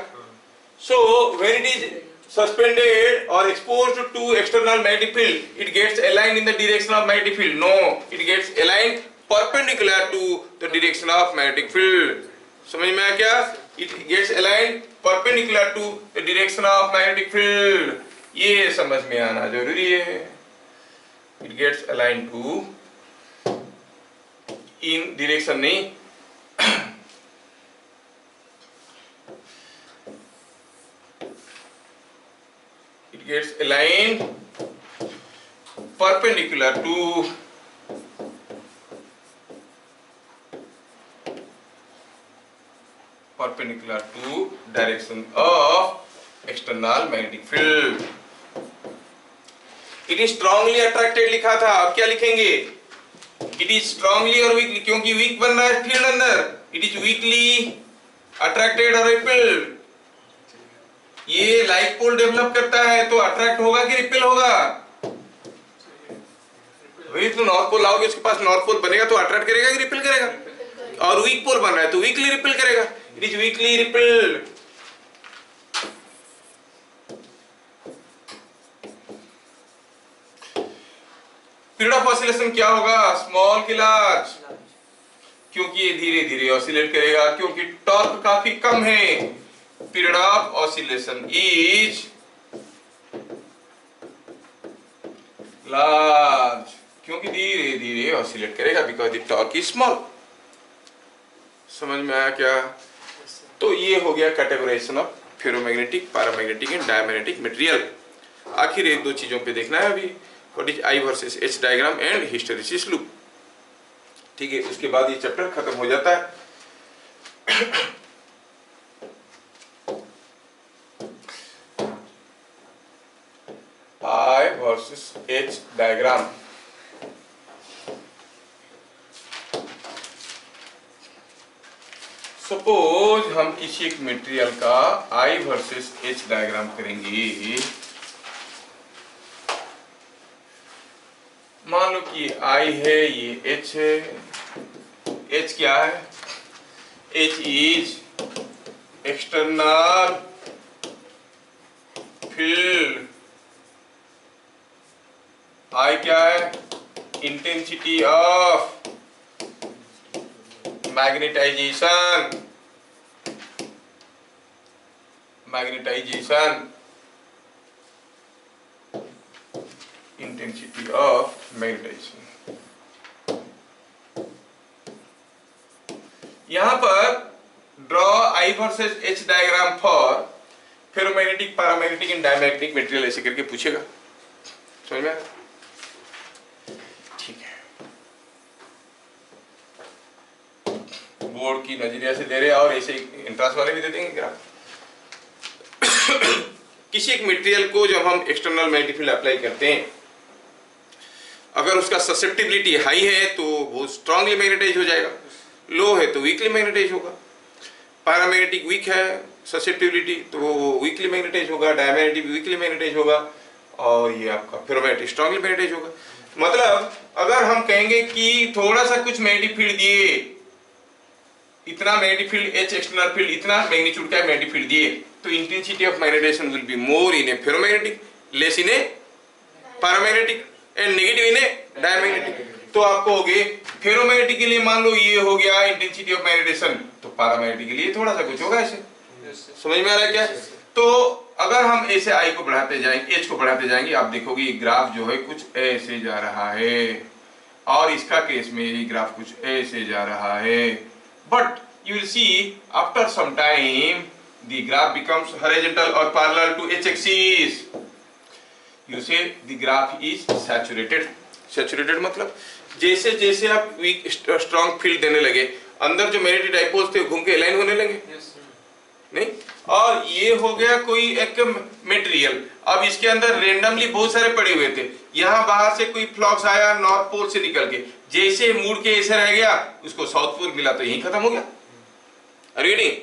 So when it is suspended or exposed to external magnetic field, it gets aligned in the direction of magnetic field. No, it gets aligned perpendicular to the direction of magnetic field. समझ में आया क्या? It gets aligned perpendicular to the direction of magnetic field. ये समझ में आना जरूरी है। It gets aligned to in direction नहीं gets aligned perpendicular to direction of external magnetic field. It is strongly attracted लिखा था, अब क्या लिखेंगे? It is strongly और weakly, क्योंकि weak बन रहा है फील्ड अंदर. It is weakly attracted or repelled. ये लाइक पोल डेवलप करता है तो अट्रैक्ट होगा कि रिपेल होगा? वही तो नॉर्थ पोल लाओगे, उसके पास नॉर्थ पोल बनेगा तो अट्रैक्ट करेगा कि रिपेल करेगा? और वीक पोल बन रहा है तो वीकली रिपेल करेगा. It is weekly repelled. Period of oscillation क्या होगा? स्मॉल की लार्ज, क्योंकि ये धीरे धीरे ऑसिलेट करेगा, क्योंकि टॉर्क काफी कम है. Period of oscillation is large, क्योंकि धीरे धीरे ऑसिलेट करेगा, because the torque is small. समझ में आया क्या? तो ये हो गया categorization of ferromagnetic, paramagnetic and diamagnetic material. आखिर एक दो चीजों पे देखना है अभी, what is I versus H diagram and hysteresis loop. ठीक है, उसके बाद ये चैप्टर खत्म हो जाता है. I versus H diagram. Suppose हम किसी एक मटेरियल का I वर्सेस H डायग्राम करेंगे. मान लो कि I है, ये H है. H क्या है? H is external field. I क्या है? Intensity of magnetisation. Intensity of magnetisation. यहां पर draw I versus H diagram for ferromagnetic, paramagnetic and diamagnetic material, ऐसे करके पूछेगा. समझ में आया? ठीक है, बोर्ड की नजरिया से दे रहे और ऐसे इंट्रांस वाले भी दे देंगे ग्राफ. किसी एक मटेरियल को जब हम एक्सटर्नल मैग्नेटिक फील्ड अप्लाई करते हैं, अगर उसका ससेप्टिबिलिटी हाई है तो वो स्ट्रांगली मैग्नेटाइज हो जाएगा, लो है तो वीकली मैग्नेटाइज होगा. पैरामैग्नेटिक वीक है ससेप्टिबिलिटी तो वो वीकली मैग्नेटाइज होगा, डायमैग्नेटिक वीकली मैग्नेटाइज होगा, और ये आपका फेरोमैग्नेटिक स्ट्रांगली मैग्नेटाइज होगा. मतलब अगर हम कहेंगे कि थोड़ा सा कुछ मैग्नेटिक फील्ड दिए, इतना magnetic field H external field, इतना मैग्नीट्यूड का मैग्नेटिक फील्ड दिए, तो intensity of magnetisation will be more in A ferromagnetic, less in A paramagnetic and negative in A diamagnetic. तो आपको हो गए फेरोमैग्नेटिक के लिए मान लो ये हो गया इंटेंसिटी ऑफ मैग्नेटाइजेशन, तो पैरामैग्नेटिक के लिए थोड़ा सा कुछ होगा ऐसे. समझ में आ रहा है क्या? तो अगर हम ऐसे I को बढ़ाते जाएंगे, H को बढ़ाते जाएंगे, आप देखोगे ये ग्राफ जो है कुछ ऐसे जा रहा है, और इसका केस में ये ग्राफ कुछ ऐसे जा रहा है. But you will see after some time the graph becomes horizontal or parallel to H axis. You say the graph is saturated. Saturated मतलब जैसे जैसे आप वीक स्ट्रॉन्ग फील्ड देने लगे, अंदर जो मैग्नेटिक डाइपोल्स थे घूम के अलाइन होने लगे. नहीं, और ये हो गया कोई एक मटेरियल. अब इसके अंदर रेंडमली बहुत सारे पड़े हुए थे, यहाँ बाहर से कोई फ्लक्स आया नॉर्थ पोल से निकल के, जैसे मुड़ के ऐसे रह गया, उसको साउथ पोल मिला तो यही खत्म हो गया. रीडिंग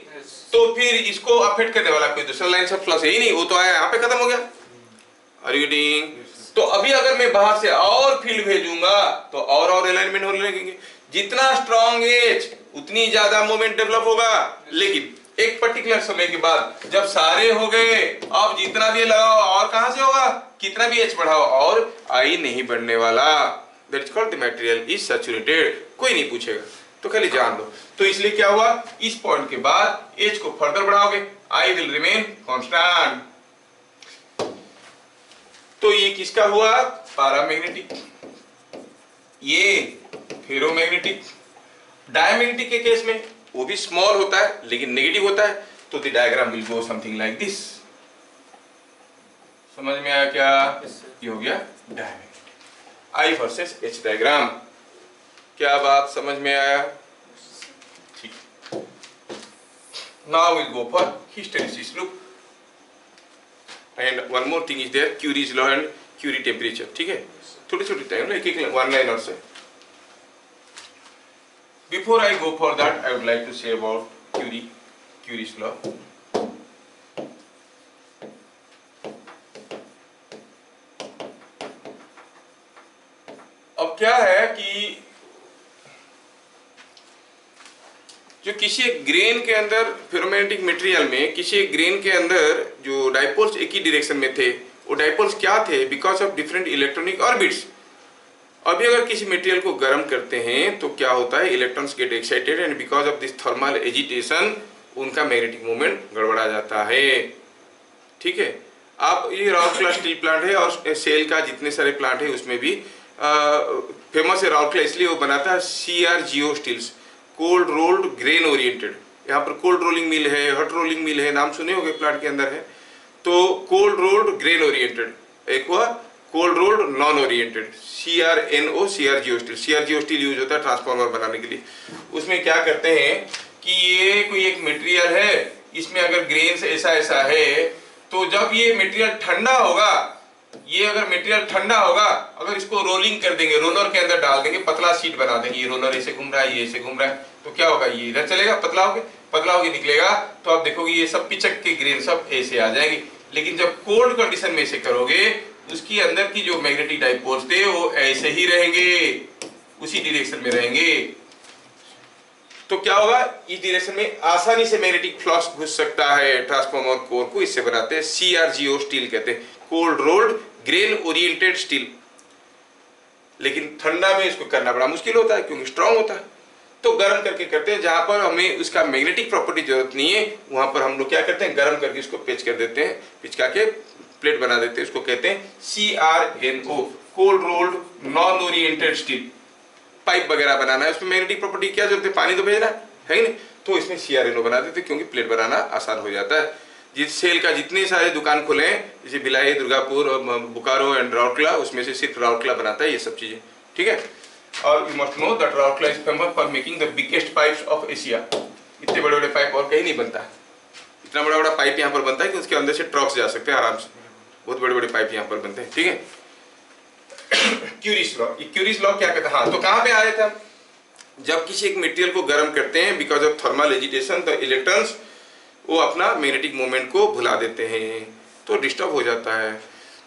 तो फिर इसको अफेक्ट करने वाला कोई दूसरा लाइन से फ्लक्स है ही नहीं, वो तो आया यहाँ पे खत्म हो गया. रीडिंग तो अभी अगर मैं बाहर से और फील्ड भेजूंगा तो और अलाइनमेंट होने लगेंगे. जितना स्ट्रॉन्ग एज उतनी ज्यादा मूवमेंट डेवलप होगा, लेकिन एक पर्टिकुलर समय के बाद जब सारे हो गए, अब जितना भी लगाओ और कहां से होगा, कितना भी एच बढ़ाओ और I नहीं बढ़ने वाला. That is called the material is saturated. कोई नहीं पूछेगा तो खाली जान दो. तो इसलिए क्या हुआ, इस पॉइंट के बाद एच को फर्दर बढ़ाओगे, I विल रिमेन कांस्टेंट. तो ये किसका हुआ? पैरामैग्नेटिक. ये फेरोमैग्नेटिक. डायमैग्नेटिक के केस में वो भी स्मॉल होता है लेकिन नेगेटिव होता है, तो the diagram will go something like this. समझ में आया क्या? ये हो गया diamagnet. I versus H diagram, क्या बात समझ में आया? ठीक। Now will go for hysteresis. Look, and one more thing is there, Curie's law and Curie temperature. ठीक है, थोड़ी छोटी टाइम, एक एक वन लाइन और से। Before I go for that I would like to say about Curie's law. अब क्या है कि जो किसी एक ग्रेन के अंदर, फेरोमैग्नेटिक मटेरियल में किसी एक ग्रेन के अंदर जो डाइपोल्स एक ही डायरेक्शन में थे, वो डाइपोल्स क्या थे? Because of different electronic orbits. अभी अगर किसी मटेरियल को गर्म करते हैं तो क्या होता है? Electrons get excited and because of this thermal agitation उनका मैग्नेटिक मूवमेंट गड़बड़ा जाता है। ठीक है, आप ये राउरकेला स्टील प्लांट है और सेल का जितने सारे प्लांट है उसमें भी फेमस है राउरकेला, इसलिए वो बनाता है CRGO steels, cold rolled grain oriented. यहाँ पर कोल्ड रोलिंग मिल है, हॉट रोलिंग मिल है, नाम सुने होंगे प्लांट के अंदर है। तो कोल्ड रोल्ड ग्रेन ओरिएंटेड, एक हुआ cold rolled non oriented, CRGO steel. CRGO steel use होता है ट्रांसफार्मर बनाने के लिए। उसमें क्या करते हैं कि ये कोई एक मटेरियल है, इसमें अगर ग्रेन्स ऐसा ऐसा है, तो जब ये मटेरियल ठंडा होगा, ये अगर मटेरियल ठंडा होगा, अगर इसको रोलिंग कर देंगे, रोलर के अंदर डाल देंगे, पतला शीट बना देंगे, ये रोलर ऐसे घूम रहा है, ये ऐसे घूम रहा है, तो क्या होगा? ये इधर चलेगा, पतला होके निकलेगा, तो आप देखोगे ये सब पिचक के ग्रेन सब ऐसे आ जाएंगे। लेकिन जब कोल्ड कंडीशन में ऐसे करोगे, उसकी अंदर की जो मैग्नेटिक डाइपोल्स थे वो ऐसे ही रहेंगे, उसी डायरेक्शन में रहेंगे। तो क्या होगा? इस डायरेक्शन में आसानी से मैग्नेटिक फ्लक्स घुस सकता है ट्रांसफार्मर कोर को, इससे बनाते हैं CRGO स्टील, कहते हैं cold rolled grain oriented steel. लेकिन ठंडा में इसको करना बड़ा मुश्किल होता है क्योंकि स्ट्रांग होता है, तो गर्म करके करते हैं। जहां पर हमें उसका मैग्नेटिक प्रॉपर्टी जरूरत नहीं है, वहां पर हम लोग क्या करते हैं? गर्म करके इसको पिच कर देते हैं, पिचका के प्लेट बना देते हैं, उसको कहते हैं CRNO, cold rolled non oriented steel. Pipe वगैरह बनाना है, उसमें मैग्नेटिक प्रॉपर्टी क्या जरूरत है? पानी तो भेजना है ही नहीं, तो इसमें CRNO बना देते क्योंकि प्लेट बनाना आसान हो जाता है। जिस सेल का जितने सारे दुकान खुले हैं, जैसे भिलाई, दुर्गापुर, बोकारो एंड राउरकेला, उसमें से सिर्फ राउरकेला बनाता है ये सब चीजें। ठीक है, और you must know that Rourkela is famous for making the biggest pipes of Asia. इतने बड़े बड़े पाइप और कहीं नहीं बनता है। इतना बड़ा बड़ा पाइप यहाँ पर बनता है कि उसके अंदर से ट्रक्स जा सकते हैं आराम से, बहुत बड़े बड़े पाइप यहाँ पर बनते हैं। ठीक है, क्यूरीज लॉ, ये क्यूरीज लॉ क्या कहता है? हाँ, तो कहाँ पे आ रहे थे? जब किसी एक मटेरियल को गर्म करते हैं, because of thermal agitation, the electrons वो अपना मैग्नेटिक मोमेंट को भुला देते हैं, तो डिस्टर्ब हो जाता है।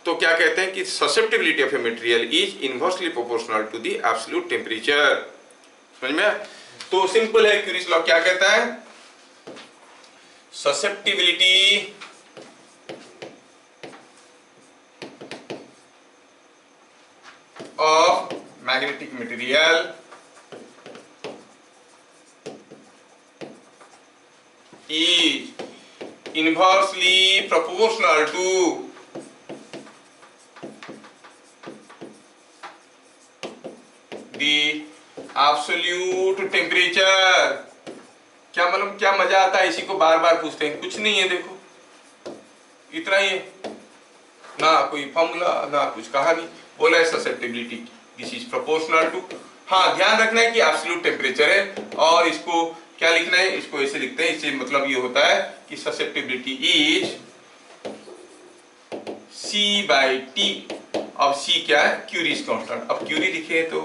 तो क्या कहते हैं कि susceptibility of a material is inversely proportional to the absolute temperature. समझ में? तो सिंपल है, क्यूरीज लॉ क्या कहता है? Susceptibility of magnetic material is inversely proportional to the absolute temperature। क्या मतलब, क्या मजा आता है? इसी को बार बार पूछते हैं, कुछ नहीं है, देखो इतना ही है ना, कोई फॉर्मूला ना कुछ कहानी। बोला है susceptibility this is proportional to, हाँ ध्यान रखना है कि एब्सोल्यूट टेम्परेचर है, और इसको क्या लिखना है? इसको ऐसे लिखते हैं, इससे मतलब ये होता है कि ससेप्टिबिलिटी इज C/T। अब C क्या है? Curies constant. अब क्यूरी लिखे तो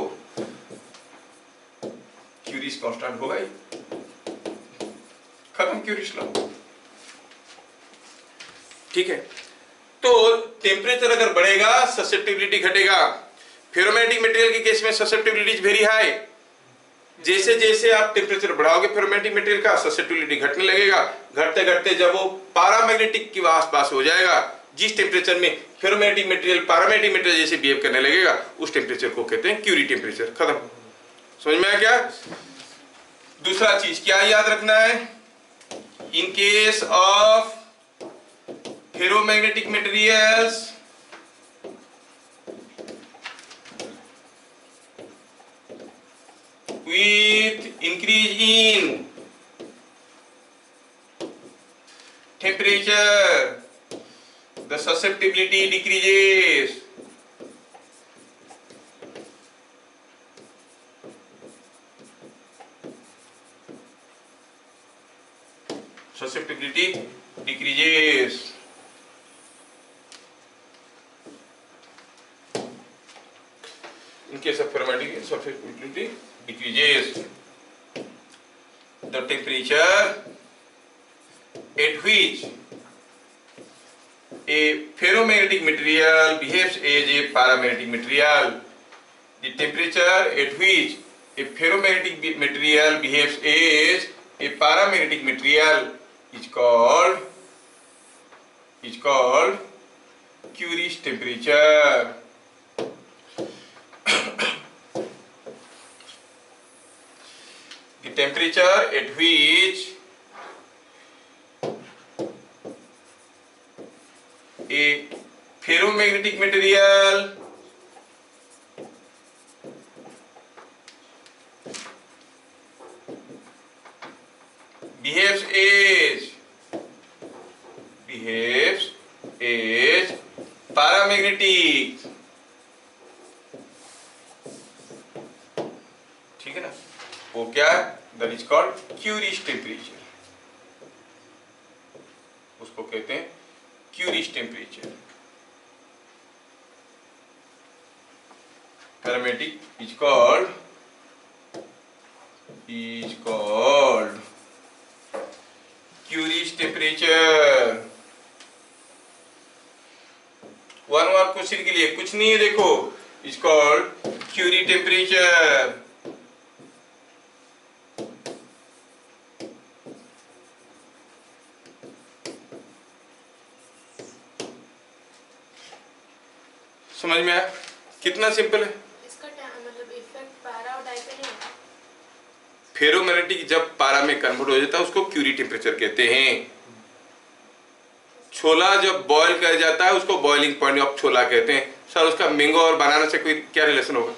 क्यूरीज कांस्टेंट होगा ही, खत्म क्यूरीज लॉ। ठीक है, तो टेम्परेचर अगर बढ़ेगा ससेप्टिबिलिटी घटेगा। फेरोमैग्नेटिक मटेरियल के केस में ससेप्टिबिलिटी इज वेरी हाई। जैसे जैसे आप टेम्परेचर बढ़ाओगे फेरोमैग्नेटिक मटेरियल का, ससेप्टिबिलिटी घटने लगेगा। घटते घटते जब वो पैरामैग्नेटिक के आसपास हो जाएगा, जिस टेम्परेचर में फेरोमैग्नेटिक मटेरियल पैरामैग्नेटिक मटेरियल जैसे बिहेव करने लगेगा, उस टेम्परेचर को कहते हैं क्यूरी टेम्परेचर। खत्म। समझ में आया क्या? दूसरा चीज क्या याद रखना है? In case of ferromagnetic materials with increase in temperature the susceptibility decreases. Susceptibility decreases. In case of ferromantic, susceptibility decreases. The temperature at which a ferromagnetic material behaves as a paramagnetic material. The temperature at which a ferromagnetic material behaves as a paramagnetic material is called Curie's temperature. The temperature at which a ferromagnetic material behaves as paramagnetic, ठीक है ना, वो क्या, that is called Curie's temperature, उसको कहते हैं Curie's temperature. Paramagnetic is called Curie's temperature. One mark question के लिए कुछ नहीं है, देखो, इज कॉल्ड क्यूरी टेम्परेचर. समझ में आया कितना सिंपल है. इसका मतलब इफेक्ट पारा और डाई पे नहीं होता. फेरोमैग्नेटिक जब पारा में कन्वर्ट हो जाता है उसको क्यूरी टेम्परेचर कहते हैं. छोला जब बॉयल कर जाता है उसको बॉइलिंग पॉइंट ऑफ छोला कहते हैं. सर उसका मैंगो और बनाना से कोई क्या रिलेशन होगा?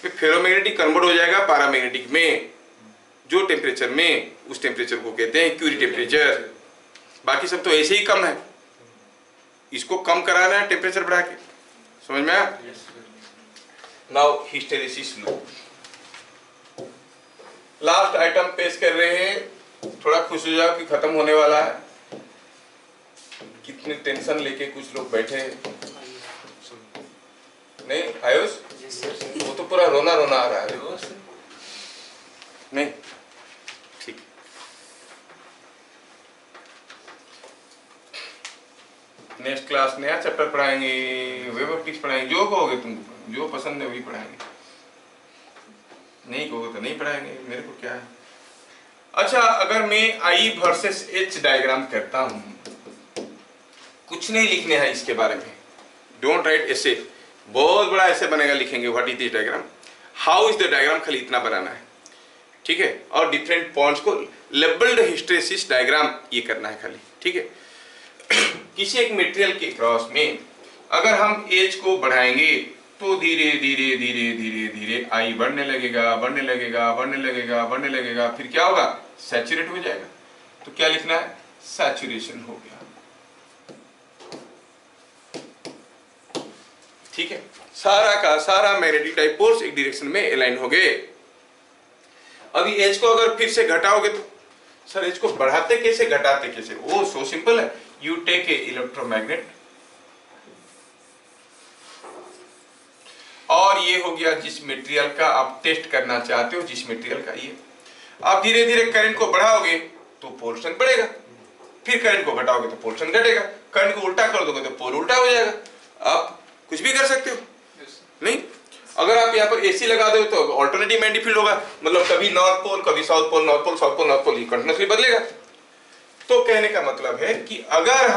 फिर फेरोमैग्नेटिक कन्वर्ट हो जाएगा पारामैग्नेटिक में, जो टेम्परेचर में, उस टेम्परेचर को कहते हैं क्यूरी टेम्परेचर. बाकी सब तो ऐसे ही कम है, इसको कम कराना है टेम्परेचर बढ़ा के. समझ में आया? Now hysteresis loop. Last item पेश कर रहे हैं, थोड़ा खुश हो जाओ कि खत्म होने वाला है. कितने टेंशन लेके कुछ लोग बैठे हैं. नहीं आयुष, वो तो पूरा रोना रोना आ रहा है. नहीं ठीक. नेक्स्ट क्लास नया चैप्टर पढ़ाएंगे, वेब ऑप्टिक्स पढ़ाएंगे. जो कहोगे तुम, जो पसंद है वही पढ़ाएंगे. नहीं कहोगे तो नहीं पढ़ाएंगे, मेरे को क्या है. अच्छा, अगर मैं आई वर्सेस एच डायग्राम करता हूं, कुछ नहीं लिखने है इसके बारे में. डोंट राइट ऐसे, बहुत बड़ा ऐसे बनेगा, लिखेंगे what is this diagram, how is the diagram, खाली इतना बनाना है, ठीक है. और डिफरेंट पॉइंट्स को लेबल्ड हिस्टेरिसिस डायग्राम ये करना है खाली, ठीक है. किसी एक मटेरियल के क्रॉस में अगर हम एच को बढ़ाएंगे तो धीरे धीरे धीरे धीरे धीरे आई बढ़ने लगेगा, बढ़ने लगेगा, बढ़ने लगेगा, बढ़ने लगेगा. फिर क्या होगा? सैचुरेट हो जाएगा. तो क्या लिखना है? सैचुरेशन हो गया. ठीक है. सारा का सारा मैग्नेटिक डाइपोल्स एक डायरेक्शन में अलाइन हो गए. अभी एच को अगर फिर से घटाओगे तो, सर एच को बढ़ाते कैसे, घटाते कैसे? वो सो सिंपल है. यू टेक ए इलेक्ट्रोमैग्नेट, और ये हो गया जिस मटेरियल का आप टेस्ट करना चाहते हो, जिस मटेरियल का, ये आप धीरे धीरे करंट को बढ़ाओगे तो पोल स्ट्रेंथ बढ़ेगा, फिर करंट को घटाओगे तो पोल स्ट्रेंथ घटेगा. करंट को उल्टा कर दोगे तो पोल उल्टा हो जाएगा. आप कुछ भी कर सकते हो. नहीं, अगर आप यहाँ पर एसी लगा दो तो ऑल्टरनेटिव मैग्नेटिक फील्ड होगा, मतलब कभी नॉर्थ पोल, कभी south pole, north pole, south pole, north pole, ये कंटिन्यूसली बदलेगा. तो कहने का मतलब है कि अगर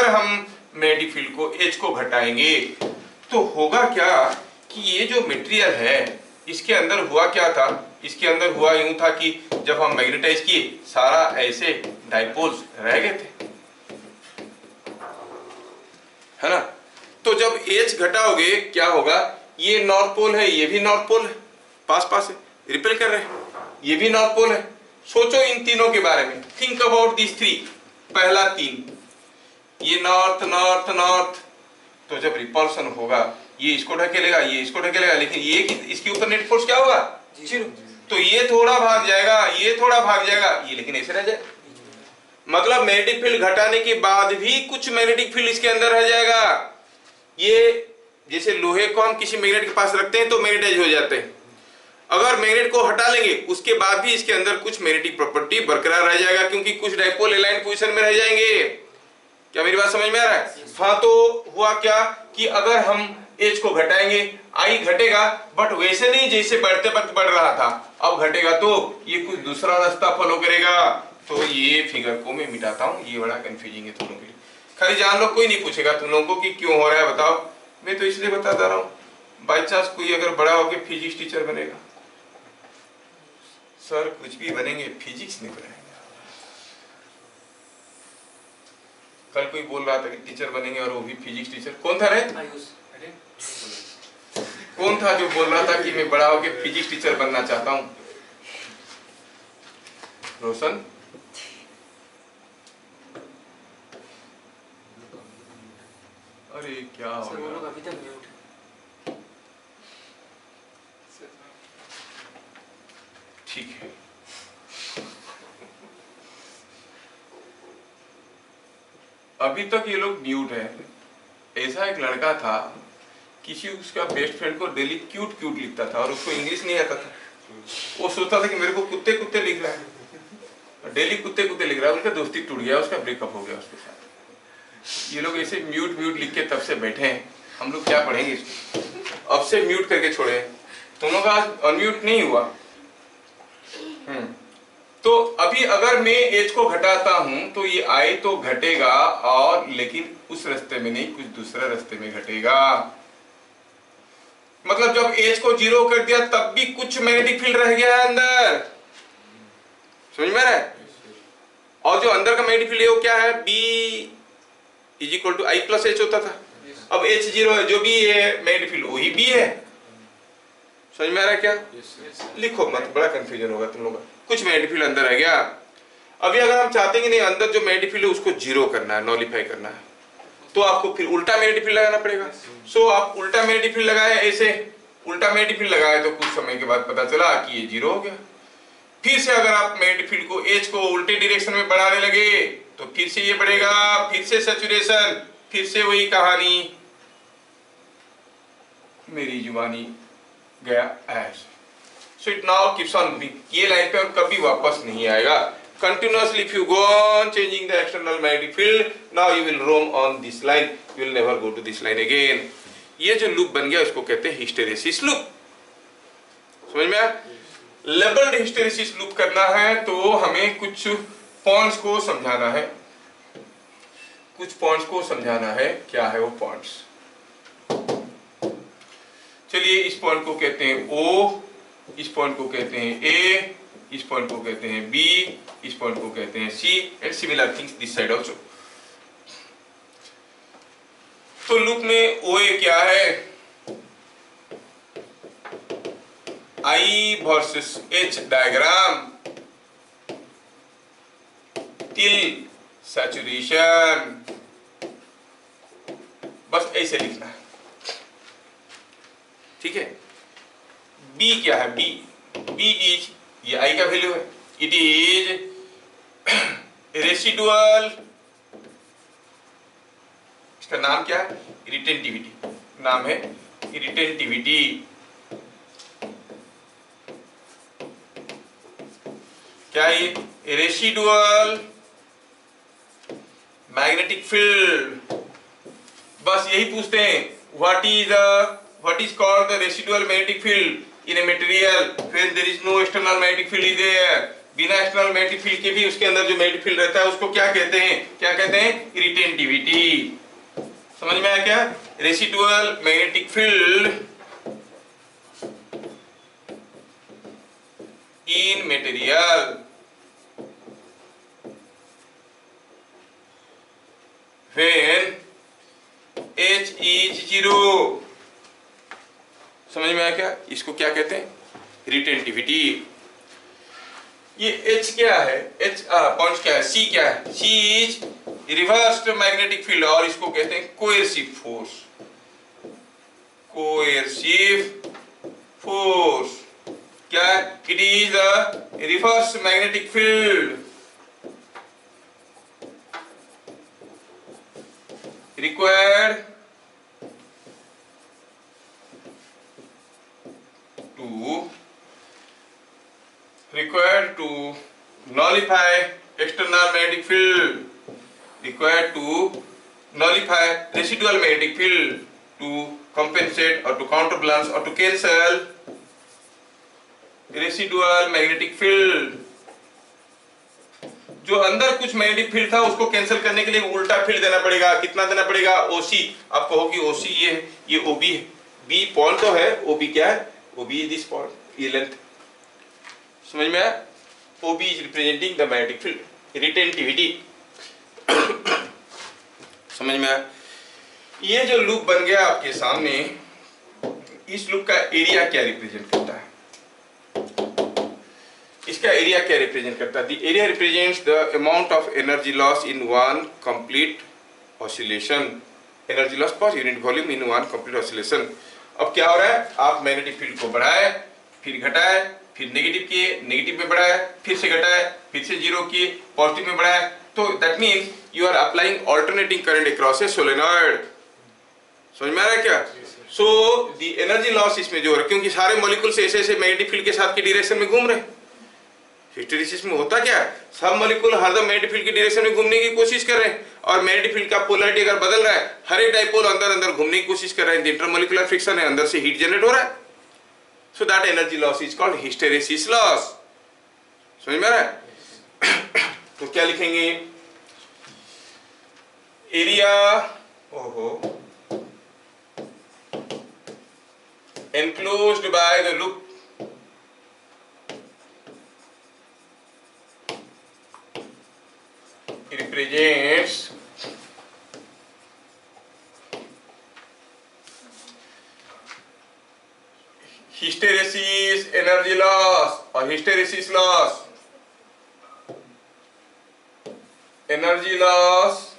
हम मैग्नेटिक फील्ड को एच को घटाएंगे तो होगा क्या कि ये जो मटेरियल है इसके अंदर हुआ क्या था? इसके अंदर हुआ यूं था कि जब हम मैग्नेटाइज किए सारा ऐसे डाइपोल्स रह गए थे, है ना. तो जब एच घटाओगे क्या होगा? ये नॉर्थ पोल है, ये भी नॉर्थ पोल है, पास पास है, रिपेल कर रहे हैं, ये भी नॉर्थ पोल है. सोचो इन तीनों के बारे में. Think about this three. पहला तीन, ये नॉर्थ नॉर्थ नॉर्थ, तो जब रिपल्सन होगा ये इसको ढकेलेगा, ये इसको ढकेलेगा, लेकिन ये इसके ऊपर नेट फोर्स क्या होगा? 0। तो ये थोड़ा भाग जाएगा, ये थोड़ा भाग जाएगा, ये लेकिन ऐसे रह जाएगा। मतलब मैग्नेटिक फील्ड घटाने के बाद भी कुछ मैग्नेटिक फील्ड इसके अंदर रह जाएगा। ये जैसे लोहे को हम किसी मैग्नेट के पास रखते हैं तो मैग्नेटाइज हो जाते हैं, अगर मैग्नेट को हटा लेंगे उसके बाद भी इसके अंदर कुछ मैग्नेटिक प्रॉपर्टी बरकरार रह जाएगा, क्योंकि कुछ डाइपोल अलाइंड पोजीशन में रह जाएंगे। क्या मेरी बात समझ में आ रहा है? हाँ, तो हुआ क्या कि अगर हम एच को घटाएंगे, आई घटेगा, बट वैसे नहीं जैसे बढ़ते वक्त बढ़ रहा था, अब घटेगा तो ये कुछ दूसरा रास्ता फॉलो करेगा। तो ये फिगर को मैं मिटाता हूँ, ये बड़ा कंफ्यूजिंग है तुम लोगों के लिए। खाली जान लो, कोई नहीं पूछेगा तुम लोगों को कि क्यों हो रहा है, बताओ। मैं तो इसलिए बताता रहा हूँ, बाई चांस कोई अगर बड़ा होकर फिजिक्स टीचर बनेगा, सर कुछ भी बनेंगे, फिजिक्स नहीं बनेंगे। कल कोई बोल रहा था कि टीचर बनेंगे और वो भी फिजिक्स टीचर। कौन था रे? कौन था जो बोल रहा था कि मैं बड़ा होकर फिजिक्स टीचर बनना चाहता हूँ? रोशन? अरे क्या हो गया? अभी तक म्यूट है। ठीक है, अभी तक ये लोग म्यूट है। ऐसा एक लड़का था, किसी उसका बेस्ट फ्रेंड को डेली क्यूट क्यूट लिखता था और उसको इंग्लिश नहीं आता था। वो सोचता था कि मेरे को कुत्ते कुत्ते लिख रहा है, डेली कुत्ते कुत्ते लिख रहा है। उसका दोस्ती टूट गया, उसका ब्रेकअप हो गया उसके साथ। ये लोग ऐसे म्यूट म्यूट लिख के तब से बैठे हैं। हम लोग क्या पढ़ेंगे इसको? अब से म्यूट करके छोड़े। तुम लोग आज अनम्यूट नहीं हुआ। तो अभी अगर मैं एच को घटाता हूं तो ये आई तो घटेगा, और लेकिन उस रास्ते में नहीं, कुछ दूसरा रास्ते में घटेगा। मतलब जब एच को 0 कर दिया तब भी कुछ मैग्नेटिक फील्ड रह गया है अंदर, समझ में आ रहा है? और जो अंदर का मैग्नेटिक फील्ड है वो क्या है? B = I + H होता था। अब H 0 है, जो भी है मैग्नेटिक फील्ड वही B है। समझ में आ रहा है क्या? लिखो मत, बड़ा कंफ्यूजन होगा तुम लोग का। कुछ मैग्नेटिक फील्ड अंदर रह गया। अभी अगर हम चाहते हैं कि नहीं अंदर जो मैग्नेटिक फील्ड है उसको 0 करना है, नॉलिफाई करना है, तो आपको फिर उल्टा मैग्नेटिक फील्ड लगाना पड़ेगा। सो आप उल्टा मैग्नेटिक फील्ड लगाए, ऐसे उल्टा मैग्नेटिक फील्ड लगाए तो कुछ समय के बाद पता चला कि ये 0 हो गया। फिर से अगर आप मैग्नेटिक फील्ड को H को उल्टे डायरेक्शन में बढ़ाने लगे तो फिर से ये बढ़ेगा, फिर से सैचुरेशन, फिर से वही कहानी, मेरी जुबानी गया ऐश। So it now keeps on moving. ये लाइन पे कभी वापस नहीं आएगा। Continuously if you go on changing the external magnetic field, now you will roam on this line. You will never go to this line again. ये जो लूप बन गया उसको कहते हैं हिस्टेरेसिस लूप। समझ में आया? लेबल्ड हिस्टेरेसिस लूप करना है तो हमें कुछ पॉइंट्स को समझाना है। कुछ पॉइंट्स को समझाना है। क्या है वो पॉइंट्स? चलिए, इस पॉइंट को कहते हैं O, इस पॉइंट को कहते हैं A, इस पॉइंट को कहते हैं B, इस पॉइंट को कहते हैं C, and similar things this side also. तो लूप में OA क्या है? I versus H diagram till saturation, बस ऐसे लिखना है, ठीक है। B क्या है? B इज, ये I का वैल्यू है, इट इज रेसिडुअल, इसका नाम क्या है? इरिटेंटिविटी, नाम है इरिटेंटिविटी। क्या है ये? Residual magnetic field. बस यही पूछते हैं, what is called the residual magnetic field in a material when there is no external magnetic field is there। बिना एक्सटर्नल मैग्नेटिक फील्ड के भी उसके अंदर जो मैग्नेटिक फील्ड रहता है उसको क्या कहते हैं? क्या कहते हैं? इरिटेंटिविटी। समझ में आया क्या? Residual magnetic field in material when H is 0। समझ में आया क्या? इसको क्या कहते हैं? रिटेंटिविटी। ये H क्या है? H पॉइंट क्या है? C क्या है? C is reversed magnetic field, और इसको कहते हैं कोएर्सिव फोर्स। कोएर्सिव फोर्स क्या है? It is a reverse magnetic field required to nullify external magnetic field, required to nullify residual magnetic field, to compensate or to counterbalance or to cancel residual magnetic field। जो अंदर कुछ मैग्नेटिक फील्ड था उसको कैंसिल करने के लिए उल्टा फील्ड देना पड़ेगा। कितना देना पड़ेगा? ओसी। आप कहोगे ओसी ये ओबी है, बी पॉइंट तो है, ओबी क्या है? ओबी इज दिस पॉइंट, ये लेंथ। समझ में आया? OB is representing the magnetic field, retentivity. समझ में आया? ये जो लूप बन गया आपके सामने, इस लूप का एरिया क्या रिप्रेजेंट करता है? इसका एरिया क्या रिप्रेजेंट करता है? The area represents the amount of energy loss in one complete oscillation. Energy loss पर unit volume in one complete oscillation. अब क्या हो रहा है? आप मैग्नेटिक फील्ड को बढ़ाए, फिर घटाए, फिर नेगेटिव किए, नेगेटिव में बढ़ाए, फिर से घटाए, फिर से जीरो किए, पॉजिटिव में बढ़ाए। तो that means you are applying alternating current across a solenoid. समझ में आ रहा है क्या? सो द एनर्जी लॉस इसमें जो है, क्योंकि सारे मॉलिक्यूल्स ऐसे ऐसे मैग्नेटिक फील्ड के साथ की डायरेक्शन में घूम रहे हैं। हिस्टेरिसिस में होता क्या है? सब मॉलिक्यूल हरदम मैग्नेटिक फील्ड की डायरेक्शन में घूमने की कोशिश कर रहे हैं, और मैग्नेटिक फील्ड का पोलैरिटी अगर बदल रहा है, हर एक डाइपोल अंदर अंदर घूमने की कोशिश कर रहे हैं। इंटरमॉलिक्यूलर फ्रिक्शन है, अंदर से हीट जनरेट हो रहा है। So that energy loss is called hysteresis loss. समझ में आ रहा है? तो क्या लिखेंगे? Area enclosed by the loop represents hysteresis energy loss or hysteresis loss, energy loss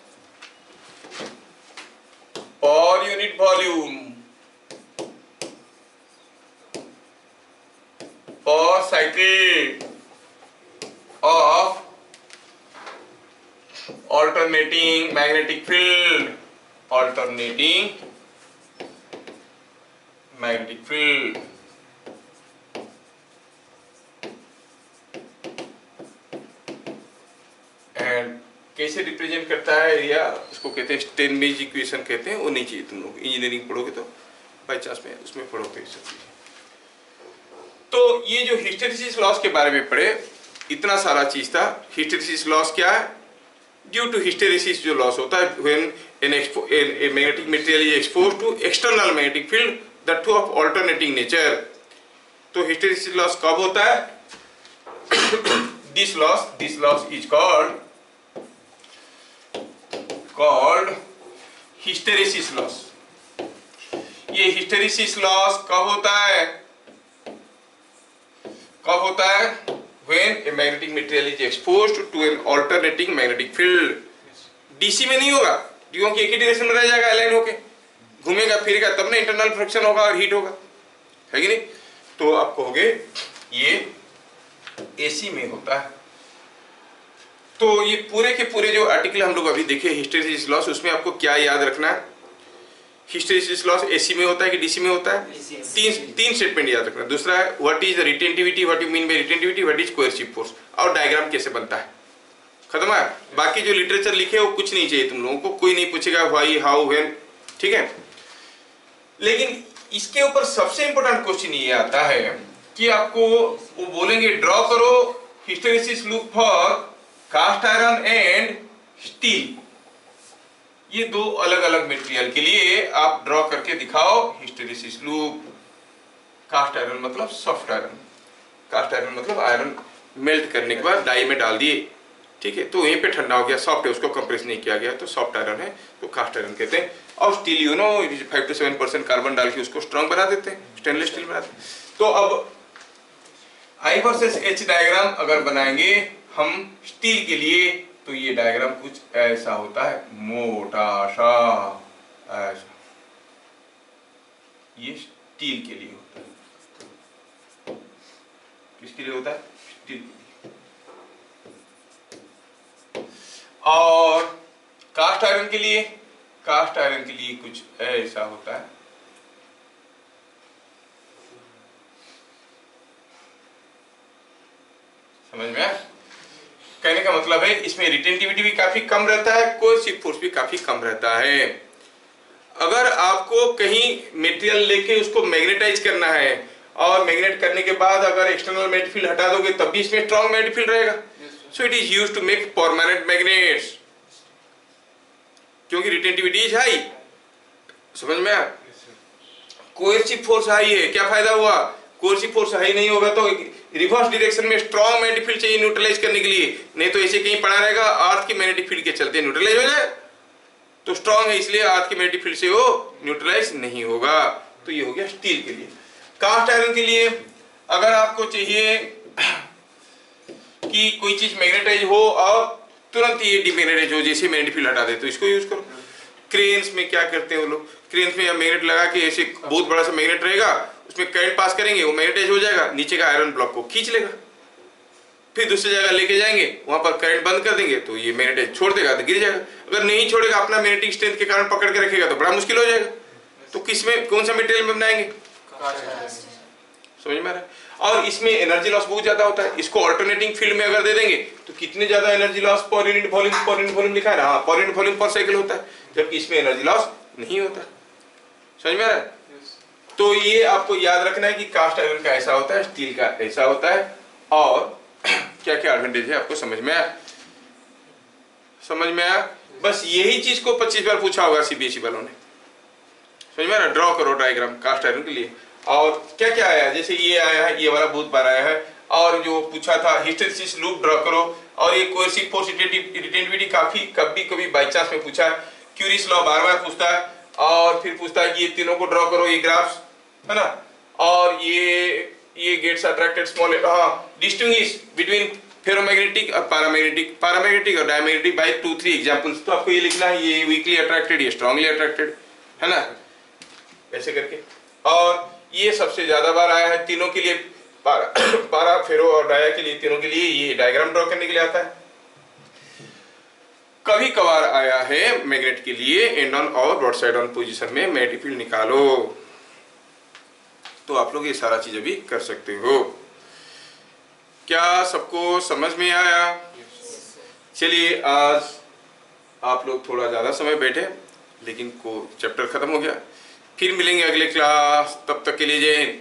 per unit volume per cycle of alternating magnetic field, alternating magnetic field। And कैसे रिप्रेजेंट करता है एरिया? इसको कहते हैं स्टेनमेज इक्वेशन कहते हैं। वो नहीं चाहिए तुम लोग, इंजीनियरिंग पढ़ोगे तो बाई चांस में उसमें पढ़ोगे ये सब चीजें। तो ये जो हिस्टेरिसिस लॉस के बारे में पढ़े, इतना सारा चीज था। हिस्टेरिसिस लॉस क्या है? ड्यू टू हिस्टेरिसिस जो लॉस होता है when a magnetic material is exposed to external magnetic field that too of alternating nature। तो हिस्टेरिसिस लॉस कब होता है? this loss is called hysteresis loss. ये हिस्टेरिसिस लॉस कब होता है? कब होता है? When a magnetic material is exposed to an alternating magnetic field। DC में नहीं होगा, क्योंकि एक ही डायरेक्शन में रह जाएगा, अलाइन होके घूमेगा फिरेगा, तब ना इंटरनल फ्रिक्शन होगा और हीट होगा, है कि नहीं? तो आप कहोगे ये एसी में होता है। तो ये पूरे के पूरे जो आर्टिकल हम लोग अभी देखे हिस्टेरिसिस लॉस, उसमें आपको क्या याद रखना है? हिस्टेरिसिस लॉस एसी में होता है कि डीसी में होता है? तीन स्टेटमेंट याद रखना। दूसरा है what is the retentivity, what you mean by retentivity, what is coercive force, और डायग्राम कैसे बनता है। खत्म है। बाकी जो लिटरेचर लिखे वो कुछ नहीं चाहिए तुम लोगों को, कोई नहीं पूछेगा व्हाई हाउ व्हेन, ठीक है। लेकिन इसके ऊपर सबसे इंपॉर्टेंट क्वेश्चन ये आता है कि आपको वो बोलेंगे ड्रॉ करो hysteresis loop for cast iron and steel. ये दो अलग अलग मटेरियल के लिए आप ड्रॉ करके दिखाओ हिस्टेरिसिस लूप। कास्ट आयरन मतलब सॉफ्ट आयरन, कास्ट आयरन मतलब आयरन मेल्ट करने के बाद डाई में डाल दिए, ठीक है, तो वहीं पे ठंडा हो गया, सॉफ्ट है, उसको कंप्रेस नहीं किया गया, तो सॉफ्ट आयरन है, तो कास्ट आयरन कहते हैं। और स्टील 5 to 7% कार्बन डाल के उसको स्ट्रॉन्ग बना देते हैं, स्टेनलेस स्टील बनाते हैं। तो अब I वर्सेस H डायग्राम अगर बनाएंगे हम स्टील के लिए, तो ये डायग्राम कुछ ऐसा होता है, मोटा सा ऐसा। ये स्टील के लिए होता है। किसके लिए होता है? स्टील के लिए। और कास्ट आयरन के लिए, कास्ट आयरन के लिए कुछ ऐसा होता है। समझ में आया? कहने का मतलब है इसमें रिटेंटिविटी भी काफी कम रहता है, कोएर्सिव फोर्स भी काफी कम रहता है। अगर आपको कहीं मटेरियल लेके उसको मैग्नेटाइज करना है और मैग्नेट करने के बाद अगर एक्सटर्नल मैग्नेटिक फील्ड हटा दोगे तब भी इसमें स्ट्रॉन्ग मैग्नेटिक फील्ड रहेगा। So it is used to make permanent magnets, क्योंकि रिटेंटिविटी इज हाई। समझ में आया? कोएर्सिव फोर्स हाई है, क्या फायदा हुआ? कोएर्सिव फोर्स हाई नहीं होगा तो रिवर्स डायरेक्शन में स्ट्रॉन्ग मैग्नेटिक फील्ड चाहिए न्यूट्रलाइज करने के लिए, नहीं तो ऐसे कहीं पड़ा रहेगा, अर्थ की मैग्नेटिक फील्ड के चलते न्यूट्रलाइज हो जाए। तो स्ट्रॉन्ग है इसलिए अर्थ की मैग्नेटिक फील्ड से वो न्यूट्रलाइज नहीं होगा। तो ये हो गया स्टील के लिए। कास्ट आयरन के लिए अगर आपको चाहिए कि कोई चीज मैग्नेटाइज हो और तुरंत ये डिमैग्नेटाइज हो, जैसे मैग्नेटिक फील्ड हटा दे, तो इसको यूज करो। क्रेन्स में क्या करते हैं वो लोग, क्रेन्स में मैग्नेट लगा के ऐसे बहुत बड़ा सा मैग्नेट रहेगा, उसमें करंट पास करेंगे, वो मैग्नेटाइज हो जाएगा, नीचे का आयरन ब्लॉक को खींच लेगा, फिर दूसरी जगह लेके जाएंगे, वहां पर करंट बंद कर देंगे तो ये मैग्नेटाइज छोड़ देगा तो गिर जाएगा। अगर नहीं छोड़ेगा, अपना मैग्नेटिक स्ट्रेंथ के कारण पकड़ के रखेगा तो बड़ा मुश्किल हो जाएगा। तो किसमें, कौन सा मटेरियल में बनाएंगे? समझ में आ रहा है? और इसमें एनर्जी लॉस बहुत ज्यादा होता है। इसको अल्टरनेटिंग फील्ड में अगर दे देंगे तो कितने ज्यादा एनर्जी लॉस पर यूनिट वॉल्यूम, पर यूनिट वॉल्यूम लिखा है ना, हाँ, पर यूनिट वॉल्यूम पर साइकिल होता है, जबकि इसमें एनर्जी लॉस नहीं होता। समझ में आ रहा है? तो ये आपको याद रखना है कि कास्ट आयरन का ऐसा होता है, स्टील का ऐसा होता है, और क्या क्या एडवांटेज है आपको समझ में आया? समझ में आया? बस यही चीज को 25 बार पूछा होगा सीबीएसई वालों ने। समझ में आ रहा? ड्रॉ करो डायग्राम कास्ट आयरन के लिए। और क्या क्या आया, जैसे ये आया है, ये वाला बहुत बार आया है, और जो पूछा था हिस्टैरिसीस लूप ड्रॉ करो, और ये कोएर्सिव फोर्स रिटेंटिविटी काफी कभी कभी बाई चांस में पूछा है। क्यूरीज लॉ बार बार पूछता है, और फिर पूछता है कि ये तीनों को ड्रॉ करो, ये ग्राफ्स है ना, और ये गेट्स अट्रैक्टेड स्मॉल, हाँ, डिस्टिंग्विश बिटवीन फेरोमैग्नेटिक और पैरामैग्नेटिक और डायमैग्नेटिक बाय 2-3 एग्जांपल्स। तो आपको ये लिखना है, ये वीकली अट्रैक्टेड, ये स्ट्रांगली अट्रैक्टेड, है ना, ऐसे करके। और ये सबसे ज्यादा बार आया है तीनों के लिए, पारा फेरो और डाया के लिए, तीनों के लिए ये डायग्राम ड्रॉ करने के लिए आता है। कभी कभार आया है मैग्नेट के लिए एंड ऑन और ब्रॉड साइड ऑन पोजीशन में मैग्नेटिक फील्ड निकालो, तो आप लोग ये सारा चीज अभी कर सकते हो। क्या सबको समझ में आया? चलिए आज आप लोग थोड़ा ज्यादा समय बैठे, लेकिन को चैप्टर खत्म हो गया। फिर मिलेंगे अगले क्लास, तब तक के लिए जय हिंद।